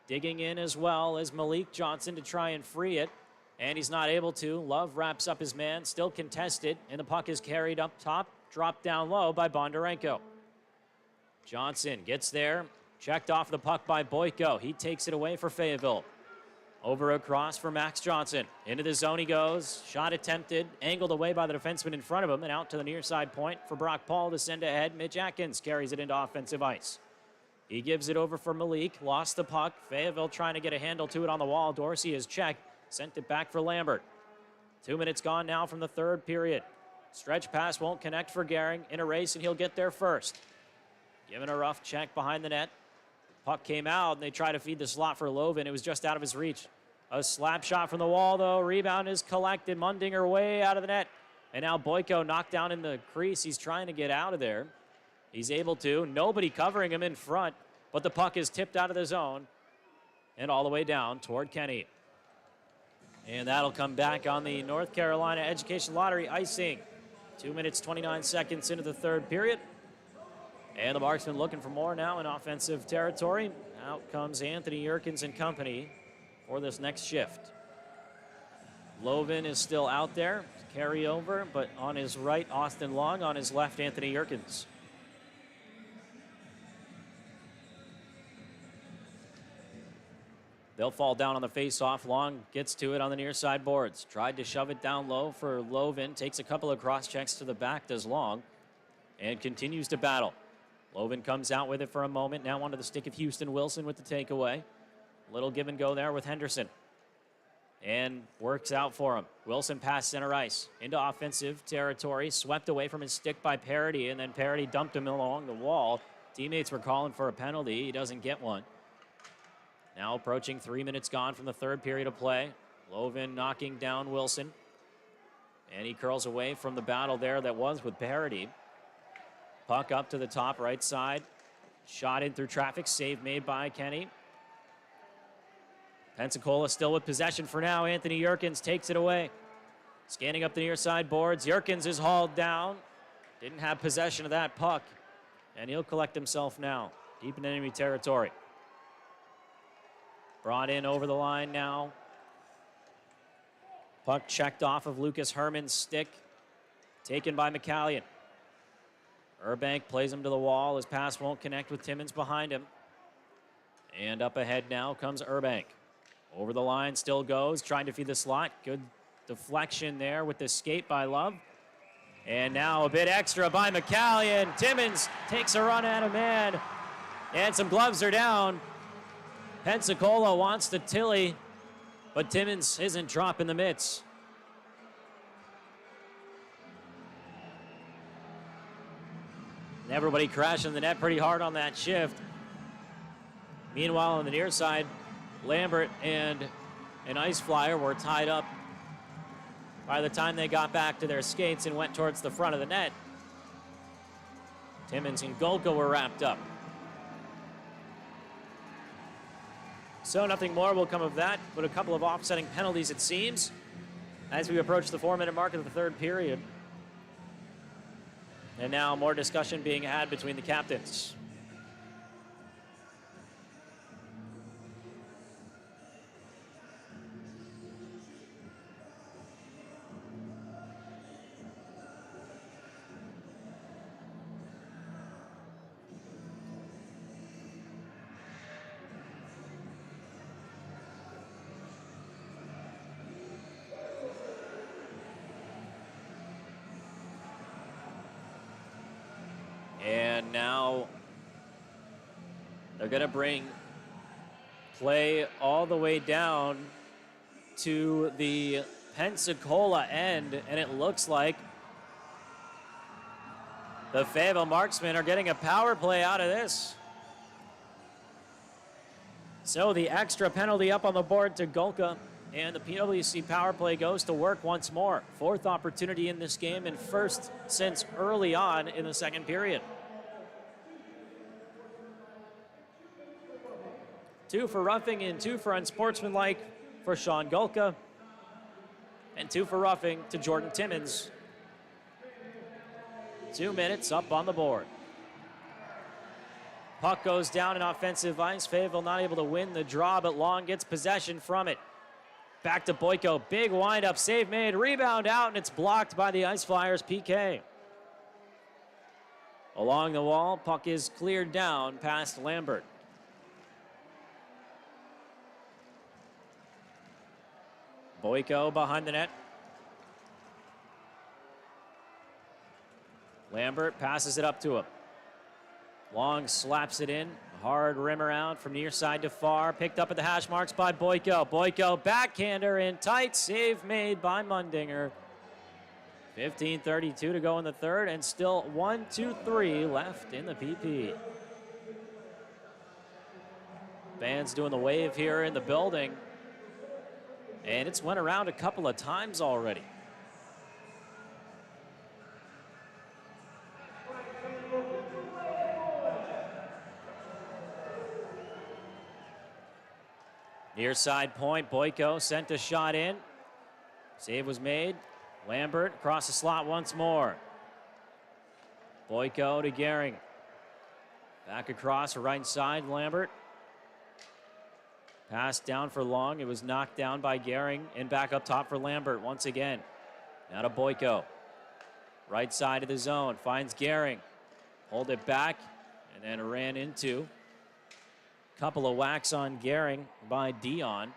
Digging in as well as Malik Johnson to try and free it, and he's not able to. Love wraps up his man, still contested, and the puck is carried up top, dropped down low by Bondarenko. Johnson gets there, checked off the puck by Boyko. He takes it away for Fayetteville. Over across for Max Johnson. Into the zone he goes. Shot attempted, angled away by the defenseman in front of him, and out to the near side point for Brock Paul to send ahead. Mitch Atkins carries it into offensive ice. He gives it over for Malik. Lost the puck. Fayetteville trying to get a handle to it on the wall. Dorsey is checked. Sent it back for Lambert. 2 minutes gone now from the third period. Stretch pass won't connect for Gehring. In a race, and he'll get there first. Given a rough check behind the net. Puck came out, and they try to feed the slot for Lovin. It was just out of his reach. A slap shot from the wall, though. Rebound is collected. Mundinger way out of the net. And now Boyko knocked down in the crease. He's trying to get out of there. He's able to. Nobody covering him in front, but the puck is tipped out of the zone and all the way down toward Kenny. And that'll come back on the North Carolina Education Lottery icing. 2 minutes, 29 seconds into the third period. And the Marksmen looking for more now in offensive territory. Out comes Anthony Yerkins and company for this next shift. Lovin is still out there, carry over, but on his right, Austin Long, on his left, Anthony Yerkins. They'll fall down on the face-off. Long gets to it on the near side boards. Tried to shove it down low for Lovin. Takes a couple of cross checks to the back, does Long, and continues to battle. Lovin comes out with it for a moment. Now onto the stick of Houston Wilson with the takeaway. Little give and go there with Henderson. And works out for him. Wilson past center ice into offensive territory. Swept away from his stick by Parody, and then Parody dumped him along the wall. Teammates were calling for a penalty. He doesn't get one. Now approaching 3 minutes gone from the third period of play. Lovin knocking down Wilson. And he curls away from the battle there that was with Parody. Puck up to the top right side. Shot in through traffic. Save made by Kenny. Pensacola still with possession for now. Anthony Yerkins takes it away. Scanning up the near side boards. Yerkins is hauled down. Didn't have possession of that puck. And he'll collect himself now. Deep in enemy territory. Brought in over the line now. Puck checked off of Lucas Herman's stick. Taken by McCallion. Urbank plays him to the wall. His pass won't connect with Timmins behind him. And up ahead now comes Urbank. Over the line, still goes, trying to feed the slot. Good deflection there with the skate by Love. And now a bit extra by McCallion. Timmins takes a run at a man. And some gloves are down. Pensacola wants to Tilly, but Timmins isn't dropping the mitts. And everybody crashing the net pretty hard on that shift. Meanwhile, on the near side, Lambert and an Ice Flyer were tied up by the time they got back to their skates and went towards the front of the net. Timmins and Golka were wrapped up. So nothing more will come of that, but a couple of offsetting penalties, it seems, as we approach the 4-minute mark of the third period. And now more discussion being had between the captains. And now they're going to bring play all the way down to the Pensacola end, and it looks like the Fayetteville Marksmen are getting a power play out of this. So the extra penalty up on the board to Golka, and the PWC power play goes to work once more. Fourth opportunity in this game and first since early on in the second period. 2 for roughing and 2 for unsportsmanlike for Sean Golka. And 2 for roughing to Jordan Timmins. 2 minutes up on the board. Puck goes down in offensive ice. Fayetteville not able to win the draw, but Long gets possession from it. Back to Boyko. Big windup, save made, rebound out, and it's blocked by the Ice Flyers PK. Along the wall, puck is cleared down past Lambert. Boyko behind the net. Lambert passes it up to him. Long slaps it in. Hard rim around from near side to far. Picked up at the hash marks by Boyko. Boyko backhander in tight. Save made by Mundinger. 15:32 to go in the third, and still 1-2-3 left in the PP. Fans doing the wave here in the building. And it's went around a couple of times already. Near side point, Boyko sent a shot in. Save was made. Lambert across the slot once more. Boyko to Gehring. Back across, right side, Lambert. Pass down for Long. It was knocked down by Gehring, and back up top for Lambert once again. Now to Boyko. Right side of the zone, finds Gehring. Hold it back, and then ran into. Couple of whacks on Gehring by Dion.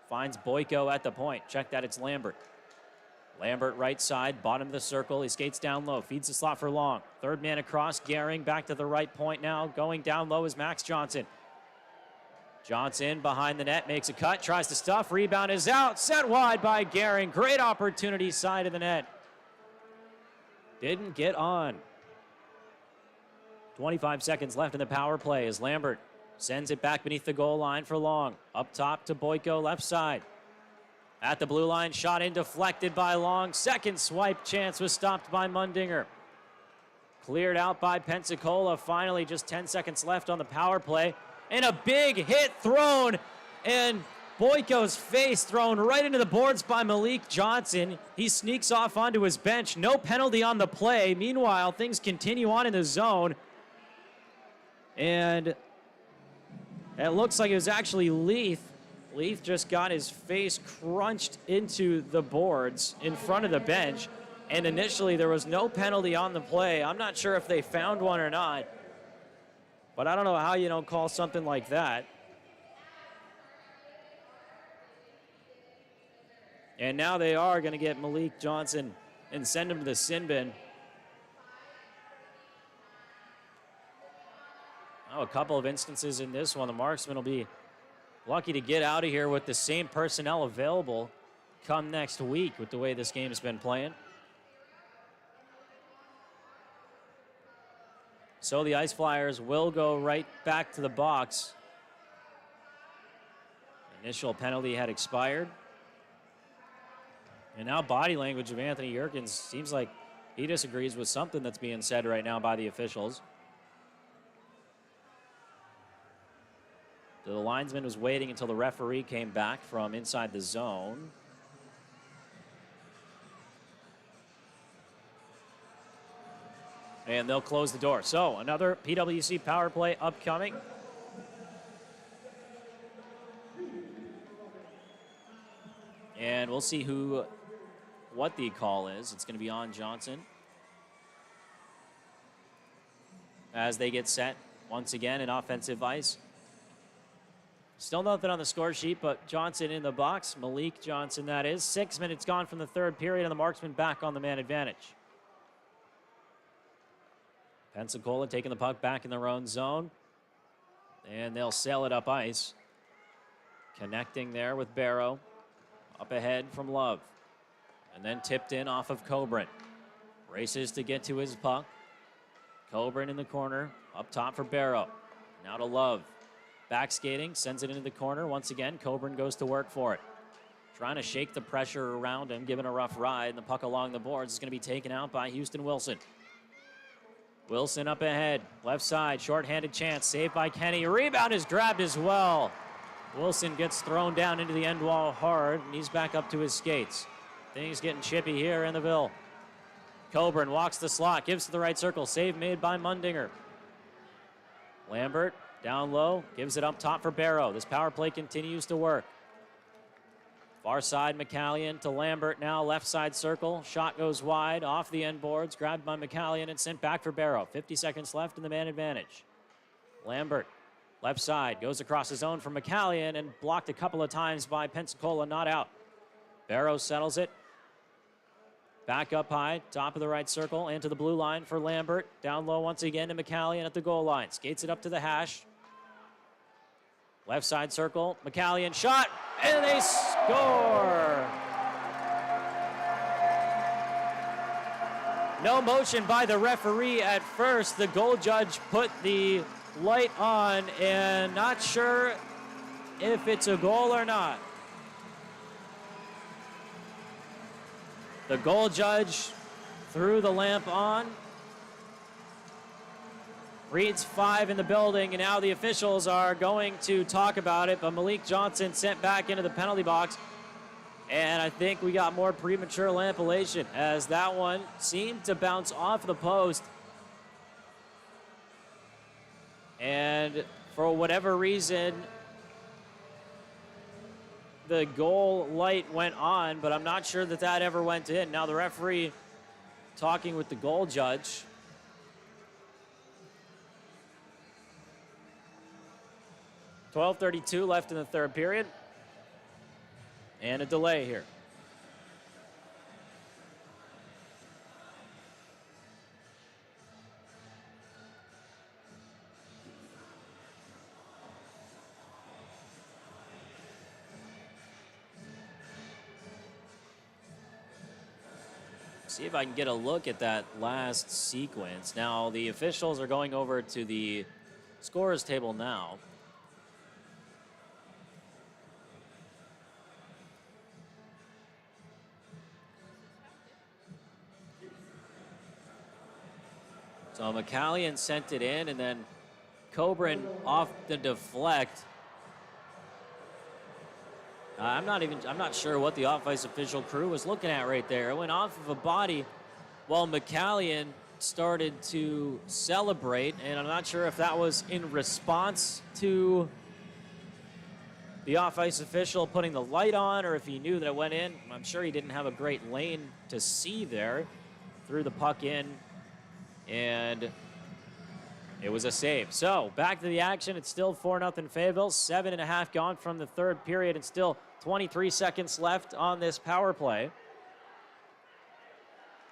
Finds Boyko at the point. Check that, it's Lambert. Lambert right side, bottom of the circle. He skates down low, feeds the slot for Long. Third man across, Gehring back to the right point now. Going down low is Max Johnson. Johnson behind the net, makes a cut, tries to stuff. Rebound is out, set wide by Gehring. Great opportunity, side of the net. Didn't get on. 25 seconds left in the power play as Lambert sends it back beneath the goal line for Long. Up top to Boyko, left side. At the blue line, shot in, deflected by Long. Second swipe chance was stopped by Mundinger. Cleared out by Pensacola. Finally, just 10 seconds left on the power play. And a big hit thrown. And Boyko's face thrown right into the boards by Malik Johnson. He sneaks off onto his bench. No penalty on the play. Meanwhile, things continue on in the zone. And it looks like it was actually Leith. Leith just got his face crunched into the boards in front of the bench. And initially, there was no penalty on the play. I'm not sure if they found one or not. But I don't know how you don't call something like that. And now they are going to get Malik Johnson and send him to the sin bin. Oh, a couple of instances in this one. The marksman will be lucky to get out of here with the same personnel available come next week with the way this game has been playing. So the Ice Flyers will go right back to the box. Initial penalty had expired. And now body language of Anthony Yerkins seems like he disagrees with something that's being said right now by the officials. The linesman was waiting until the referee came back from inside the zone. And they'll close the door. So another PWC power play upcoming. And we'll see what the call is. It's going to be on Johnson. As they get set once again in offensive ice. Still nothing on the score sheet, but Johnson in the box. Malik Johnson, that is. 6 minutes gone from the third period, and the marksman back on the man advantage. Pensacola taking the puck back in their own zone. And they'll sail it up ice. Connecting there with Barrow. Up ahead from Love. And then tipped in off of Coburn. Races to get to his puck. Coburn in the corner. Up top for Barrow. Now to Love. Back skating, sends it into the corner. Once again, Coburn goes to work for it. Trying to shake the pressure around him, giving a rough ride. And the puck along the boards is going to be taken out by Houston Wilson. Wilson up ahead. Left side, shorthanded chance. Saved by Kenny. Rebound is grabbed as well. Wilson gets thrown down into the end wall hard, and he's back up to his skates. Things getting chippy here in the Ville. Coburn walks the slot, gives to the right circle. Save made by Mundinger. Lambert down low, gives it up top for Barrow. This power play continues to work. Far side, McCallion to Lambert now, left side circle. Shot goes wide, off the end boards, grabbed by McCallion and sent back for Barrow. 50 seconds left in the man advantage. Lambert, left side, goes across the zone from McCallion and blocked a couple of times by Pensacola, not out. Barrow settles it. Back up high, top of the right circle, into the blue line for Lambert. Down low once again to McCallion at the goal line. Skates it up to the hash. Left side circle, McCallion shot, and they score! No motion by the referee at first. The goal judge put the light on, and not sure if it's a goal or not. The goal judge threw the lamp on. Reads 5 in the building, and now the officials are going to talk about it, but Malik Johnson sent back into the penalty box. And I think we got more premature lampillation as that one seemed to bounce off the post. And for whatever reason, the goal light went on, but I'm not sure that that ever went in. Now the referee talking with the goal judge. .12:32 left in the third period. And a delay here. See if I can get a look at that last sequence. Now, the officials are going over to the scorers table now. So McCallion sent it in, and then Coburn off the deflect. I'm not sure what the off-ice official crew was looking at right there. It went off of a body while McCallion started to celebrate, and I'm not sure if that was in response to the off-ice official putting the light on or if he knew that it went in. I'm sure he didn't have a great lane to see there. Threw the puck in, and it was a save. So back to the action. It's still 4-0 Fayetteville. 7.5 gone from the third period, and still 23 seconds left on this power play.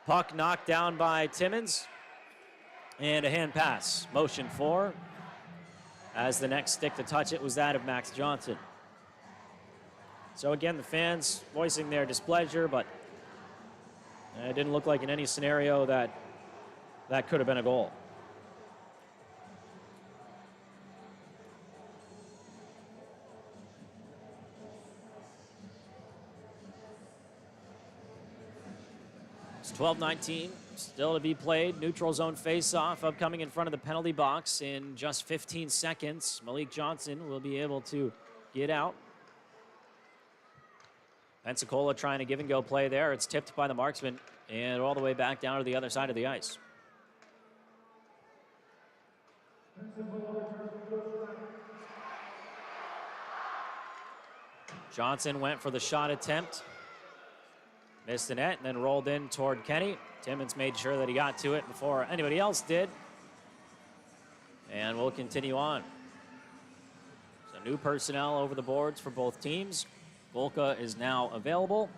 Puck knocked down by Timmons, and a hand pass. Motion for, as the next stick to touch it was that of Max Johnson. So again, the fans voicing their displeasure, but it didn't look like in any scenario that could have been a goal. It's 12-19, still to be played. Neutral zone face-off upcoming in front of the penalty box in just 15 seconds. Malik Johnson will be able to get out. Pensacola trying to give and go play there. It's tipped by the marksman and all the way back down to the other side of the ice. Johnson went for the shot attempt. Missed the net and then rolled in toward Kenny. Timmons made sure that he got to it before anybody else did. And we'll continue on. So new personnel over the boards for both teams. Volka is now available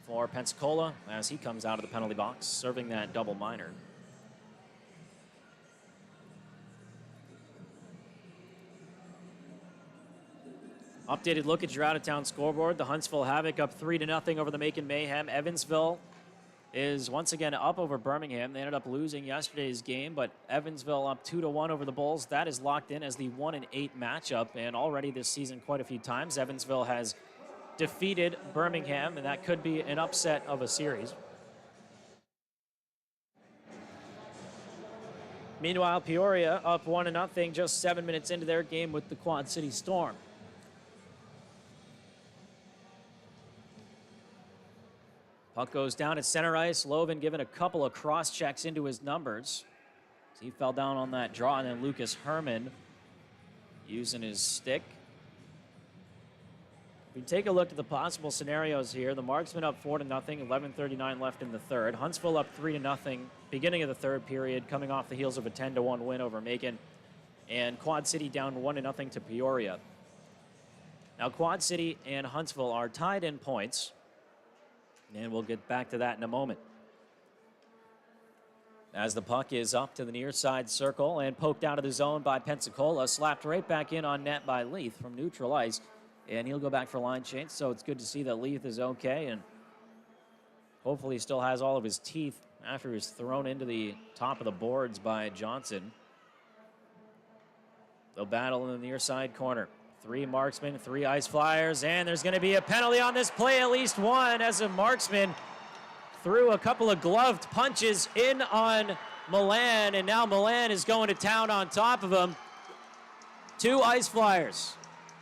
for Pensacola as he comes out of the penalty box, serving that double minor. Updated look at your out-of-town scoreboard. The Huntsville Havoc up 3-0 over the Macon Mayhem. Evansville is once again up over Birmingham. They ended up losing yesterday's game, but Evansville up 2-1 over the Bulls. That is locked in as the 1-8 matchup, and already this season quite a few times Evansville has defeated Birmingham, and that could be an upset of a series. Meanwhile, Peoria up 1-0 just 7 minutes into their game with the Quad City Storm. Puck goes down at center ice. Loven given a couple of cross checks into his numbers. He fell down on that draw, and then Lucas Herman using his stick. If we take a look at the possible scenarios here, the Marksmen up 4-0, 11:39 left in the third. Huntsville up 3-0, beginning of the third period, coming off the heels of a 10-1 win over Macon. And Quad City down 1-0 to Peoria. Now Quad City and Huntsville are tied in points, and we'll get back to that in a moment. As the puck is up to the near side circle and poked out of the zone by Pensacola, slapped right back in on net by Leith from neutral ice, and he'll go back for line change. So it's good to see that Leith is okay, and hopefully he still has all of his teeth after he was thrown into the top of the boards by Johnson. They'll battle in the near side corner. 3 marksmen, 3 ice flyers, and there's going to be a penalty on this play, at least one, as a marksman threw a couple of gloved punches in on Milan, and now Milan is going to town on top of him. 2 ice flyers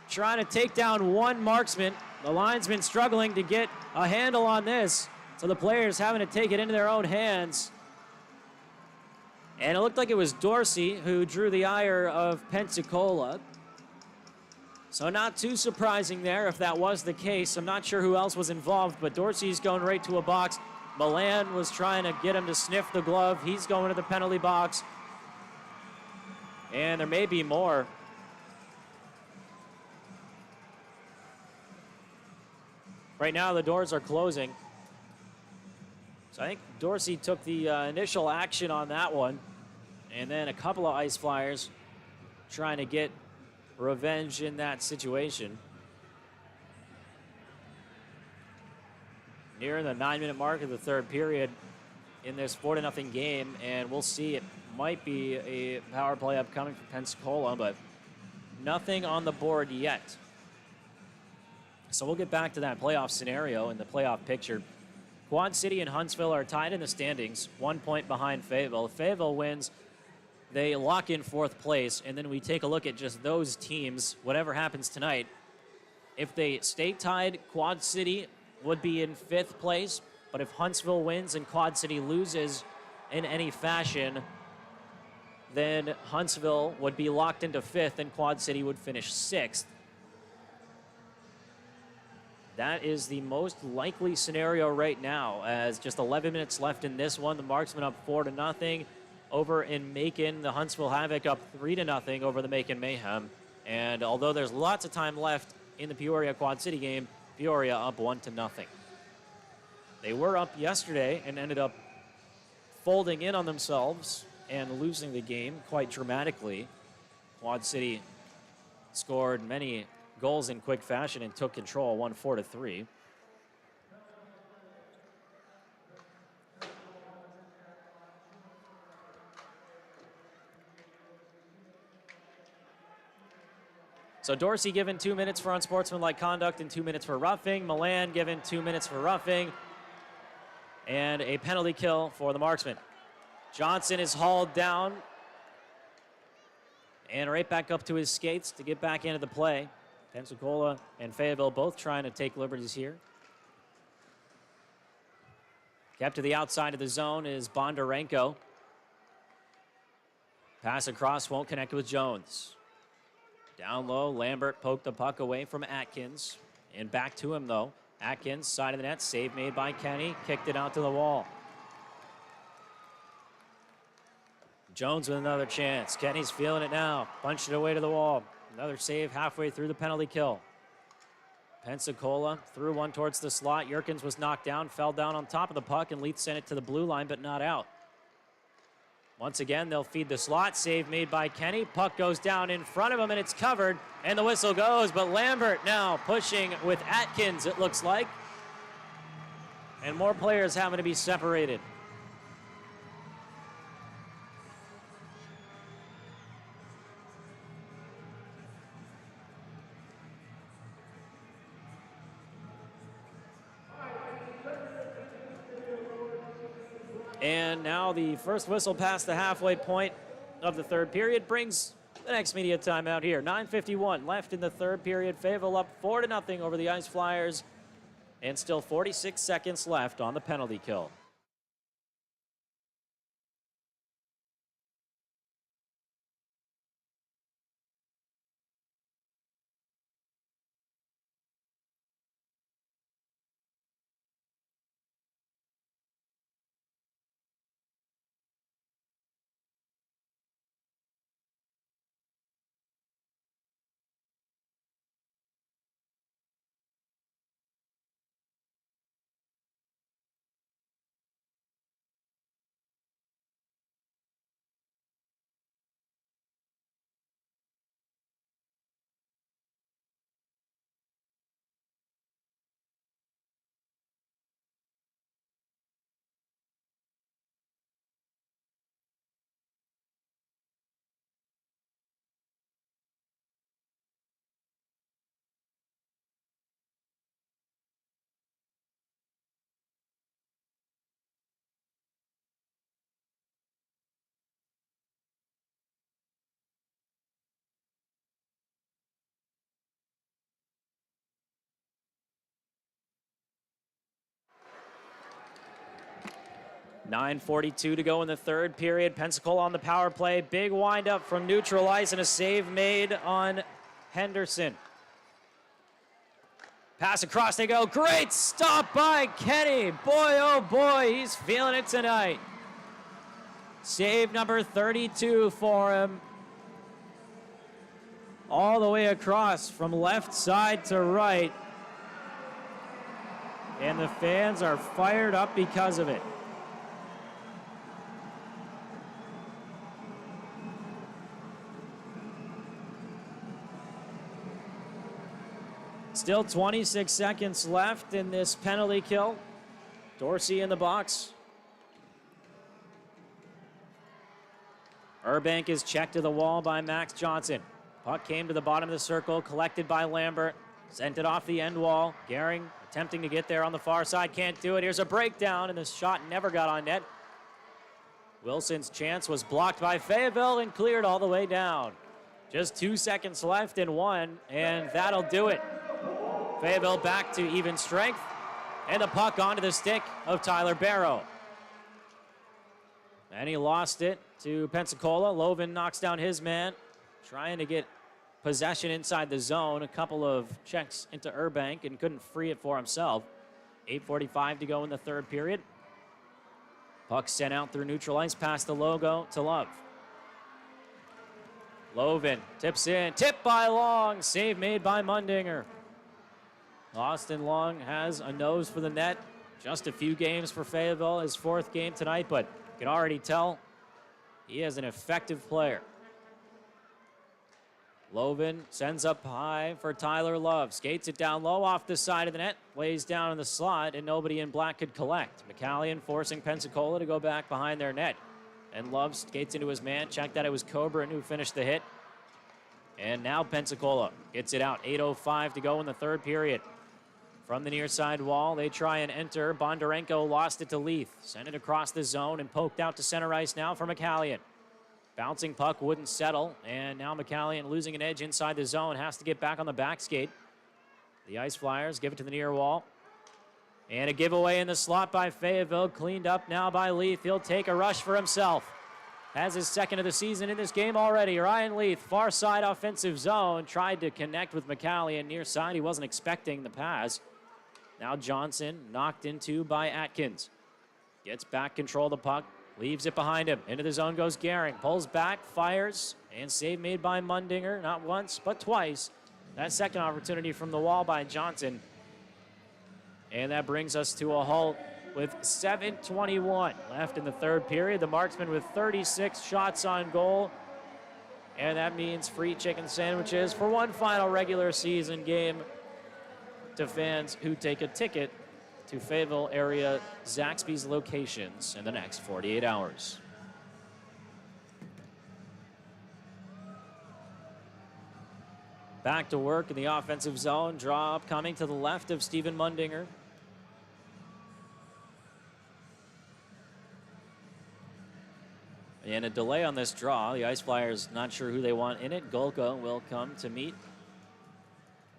trying to take down 1 marksman. The linesman struggling to get a handle on this, so the players having to take it into their own hands. And it looked like it was Dorsey who drew the ire of Pensacola. So not too surprising there if that was the case. I'm not sure who else was involved, but Dorsey's going right to a box. Milan was trying to get him to sniff the glove. He's going to the penalty box. And there may be more. Right now, the doors are closing. So I think Dorsey took the initial action on that one. And then a couple of Ice Flyers trying to get revenge in that situation. Near the 9-minute mark of the third period in this 4-0 game. And we'll see, it might be a power play upcoming for Pensacola, but nothing on the board yet. So we'll get back to that playoff scenario in the playoff picture. Quad City and Huntsville are tied in the standings, 1 point behind Fayetteville. If Fayetteville wins, they lock in 4th place, and then we take a look at just those teams, whatever happens tonight. If they stay tied, Quad City would be in 5th place, but if Huntsville wins and Quad City loses in any fashion, then Huntsville would be locked into 5th and Quad City would finish 6th. That is the most likely scenario right now, as just 11 minutes left in this one. The Marksmen up 4-0. Over in Macon, the Huntsville Havoc up 3-0 over the Macon Mayhem. And although there's lots of time left in the Peoria Quad City game, Peoria up 1-0. They were up yesterday and ended up folding in on themselves and losing the game quite dramatically. Quad City scored many goals in quick fashion and took control, won 4-3. So Dorsey given 2 minutes for unsportsmanlike conduct and 2 minutes for roughing. Milan given 2 minutes for roughing. And a penalty kill for the marksman. Johnson is hauled down and right back up to his skates to get back into the play. Pensacola and Fayetteville both trying to take liberties here. Kept to the outside of the zone is Bondarenko. Pass across, won't connect with Jones. Down low, Lambert poked the puck away from Atkins. And back to him, though. Atkins, side of the net, save made by Kenny. Kicked it out to the wall. Jones with another chance. Kenny's feeling it now. Punched it away to the wall. Another save halfway through the penalty kill. Pensacola threw one towards the slot. Yerkins was knocked down, fell down on top of the puck, and Leith sent it to the blue line, but not out. Once again, they'll feed the slot. Save made by Kenny. Puck goes down in front of him, and it's covered, and the whistle goes, but Lambert now pushing with Atkins, it looks like. And more players having to be separated. And now the first whistle past the halfway point of the third period brings the next media timeout here. 9:51 left in the third period. Fayetteville up 4-0 over the Ice Flyers, and still 46 seconds left on the penalty kill. 9:42 to go in the third period. Pensacola on the power play. Big windup from neutral ice and a save made on Henderson. Pass across they go. Great stop by Kenny. Boy, oh boy, he's feeling it tonight. Save number 32 for him. All the way across from left side to right. And the fans are fired up because of it. Still 26 seconds left in this penalty kill. Dorsey in the box. Urbank is checked to the wall by Max Johnson. Puck came to the bottom of the circle, collected by Lambert. Sent it off the end wall. Gehring attempting to get there on the far side, can't do it. Here's a breakdown, and the shot never got on net. Wilson's chance was blocked by Fayetteville and cleared all the way down. Just 2 seconds left in one, and that'll do it. Fayetteville back to even strength, and the puck onto the stick of Tyler Barrow. And he lost it to Pensacola. Loven knocks down his man, trying to get possession inside the zone. A couple of checks into Urbank and couldn't free it for himself. 8:45 to go in the third period. Puck sent out through neutral ice past the logo to Love. Loven tips in, tipped by Long, save made by Mundinger. Austin Long has a nose for the net. Just a few games for Fayetteville, his fourth game tonight, but you can already tell he is an effective player. Loven sends up high for Tyler Love. Skates it down low off the side of the net. Lays down in the slot, and nobody in black could collect. McCallion forcing Pensacola to go back behind their net. And Love skates into his man. Check that it was Coburn who finished the hit. And now Pensacola gets it out. 8:05 to go in the third period. From the near side wall, they try and enter. Bondarenko lost it to Leith. Sent it across the zone and poked out to center ice now for McCallion. Bouncing puck wouldn't settle, and now McCallion losing an edge inside the zone, has to get back on the back skate. The Ice Flyers give it to the near wall. And a giveaway in the slot by Fayetteville, cleaned up now by Leith. He'll take a rush for himself. Has his second of the season in this game already. Ryan Leith, far side offensive zone, tried to connect with McCallion near side. He wasn't expecting the pass. Now Johnson knocked into by Atkins. Gets back control of the puck. Leaves it behind him. Into the zone goes Gehring. Pulls back, fires, and save made by Mundinger. Not once, but twice. That second opportunity from the wall by Johnson. And that brings us to a halt with 7:21 left in the third period. The Marksmen with 36 shots on goal. And that means free chicken sandwiches for one final regular season game to fans who take a ticket to Fayetteville area Zaxby's locations in the next 48 hours. Back to work in the offensive zone. Draw up coming to the left of Stephen Mundinger. And a delay on this draw. The Ice Flyers not sure who they want in it. Golka will come to meet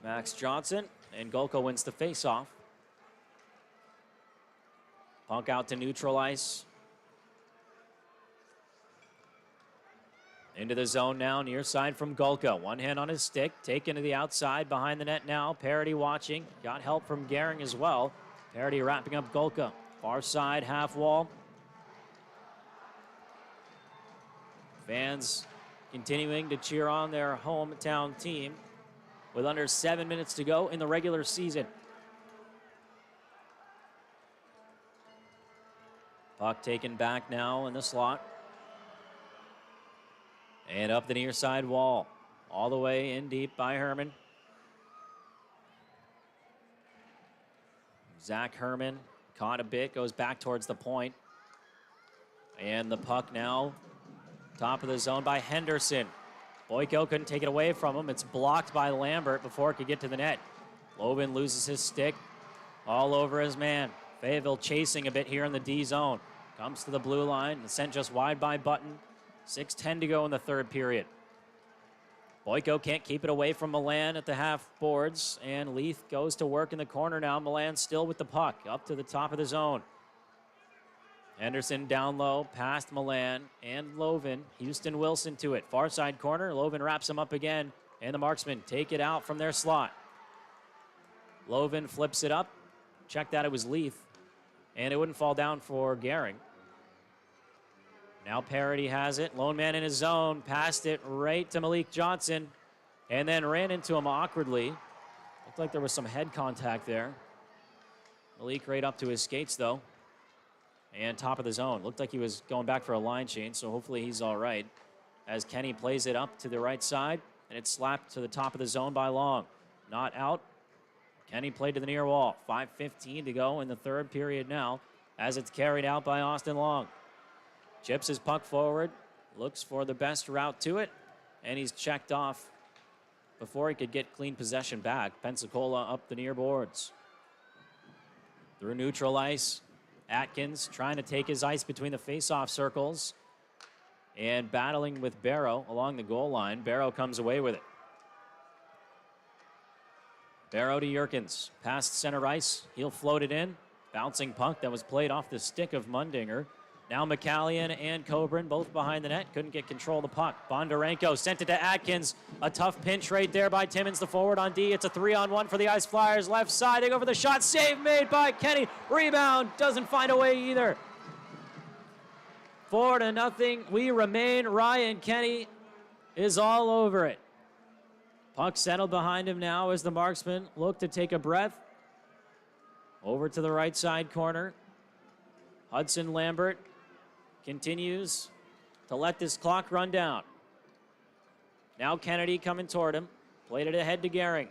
Max Johnson, and Golka wins the faceoff. Punk out to neutral ice. Into the zone now, near side from Golka. One hand on his stick, taken to the outside, behind the net now. Parody watching, got help from Gehring as well. Parody wrapping up Golka. Far side, half wall. Fans continuing to cheer on their hometown team with under 7 minutes to go in the regular season. Puck taken back now in the slot. And up the near side wall. All the way in deep by Herman. Zach Herman caught a bit, goes back towards the point. And the puck now top of the zone by Henderson. Boyko couldn't take it away from him. It's blocked by Lambert before it could get to the net. Loven loses his stick all over his man. Fayetteville chasing a bit here in the D zone. Comes to the blue line and sent just wide by Button. 6:10 to go in the third period. Boyko can't keep it away from Milan at the half boards, and Leith goes to work in the corner now. Milan still with the puck up to the top of the zone. Henderson down low, past Milan and Lovin. Houston Wilson to it. Far side corner. Lovin wraps him up again, and the marksmen take it out from their slot. Lovin flips it up. Check that, it was Leith. And it wouldn't fall down for Gehring. Now Parody has it. Lone man in his zone. Passed it right to Malik Johnson. And then ran into him awkwardly. Looked like there was some head contact there. Malik right up to his skates, though. And top of the zone. Looked like he was going back for a line change, so hopefully he's all right. As Kenny plays it up to the right side, and it's slapped to the top of the zone by Long. Not out. Kenny played to the near wall. 5:15 to go in the third period now, as it's carried out by Austin Long. Chips his puck forward, looks for the best route to it, and he's checked off before he could get clean possession back. Pensacola up the near boards. Through neutral ice, Atkins trying to take his ice between the face-off circles and battling with Barrow along the goal line. Barrow comes away with it. Barrow to Yerkins, past center ice. He'll float it in. Bouncing puck that was played off the stick of Mundinger. Now McCallion and Coburn both behind the net. Couldn't get control of the puck. Bondarenko sent it to Atkins. A tough pinch right there by Timmins, the forward on D. It's a 3-on-1 for the Ice Flyers. Left side, they go for the shot. Save made by Kenny. Rebound, doesn't find a way either. 4-0. We remain. Ryan Kenny is all over it. Puck settled behind him now as the marksman look to take a breath. Over to the right side corner. Hudson Lambert continues to let this clock run down. Now Kennedy coming toward him. Played it ahead to Gehring.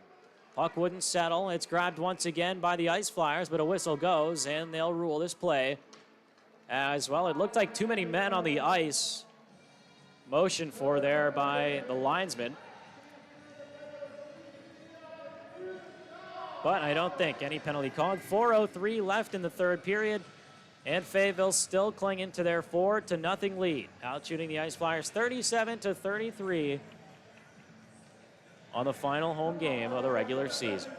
Puck wouldn't settle. It's grabbed once again by the Ice Flyers, but a whistle goes, and they'll rule this play as well. It looked like too many men on the ice. Motion for there by the linesman. But I don't think any penalty called. 4:03 left in the third period. And Fayetteville still clinging to their 4-0 lead. Out shooting the Ice Flyers 37-33 on the final home game of the regular season.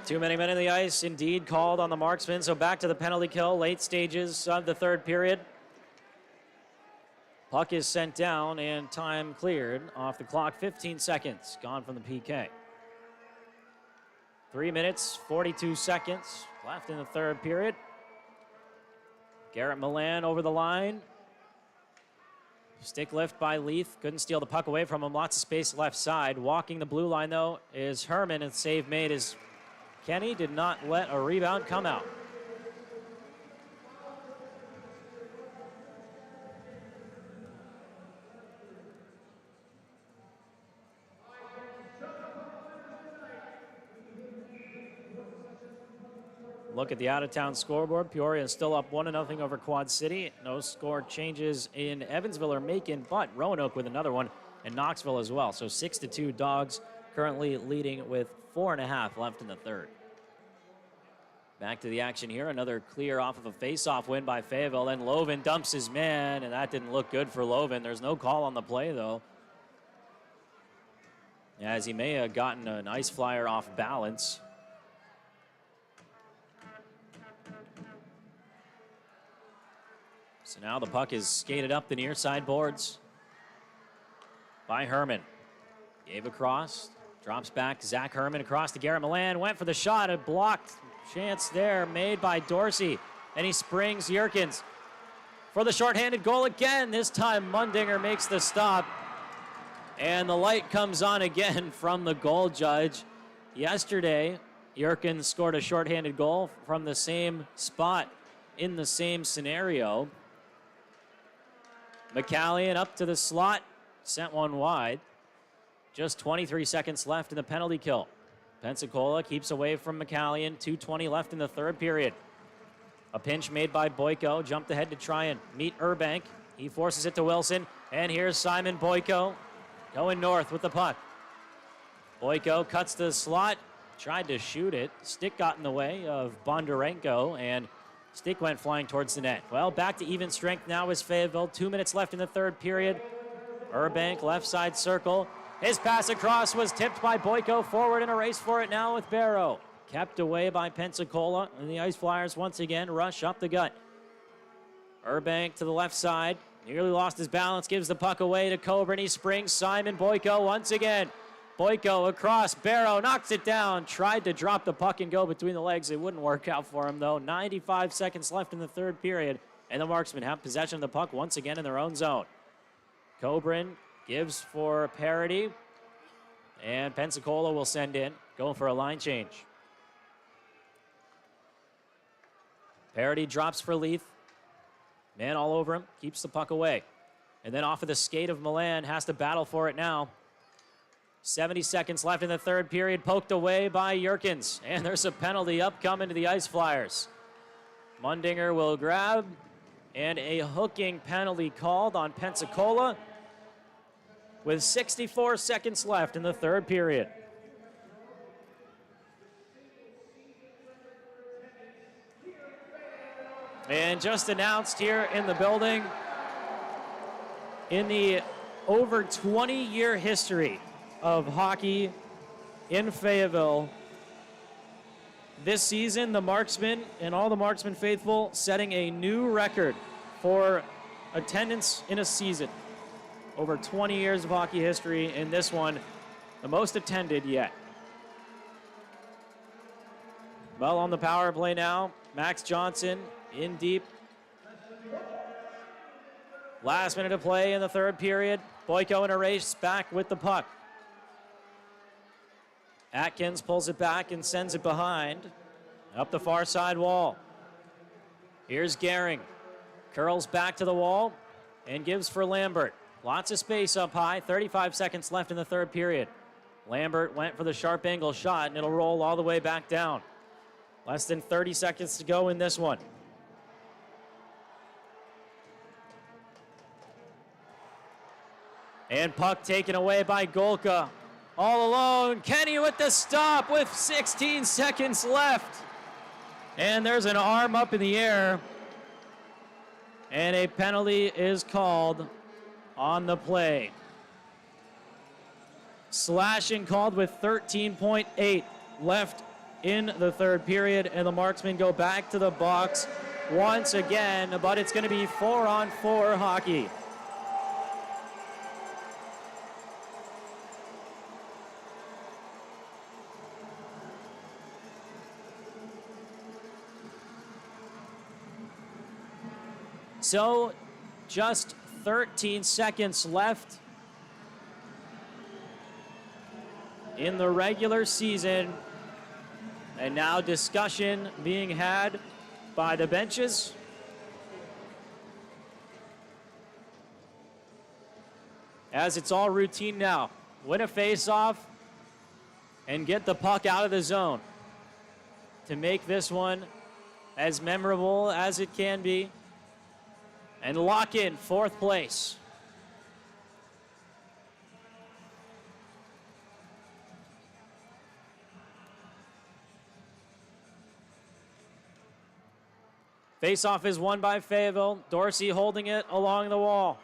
Too many men in the ice, indeed, called on the marksman. So back to the penalty kill, late stages of the third period. Puck is sent down and time cleared off the clock. 15 seconds gone from the PK. 3 minutes, 42 seconds left in the third period. Garrett Milan over the line. Stick lift by Leith. Couldn't steal the puck away from him. Lots of space left side. Walking the blue line, though, is Herman, and save made is Kenny. Did not let a rebound come out. Look at the out-of-town scoreboard. Peoria is still up 1-0 over Quad City. No score changes in Evansville or Macon, but Roanoke with another one, and Knoxville as well. So 6-2 Dogs currently leading with 4.5 left in the third. Back to the action here. Another clear off of a face-off win by Fayetteville. Then Lovin dumps his man, and that didn't look good for Lovin. There's no call on the play, though, as he may have gotten an ice flyer off balance. So now the puck is skated up the near side boards by Herman. Gave across, drops back to Zach Herman across to Garrett Milan. Went for the shot, a blocked chance there made by Dorsey. And he springs Yerkins for the shorthanded goal again. This time Mundinger makes the stop. And the light comes on again from the goal judge. Yesterday, Yerkins scored a shorthanded goal from the same spot in the same scenario. McCallion up to the slot, sent one wide. Just 23 seconds left in the penalty kill. Pensacola keeps away from McCallion. 2:20 left in the third period. A pinch made by Boyko. Jumped ahead to try and meet Urbank. He forces it to Wilson. And here's Simon Boyko going north with the puck. Boyko cuts the slot. Tried to shoot it. Stick got in the way of Bondarenko, and stick went flying towards the net. Well, back to even strength now is Fayetteville. 2 minutes left in the third period. Urbank, left side circle. His pass across was tipped by Boyko. Forward in a race for it now with Barrow. Kept away by Pensacola, and the Ice Flyers once again rush up the gut. Urbank to the left side. Nearly lost his balance, gives the puck away to Coburn. He springs Simon Boyko once again. Boyko across, Barrow knocks it down. Tried to drop the puck and go between the legs. It wouldn't work out for him, though. 95 seconds left in the third period, and the Marksmen have possession of the puck once again in their own zone. Coburn gives for Parody, and Pensacola will send in, going for a line change. Parody drops for Leith. Man all over him, keeps the puck away. And then off of the skate of Milan, has to battle for it now. 70 seconds left in the third period, poked away by Yerkins. And there's a penalty upcoming to the Ice Flyers. Mundinger will grab, and a hooking penalty called on Pensacola with 64 seconds left in the third period. And just announced here in the building, in the over 20-year history of hockey in Fayetteville, this season, the Marksmen and all the Marksmen faithful setting a new record for attendance in a season. Over 20 years of hockey history, and this one, the most attended yet. Well, on the power play now, Max Johnson in deep. Last minute of play in the third period. Boyko in a race back with the puck. Atkins pulls it back and sends it behind. Up the far side wall. Here's Gehring. Curls back to the wall and gives for Lambert. Lots of space up high. 35 seconds left in the third period. Lambert went for the sharp angle shot, and it'll roll all the way back down. Less than 30 seconds to go in this one. And puck taken away by Golka. All alone, Kenny with the stop with 16 seconds left. And there's an arm up in the air. And a penalty is called on the play. Slashing called with 13.8 left in the third period, and the Marksmen go back to the box once again, but it's going to be 4-on-4 hockey. So, just 13 seconds left in the regular season. And now discussion being had by the benches. As it's all routine now. Win a face-off and get the puck out of the zone to make this one as memorable as it can be. And lock in fourth place. Face-off is won by Fayetteville. Dorsey holding it along the wall.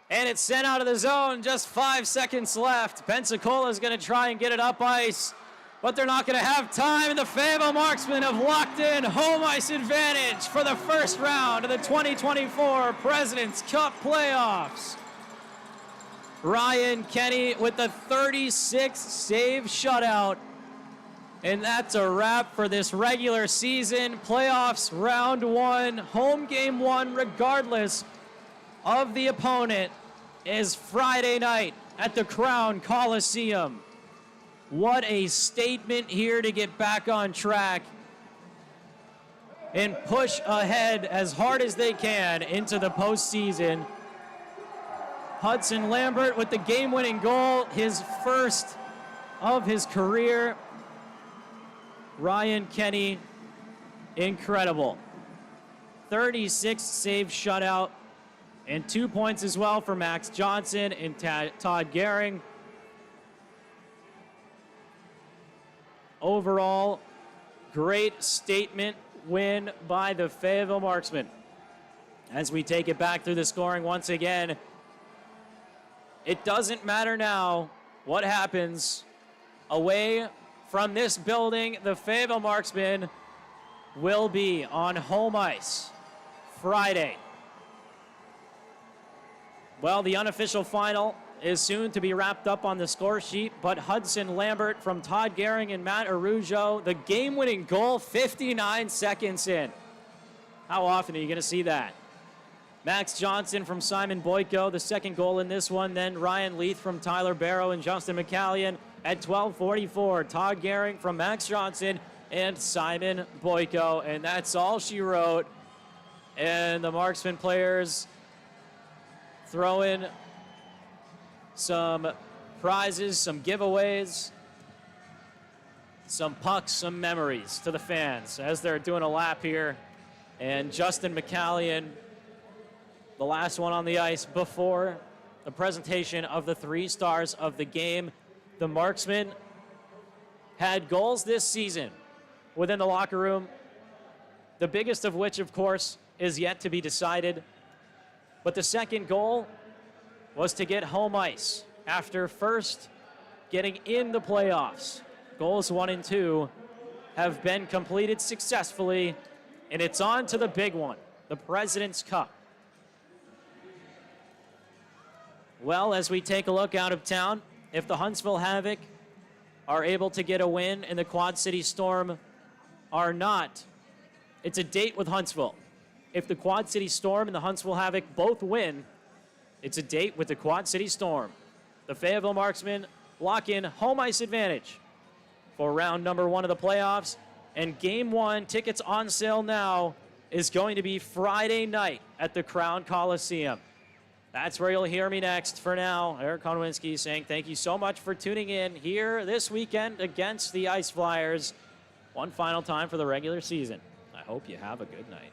And it's sent out of the zone, just 5 seconds left. Pensacola is going to try and get it up ice. but they're not going to have time. The Fayetteville Marksmen have locked in home ice advantage for the first round of the 2024 President's Cup playoffs. Ryan Kenny with the 36th save shutout. And that's a wrap for this regular season. Playoffs round one, home game one, regardless of the opponent, is Friday night at the Crown Coliseum. What a statement here to get back on track and push ahead as hard as they can into the postseason. Hudson Lambert with the game-winning goal, his first of his career. Ryan Kenny, incredible. 36 save shutout, and 2 points as well for Max Johnson and Todd Gehring. Overall, great statement win by the Fayetteville Marksmen. As we take it back through the scoring once again, it doesn't matter now what happens away from this building. The Fayetteville Marksmen will be on home ice Friday. Well, the unofficial final is soon to be wrapped up on the score sheet, but Hudson Lambert from Todd Gehring and Matt Arujo, the game-winning goal 59 seconds in. How often are you going to see that? Max Johnson from Simon Boyko, the second goal in this one. Then Ryan Leith from Tyler Barrow and Justin McCallion at 12:44. Todd Gehring from Max Johnson and Simon Boyko. And that's all she wrote. And the Marksman players throw in some prizes, some giveaways, some pucks, some memories to the fans as they're doing a lap here. And Justin McCallion, the last one on the ice before the presentation of the 3 stars of the game. The Marksmen had goals this season within the locker room, the biggest of which, of course, is yet to be decided. But the second goal was to get home ice after first getting in the playoffs. Goals 1 and 2 have been completed successfully, and it's on to the big one, the President's Cup. Well, as we take a look out of town, if the Huntsville Havoc are able to get a win and the Quad City Storm are not, it's a date with Huntsville. If the Quad City Storm and the Huntsville Havoc both win, it's a date with the Quad City Storm. The Fayetteville Marksmen lock in home ice advantage for round number 1 of the playoffs. And game 1, tickets on sale now, is going to be Friday night at the Crown Coliseum. That's where you'll hear me next. For now, Eric Konwinski saying thank you so much for tuning in here this weekend against the Ice Flyers. One final time for the regular season. I hope you have a good night.